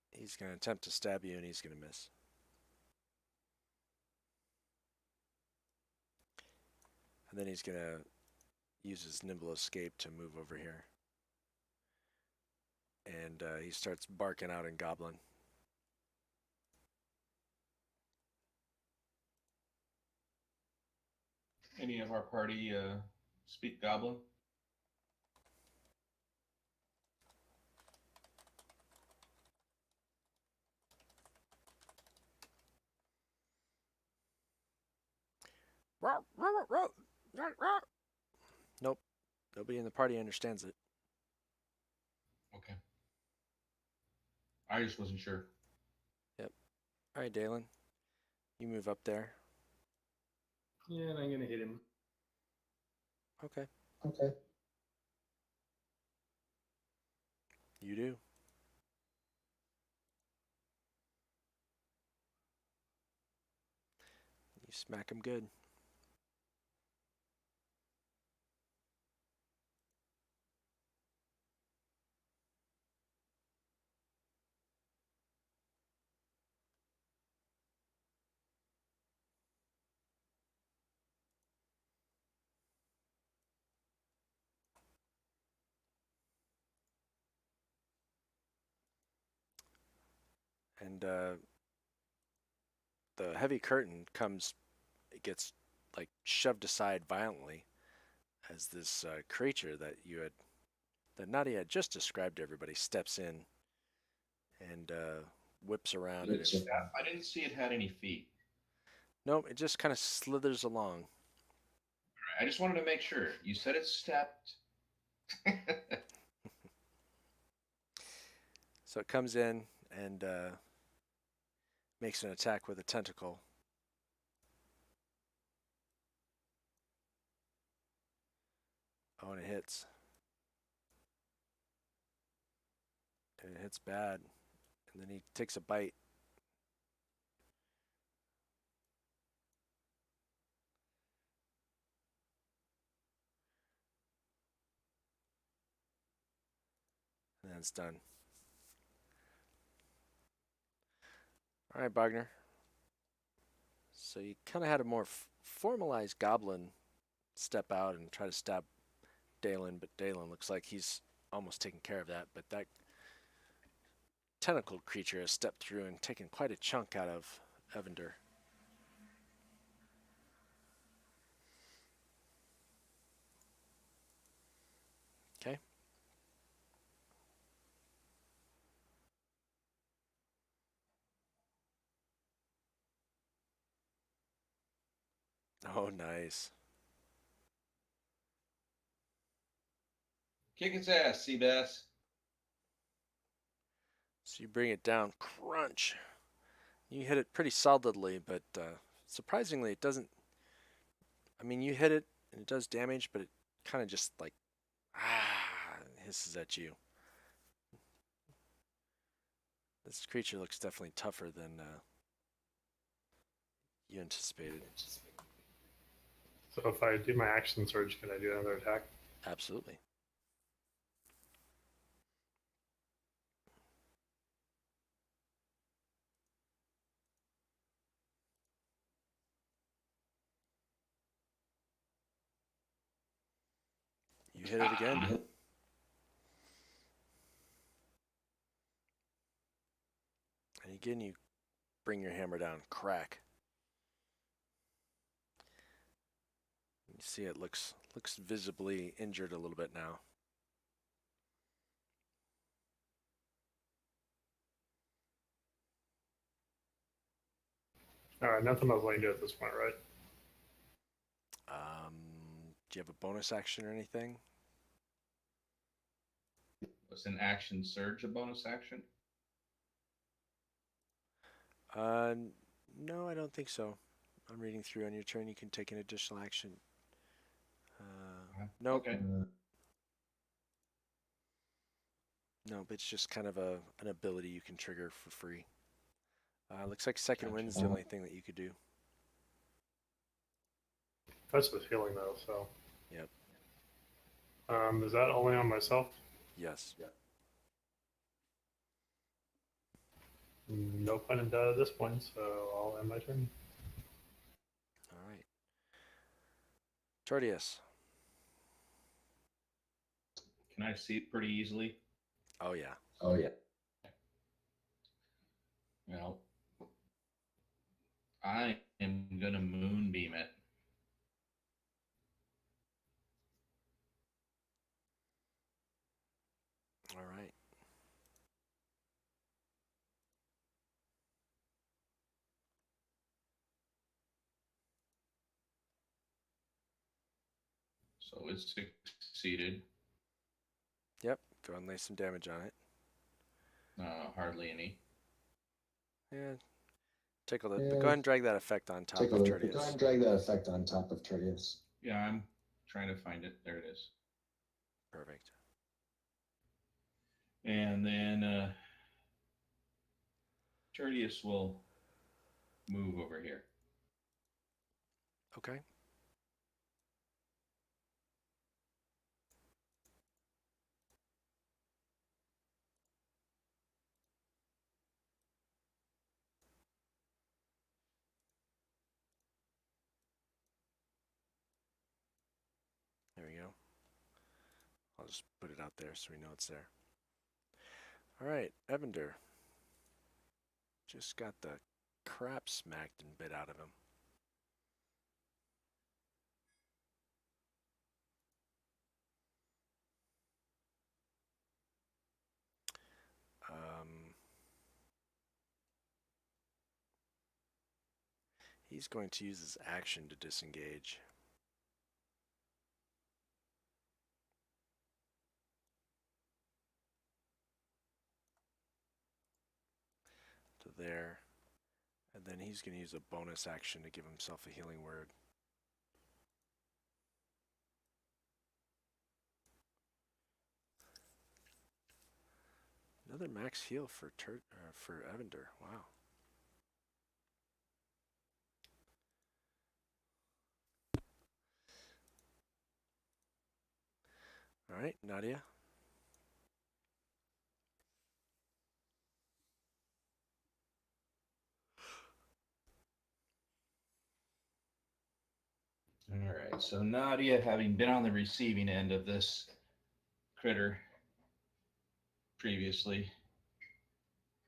A: he's going to attempt to stab you, and he's going to miss. And then he's going to use his nimble escape to move over here. And he starts barking out in Goblin.
B: Any of our party speak Goblin?
A: Nope. Nobody in the party understands it.
B: Okay. I just wasn't sure.
A: Yep. All right, Dalen. You move up there.
E: Yeah, and I'm gonna hit him.
A: Okay.
D: Okay.
A: You do. You smack him good. And the heavy curtain gets like shoved aside violently as this creature that Nadia had just described to everybody steps in and whips around. And
B: I didn't see it had any feet.
A: nope, it just kind of slithers along.
B: I just wanted to make sure. You said it stepped.
A: So it comes in and makes an attack with a tentacle. Oh, and it hits. And it hits bad. And then he takes a bite. And then it's done. All right, Bogner. So you kind of had a more formalized goblin step out and try to stab Dalen, but Dalen looks like he's almost taken care of that. But that tentacled creature has stepped through and taken quite a chunk out of Evander. Okay. Oh, nice.
B: Kick its ass, Seabass.
A: So you bring it down, crunch. You hit it pretty solidly, but surprisingly, it doesn't. I mean, you hit it and it does damage, but it kind of just like hisses at you. This creature looks definitely tougher than you anticipated.
C: So if I do my action surge, can I do another attack?
A: Absolutely. You hit it again. And again, you bring your hammer down, crack. You see it looks visibly injured a little bit now.
C: All right, nothing else I can do at this point, right?
A: Do you have a bonus action or anything?
B: Was an action surge a bonus action?
A: Uh, no, I don't think so. I'm reading through on your turn. You can take an additional action. Nope.
B: Okay.
A: Nope. It's just kind of an ability you can trigger for free. Looks like second
B: Gotcha.
A: wind's the only thing that you could do.
C: That's with healing though, so.
A: Yep.
C: Is that only on myself?
A: Yes.
C: No pun intended at this point, so I'll end my turn.
A: All right. Tortius.
B: Can I see it pretty easily?
A: Oh yeah.
D: Oh yeah.
B: Well, I am gonna moonbeam it.
A: All right.
B: So it's succeeded.
A: Yep. Go ahead and lay some damage on it.
B: Hardly any.
A: Yeah. Tickle it. But go ahead and drag that effect on top of
D: Go ahead
A: Tertius.
D: and drag that effect on top of Tertius.
B: Yeah, I'm trying to find it. There it is.
A: Perfect.
B: And then Tertius will move over here.
A: Okay. There we go. I'll just put it out there so we know it's there. All right, Evander. Just got the crap smacked and bit out of him. He's going to use his action to disengage. To there. And then he's going to use a bonus action to give himself a healing word. Another max heal for Evander. Wow. All right, Nadia.
B: All right. So Nadia, having been on the receiving end of this critter previously,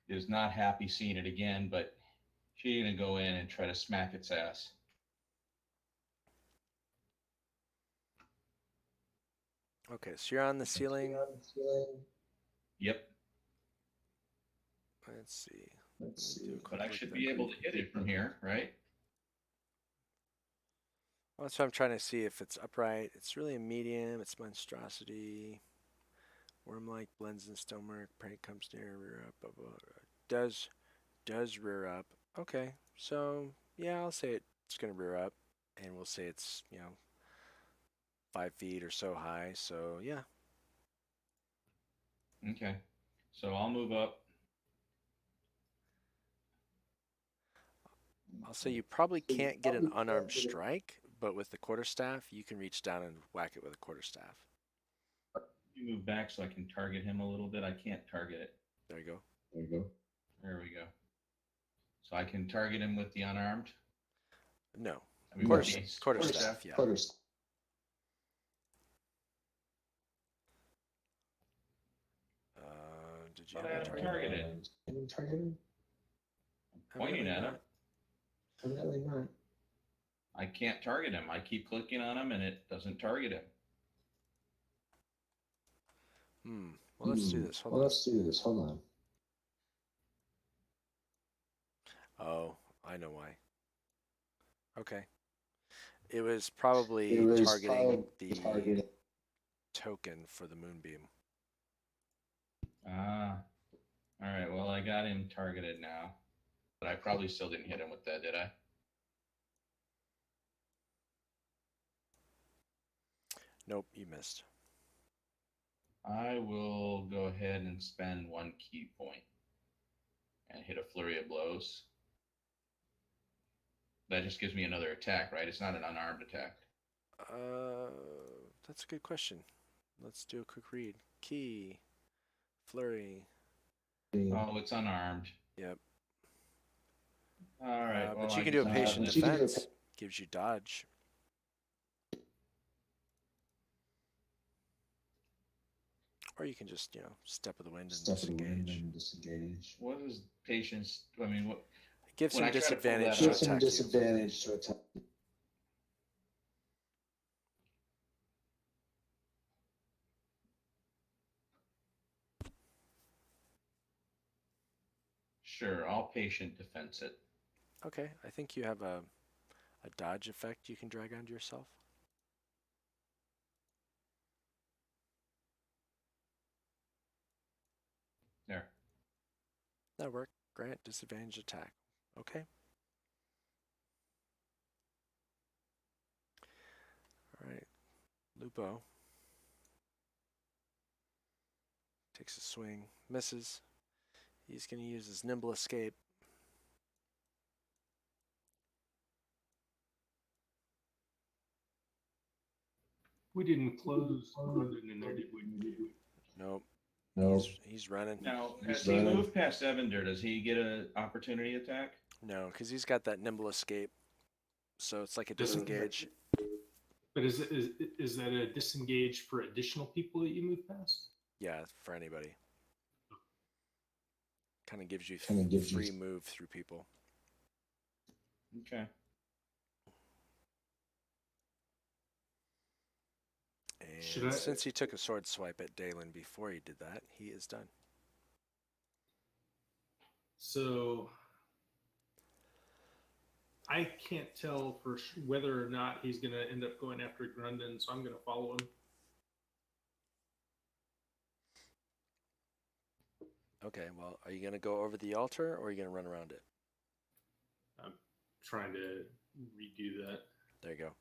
B: is not happy seeing it again, but she's gonna go in and try to smack its ass.
A: Okay, so you're on the ceiling.
B: Yep.
A: Let's see.
D: Let's
A: Do
D: see.
A: a quick
B: But I
A: look
B: should
A: there.
B: be able to hit it from here, right?
A: Well, that's what I'm trying to see if it's upright. It's really a medium. It's monstrosity. Worm-like blends in stonework. Prey comes near, rear up. Blah, blah, blah. Does rear up. Okay, so yeah, I'll say it's gonna rear up, and we'll say it's 5 feet or so high. So yeah.
B: Okay. So I'll move up.
A: I'll say you probably can't get an unarmed strike, but with the quarterstaff, you can reach down and whack it with a quarterstaff.
B: You move back so I can target him a little bit. I can't target it.
A: There you go.
D: There you go.
B: There we go. So I can target him with the unarmed.
A: No.
B: I mean,
A: Quarterstaff, yeah.
D: Quarterstaff.
A: Did you
B: But I
A: have a
B: haven't
A: target?
B: targeted.
D: Any targeting?
B: Pointing
A: Evidently
B: at him.
A: not.
D: Evidently not.
B: I can't target him. I keep clicking on him and it doesn't target him.
A: Well, let's do this. Hold
D: Well,
A: on.
D: let's do this. Hold on.
A: Oh, I know why. Okay. It was probably
D: It was
A: targeting
D: probably
A: the
D: targeting.
A: token for the moonbeam.
B: Ah. All right. Well, I got him targeted now, but I probably still didn't hit him with that, did I?
A: Nope, you missed.
B: I will go ahead and spend 1 key point and hit a flurry of blows. That just gives me another attack, right? It's not an unarmed attack.
A: That's a good question. Let's do a quick read. Key, flurry.
B: Oh, it's unarmed.
A: Yep.
B: All right. Well,
A: but
B: I
A: you can do a
B: guess
A: patient
D: but you can do a
A: defense. Gives you dodge. Or you can just, step of the wind and
D: Step of the wind
A: disengage.
D: and disengage.
B: What is patience? I mean, what?
A: It gives
B: When
A: him
B: I try to pull that
A: disadvantage
B: up-
A: to
D: Gives him
A: attack you.
D: disadvantage to attack.
B: Sure, I'll patient defense it.
A: Okay, I think you have a dodge effect you can drag onto yourself.
B: There.
A: That worked. Grant disadvantage attack. Okay. All right. Lupo takes a swing, misses. He's going to use his nimble escape.
E: We didn't close Grundon in there, did we?
A: Nope.
D: No.
A: He's running.
B: Now,
D: He's
B: as he
D: running.
B: moved past Evander, does he get an opportunity attack?
A: No, because he's got that nimble escape. So it's like a
E: Doesn't-
A: disengage.
E: But is that a disengage for additional people that you move past?
A: Yeah, for anybody. Kind of gives you
D: Kinda gives you-
A: free move through people.
B: Okay.
E: Should
A: And
E: I-
A: since he took a sword swipe at Dalen before he did that, he is done.
E: So I can't tell for whether or not he's going to end up going after Grundon, so I'm going to follow him.
A: Okay, well, are you going to go over the altar or are you going to run around it?
E: I'm trying to redo that.
A: There you go.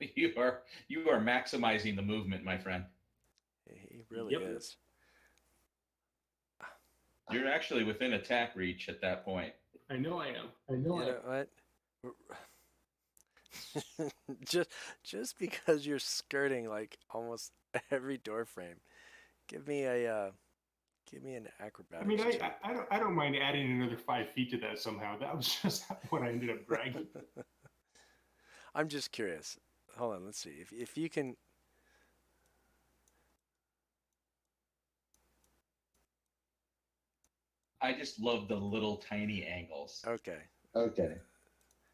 B: you are maximizing the movement, my friend.
A: He really
E: Yep.
A: is.
B: You're actually within attack reach at that point.
E: I know I am.
A: You know what? just because you're skirting like almost every door frame, give me an acrobatics
E: I mean,
A: check.
E: I don't mind adding another 5 feet to that somehow. That was just what I ended up dragging.
A: I'm just curious. Hold on, let's see if you can.
B: I just love the little tiny angles.
A: Okay,
D: Okay.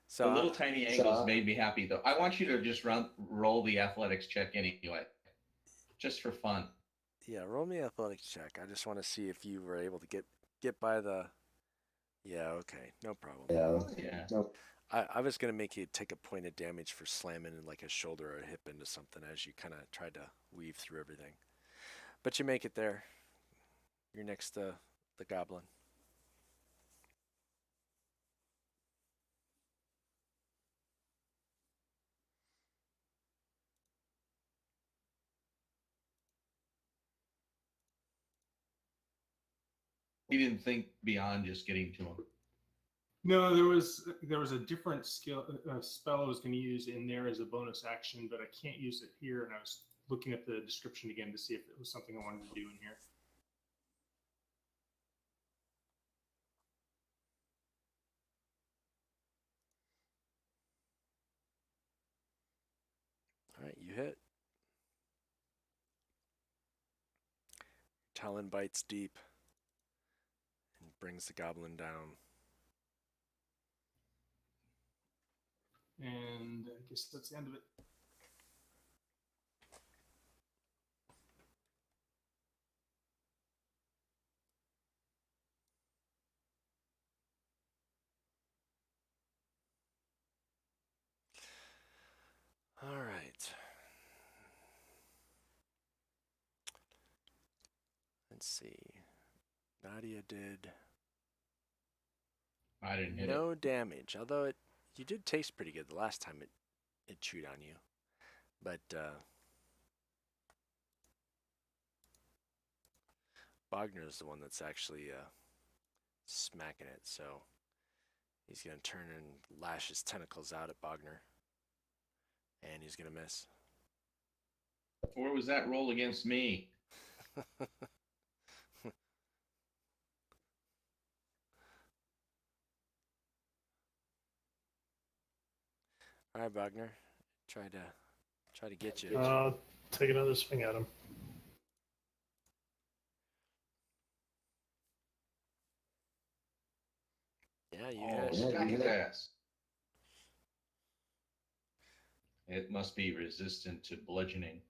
A: so
B: The little tiny angles
D: so-
B: made me happy, though. I want you to just roll the athletics check anyway, just for fun.
A: yeah, roll me an athletics check. I just want to see if you were able to get by the. Yeah, okay, no problem.
D: Yeah.
B: Yeah.
D: Nope.
A: I was gonna make you take a point of damage for slamming like a shoulder or a hip into something as you kind of tried to weave through everything, but you make it there. You're next to the goblin.
B: He didn't think beyond just getting to him.
E: No, there was a different spell I was going to use in there as a bonus action, but I can't use it here. And I was looking at the description again to see if it was something I wanted to do in here.
A: All right, you hit. Talon bites deep and brings the goblin down.
E: And I guess that's the end of it.
A: All right. Let's see. Nadia did
B: I didn't hit it.
A: no damage, although you did taste pretty good the last time it chewed on you. But Bogner is the one that's actually smacking it, so he's going to turn and lash his tentacles out at Bogner. And he's going to miss.
B: Where was that roll against me?
A: All right, Bogner. Try to get you.
C: Take another swing at him.
A: Yeah, you
B: Oh,
A: hit.
B: smack his ass. It must be resistant to bludgeoning.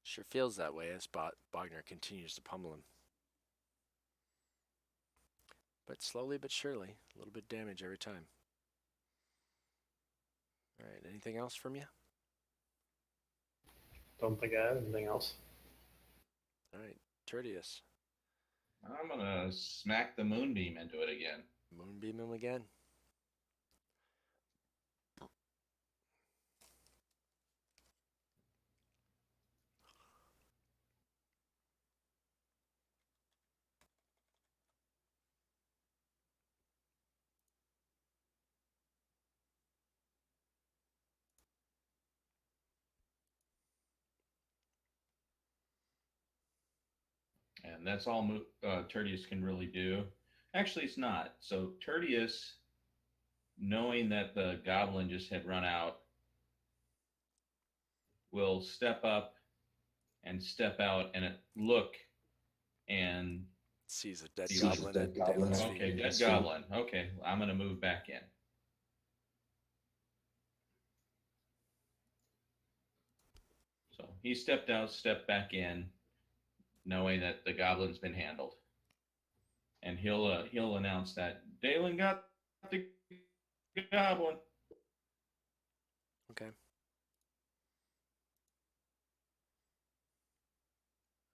A: Sure feels that way as Bogner continues to pummel him. But slowly but surely, a little bit of damage every time. All right, anything else from you?
C: Don't think I have anything else.
A: All right, Tertius.
B: I'm going to smack the moonbeam into it again.
A: Moonbeam him again.
B: And that's all Tertius can really do. Actually, it's not. So Tertius, knowing that the goblin just had run out, will step up and step out and look and
A: Sees a dead
B: Sees
A: goblin
D: a
A: at
D: dead goblin.
A: Dalen's
B: okay,
A: feet.
B: dead goblin. Okay, I'm going to move back in. So he stepped out, stepped back in, knowing that the goblin's been handled, and he'll announce that Dalen got the goblin.
A: Okay.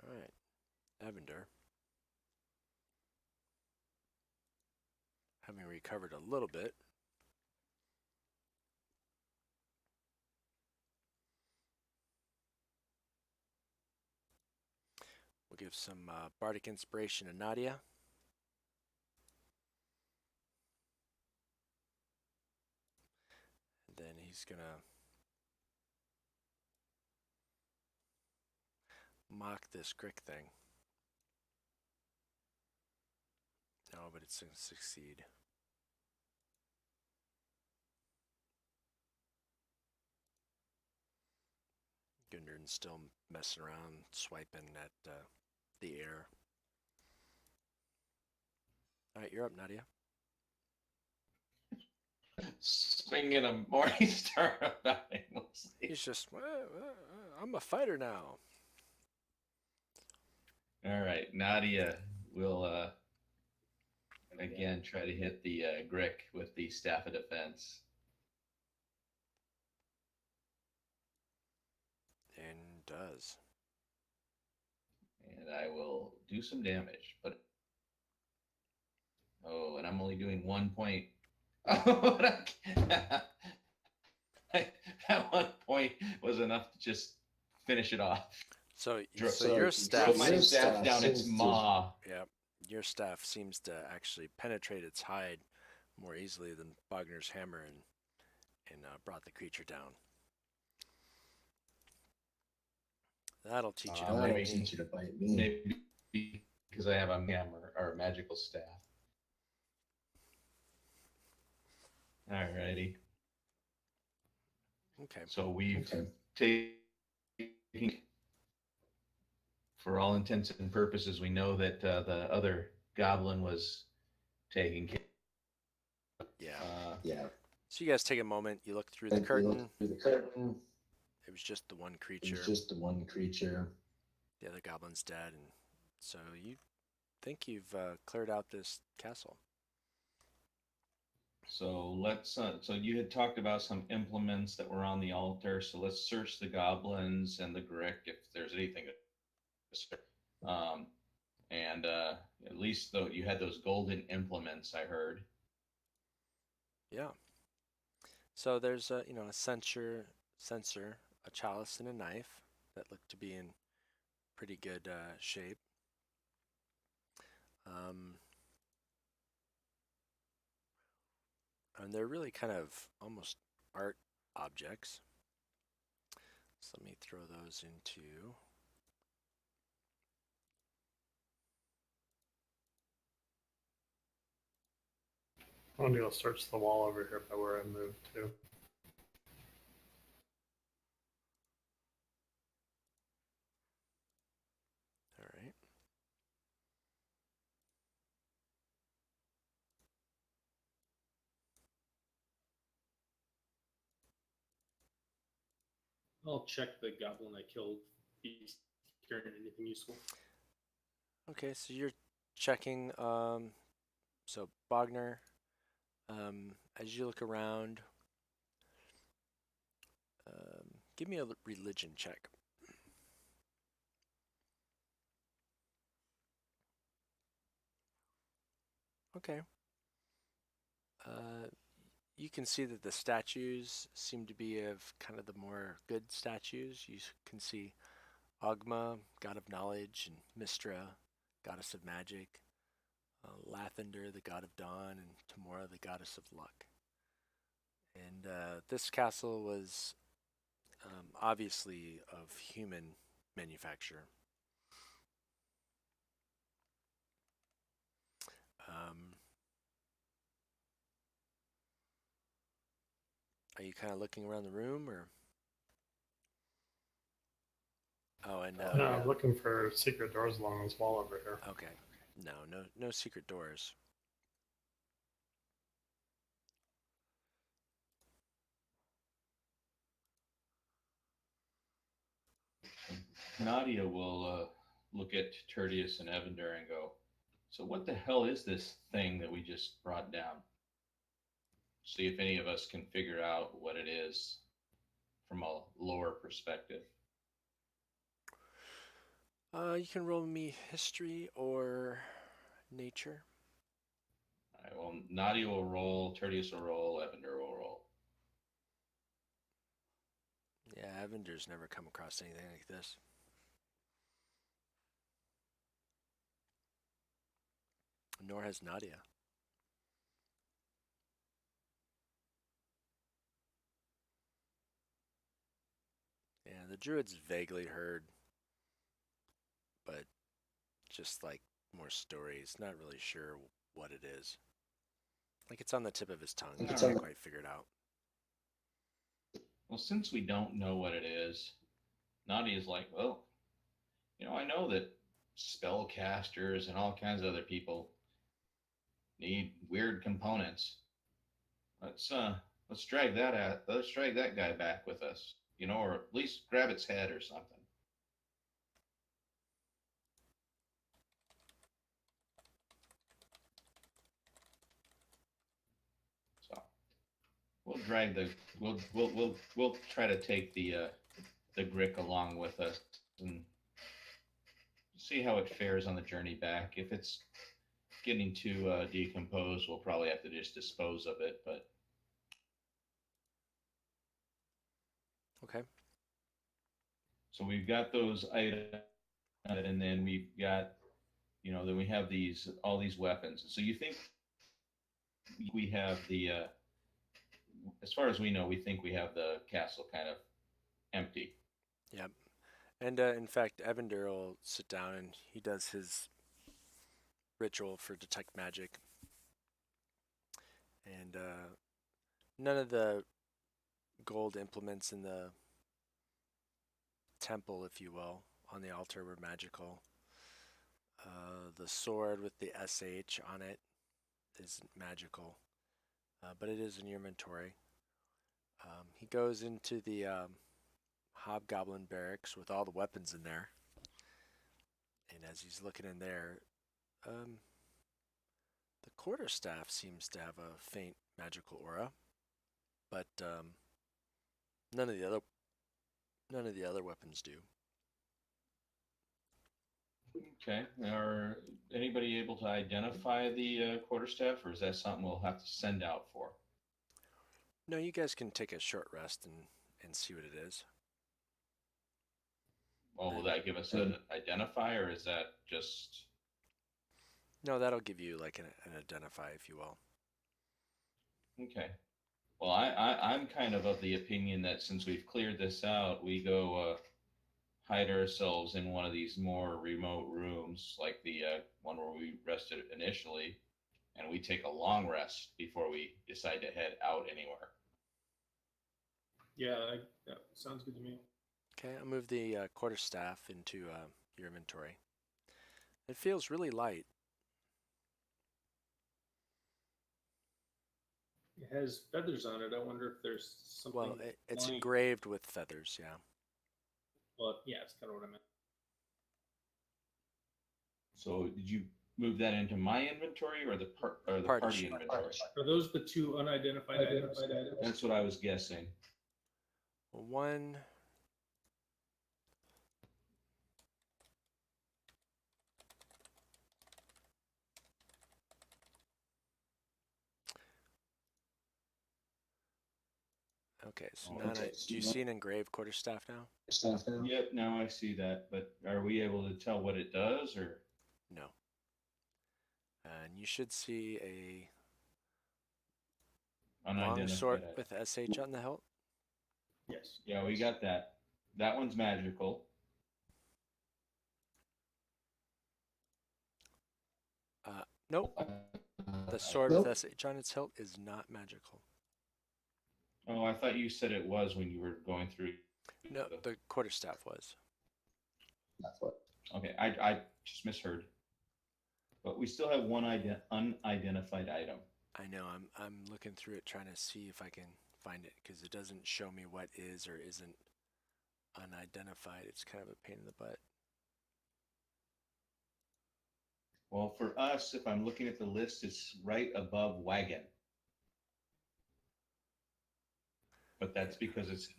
A: All right, Evander. Having recovered a little bit. We'll give some bardic inspiration to Nadia. And then he's going to mock this Crick thing. No, but it's going to succeed. Gundren's still messing around, swiping at the air. All right, you're up, Nadia.
B: Swinging a morning star about aimlessly.
A: He's just, I'm a fighter now.
B: All right, Nadia will again try to hit the Grick with the staff of defense.
A: And does.
B: And I will do some damage, but and I'm only doing 1 point. Oh, that 1 point was enough to just finish it off.
A: So
B: So
A: your staff,
B: my staff down its maw.
A: yeah, your staff seems to actually penetrate its hide more easily than Bogner's hammer and brought the creature down. That'll teach you to
B: maybe
A: bite me.
D: teach you to bite me.
B: Maybe because I have a hammer or a magical staff. Alrighty.
A: Okay.
B: So we've taken, for all intents and purposes, we know that the other goblin was taken care of.
A: Yeah.
D: Yeah.
A: So you guys take a moment. You look through the
D: And we looked
A: curtain.
D: through the curtain.
A: It was just the one
D: It
A: creature.
D: was just the one creature.
A: The other goblin's dead, and so you think you've cleared out this castle.
B: So let's. So you had talked about some implements that were on the altar. So let's search the goblins and the Grick if there's anything. Um, and at least though you had those golden implements, I heard.
A: Yeah. So there's a a censer, a chalice, and a knife that look to be in pretty good shape. Um, and they're really kind of almost art objects. So let me throw those into.
C: I'm gonna go search the wall over here by where I moved to.
A: All right.
E: I'll check the goblin I killed. He's carrying anything useful.
A: Okay, so you're checking. So Bogner, as you look around, give me a religion check. Okay. You can see that the statues seem to be of kind of the more good statues. You can see Ogma, god of knowledge, and Mistra, goddess of magic, Lathander, the god of dawn, and Tamora, the goddess of luck. And this castle was obviously of human manufacture. Are you kind of looking around the room, or? Oh, and
C: No, I'm looking for secret doors along this wall over here.
A: okay, no secret doors.
B: Nadia will look at Tertius and Evander and go, "So what the hell is this thing that we just brought down?" See if any of us can figure out what it is from a lower perspective.
A: You can roll me history or nature.
B: All right, well, Nadia will roll, Tertius will roll, Evander will roll.
A: Yeah, Avender's never come across anything like this. Nor has Nadia. Yeah, the druids vaguely heard, but just like more stories, not really sure what it is. Like it's on the tip of his tongue. He can't quite figure it out.
B: Well, since we don't know what it is, Nadia's like, well, I know that spellcasters and all kinds of other people need weird components. Let's drag that guy back with us, or at least grab its head or something. So we'll try to take the Grick along with us and see how it fares on the journey back. If it's getting too decomposed, we'll probably have to just dispose of it. But
A: Okay.
B: so we've got those items, and then we've got, then we have all these weapons. So you think we have as far as we know, we think we have the castle kind of empty.
A: Yep. And in fact, Evander will sit down and he does his ritual for detect magic. And none of the gold implements in the temple, if you will, on the altar were magical. The sword with the SH on it isn't magical, but it is in your inventory. He goes into the hobgoblin barracks with all the weapons in there. And as he's looking in there, the quarterstaff seems to have a faint magical aura, but none of the other weapons do.
B: Okay. Are anybody able to identify the quarterstaff, or is that something we'll have to send out for?
A: No, you guys can take a short rest and see what it is.
B: Well, will that give us an identifier, or is that just...
A: No, that'll give you like an identify, if you will.
B: Okay. Well, I'm kind of the opinion that since we've cleared this out, we go hide ourselves in one of these more remote rooms, like the one where we rested initially, and we take a long rest before we decide to head out anywhere.
E: Yeah, that sounds good to me.
A: Okay, I'll move the quarterstaff into your inventory. It feels really light.
E: It has feathers on it. I wonder if there's something.
A: Well, it's
E: flying.
A: engraved with feathers, yeah.
E: Well, yeah, it's kind of what I meant.
B: So, did you move that into my inventory or the party inventory?
E: Are those the two unidentified items?
B: That's what I was guessing.
A: Well, one. Okay, so now do you see an engraved quarterstaff now?
B: Yep, now I see that. But are we able to tell what it does, or?
A: No. And you should see a long sword with SH on the hilt.
E: Yes.
B: Yeah, we got that. That one's magical.
A: Nope. The sword with SH on its hilt is not magical.
B: Oh, I thought you said it was when you were going through.
A: No, the quarterstaff was.
D: That's what.
B: Okay, I just misheard. But we still have one unidentified item.
A: I know. I'm looking through it trying to see if I can find it because it doesn't show me what is or isn't unidentified. It's kind of a pain in the butt.
B: Well, for us, if I'm looking at the list, it's right above wagon. But that's because it's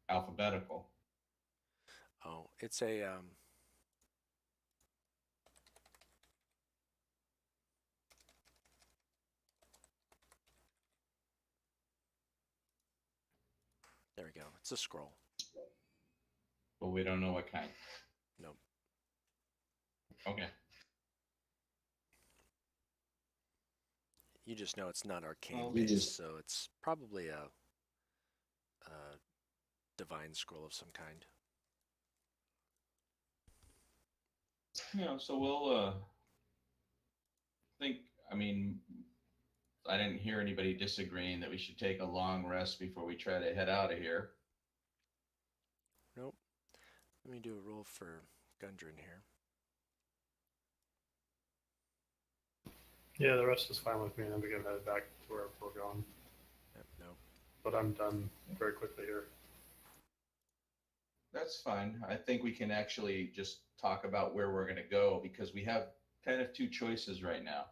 B: alphabetical.
A: Oh, it's a there we go. It's a scroll.
B: But we don't know what kind.
A: Nope.
B: Okay.
A: You just know it's not arcane
B: Well,
A: based, so it's probably a divine scroll of some kind.
B: Yeah, so we'll I mean, I didn't hear anybody disagreeing that we should take a long rest before we try to head out of here.
A: Nope. Let me do a roll for Gundren here.
C: Yeah, the rest is fine with me, and then we can head back to where we're going.
A: Yep, nope.
C: But I'm done very quickly here.
B: That's fine. I think we can actually just talk about where we're going to go because we have kind of two choices right now.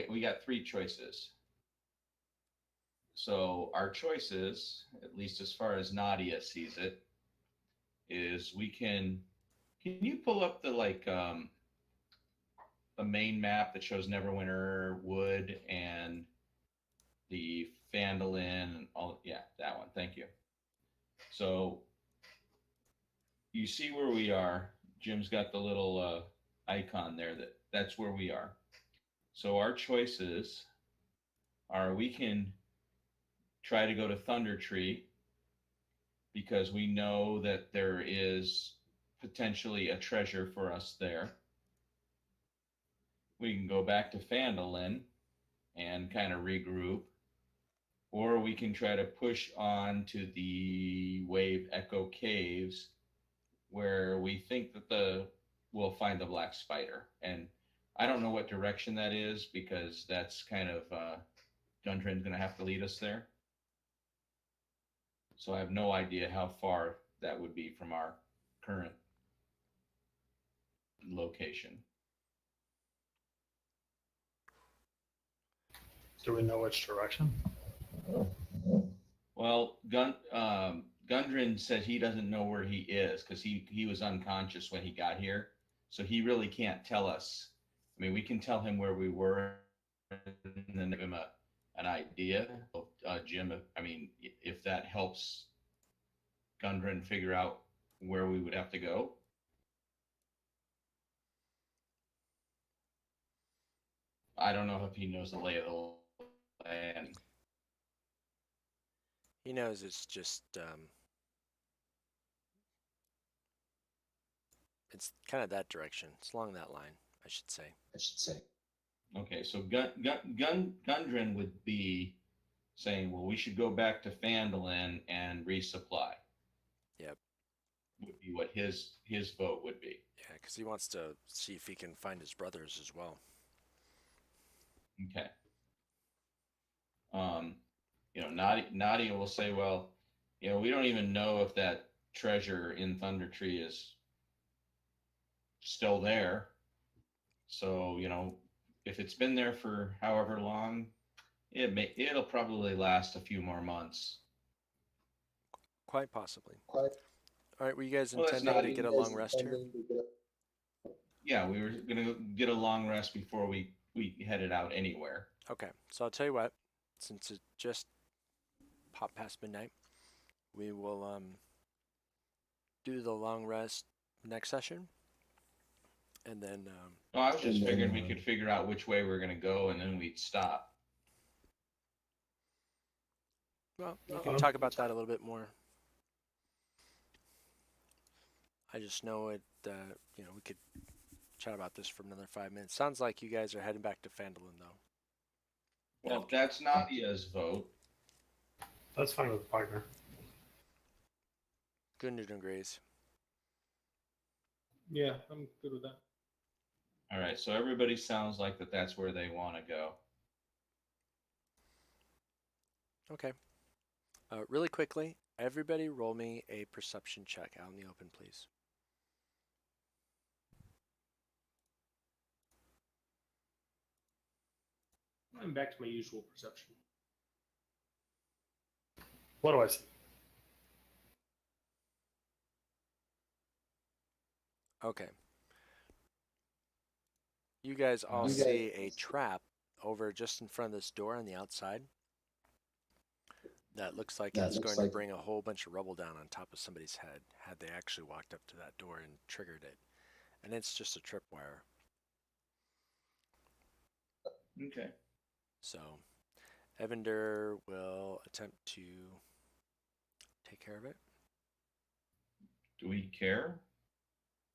B: We got three choices. So our choices, at least as far as Nadia sees it, is we can you pull up the the main map that shows Neverwinter Wood and the Phandalin and all? Yeah, that one. Thank you. So you see where we are. Jim's got the little icon there. That's where we are. So our choices are we can try to go to Thunder Tree because we know that there is potentially a treasure for us there. We can go back to Phandalin and kind of regroup. Or we can try to push on to the Wave Echo Caves where we think that we'll find the Black Spider. And I don't know what direction that is because that's kind of Gundren's going to have to lead us there. So I have no idea how far that would be from our current location.
C: Do we know which direction?
B: Well, Gundren said he doesn't know where he is because he was unconscious when he got here, so he really can't tell us. I mean, we can tell him where we were and then give him an idea. Jim, I mean, if that helps Gundren figure out where we would have to go. I don't know if he knows the lay of the land.
A: He knows it's just it's kind of that direction. It's along that line, I should say.
B: Okay, so Gundren would be saying, well, we should go back to Phandalin and resupply.
A: Yep.
B: Would be what his vote would be.
A: Yeah, because he wants to see if he can find his brothers as well.
B: Okay. Nadia will say, well, we don't even know if that treasure in Thunder Tree is still there. So, if it's been there for however long, it'll probably last a few more months.
A: Quite possibly. All right, were you guys
B: Well, that's
A: intending
B: not
A: to get a long rest here?
B: Yeah, we were going to get a long rest before we headed out anywhere.
A: Okay, so I'll tell you what, since it just popped past midnight, we will do the long rest next session, and then
B: No, I was just figuring we could figure out which way we're going to go, and then we'd stop.
A: well, we can talk about that a little bit more. I just know it. We could chat about this for another 5 minutes. Sounds like you guys are heading back to Phandalin, though.
B: Well, that's Nadia's vote.
C: That's fine with Wagner.
A: Gundren agrees.
E: Yeah, I'm good with that.
B: All right, so everybody sounds like that's where they want to go.
A: Okay. Really quickly, everybody roll me a perception check out in the open, please.
E: I'm back to my usual perception.
C: What do I see?
A: Okay. You guys all see a trap over just in front of this door on the outside. That looks like it's going to bring a whole bunch of rubble down on top of somebody's head had they actually walked up to that door and triggered it. And it's just a tripwire.
B: Okay.
A: So Evander will attempt to take care of it.
B: Do we care?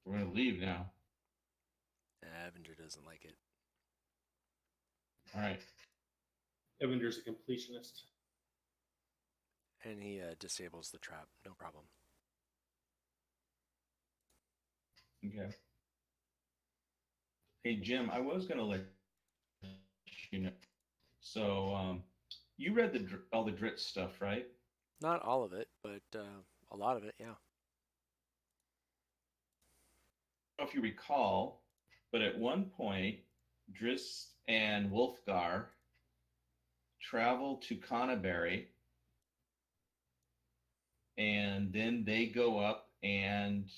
B: We're going to leave now.
A: Evander doesn't like it.
B: All right.
E: Evander's a completionist.
A: And he disables the trap. No problem.
B: Okay. Hey, Jim, I was going to let you know. So, you read all the Dritz stuff, right?
A: Not all of it, but a lot of it, yeah.
B: I don't know if you recall, but at one point, Driss and Wolfgar travel to Canaberry, and then they go up and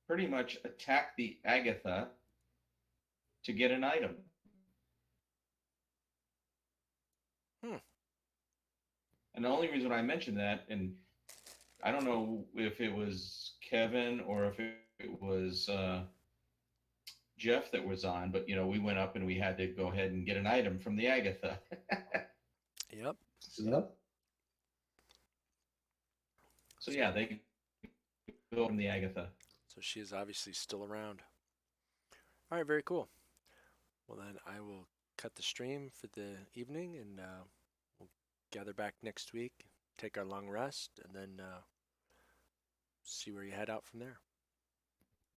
B: pretty much attack the Agatha to get an item. And the only reason I mentioned that, and I don't know if it was Kevin or if it was Jeff that was on, but we went up and we had to go ahead and get an item from the Agatha.
A: Yep.
B: So yeah, they go from the Agatha.
A: So she is obviously still around. All right, very cool. Well, then I will cut the stream for the evening, and we'll gather back next week, take our long rest, and then see where you head out from there.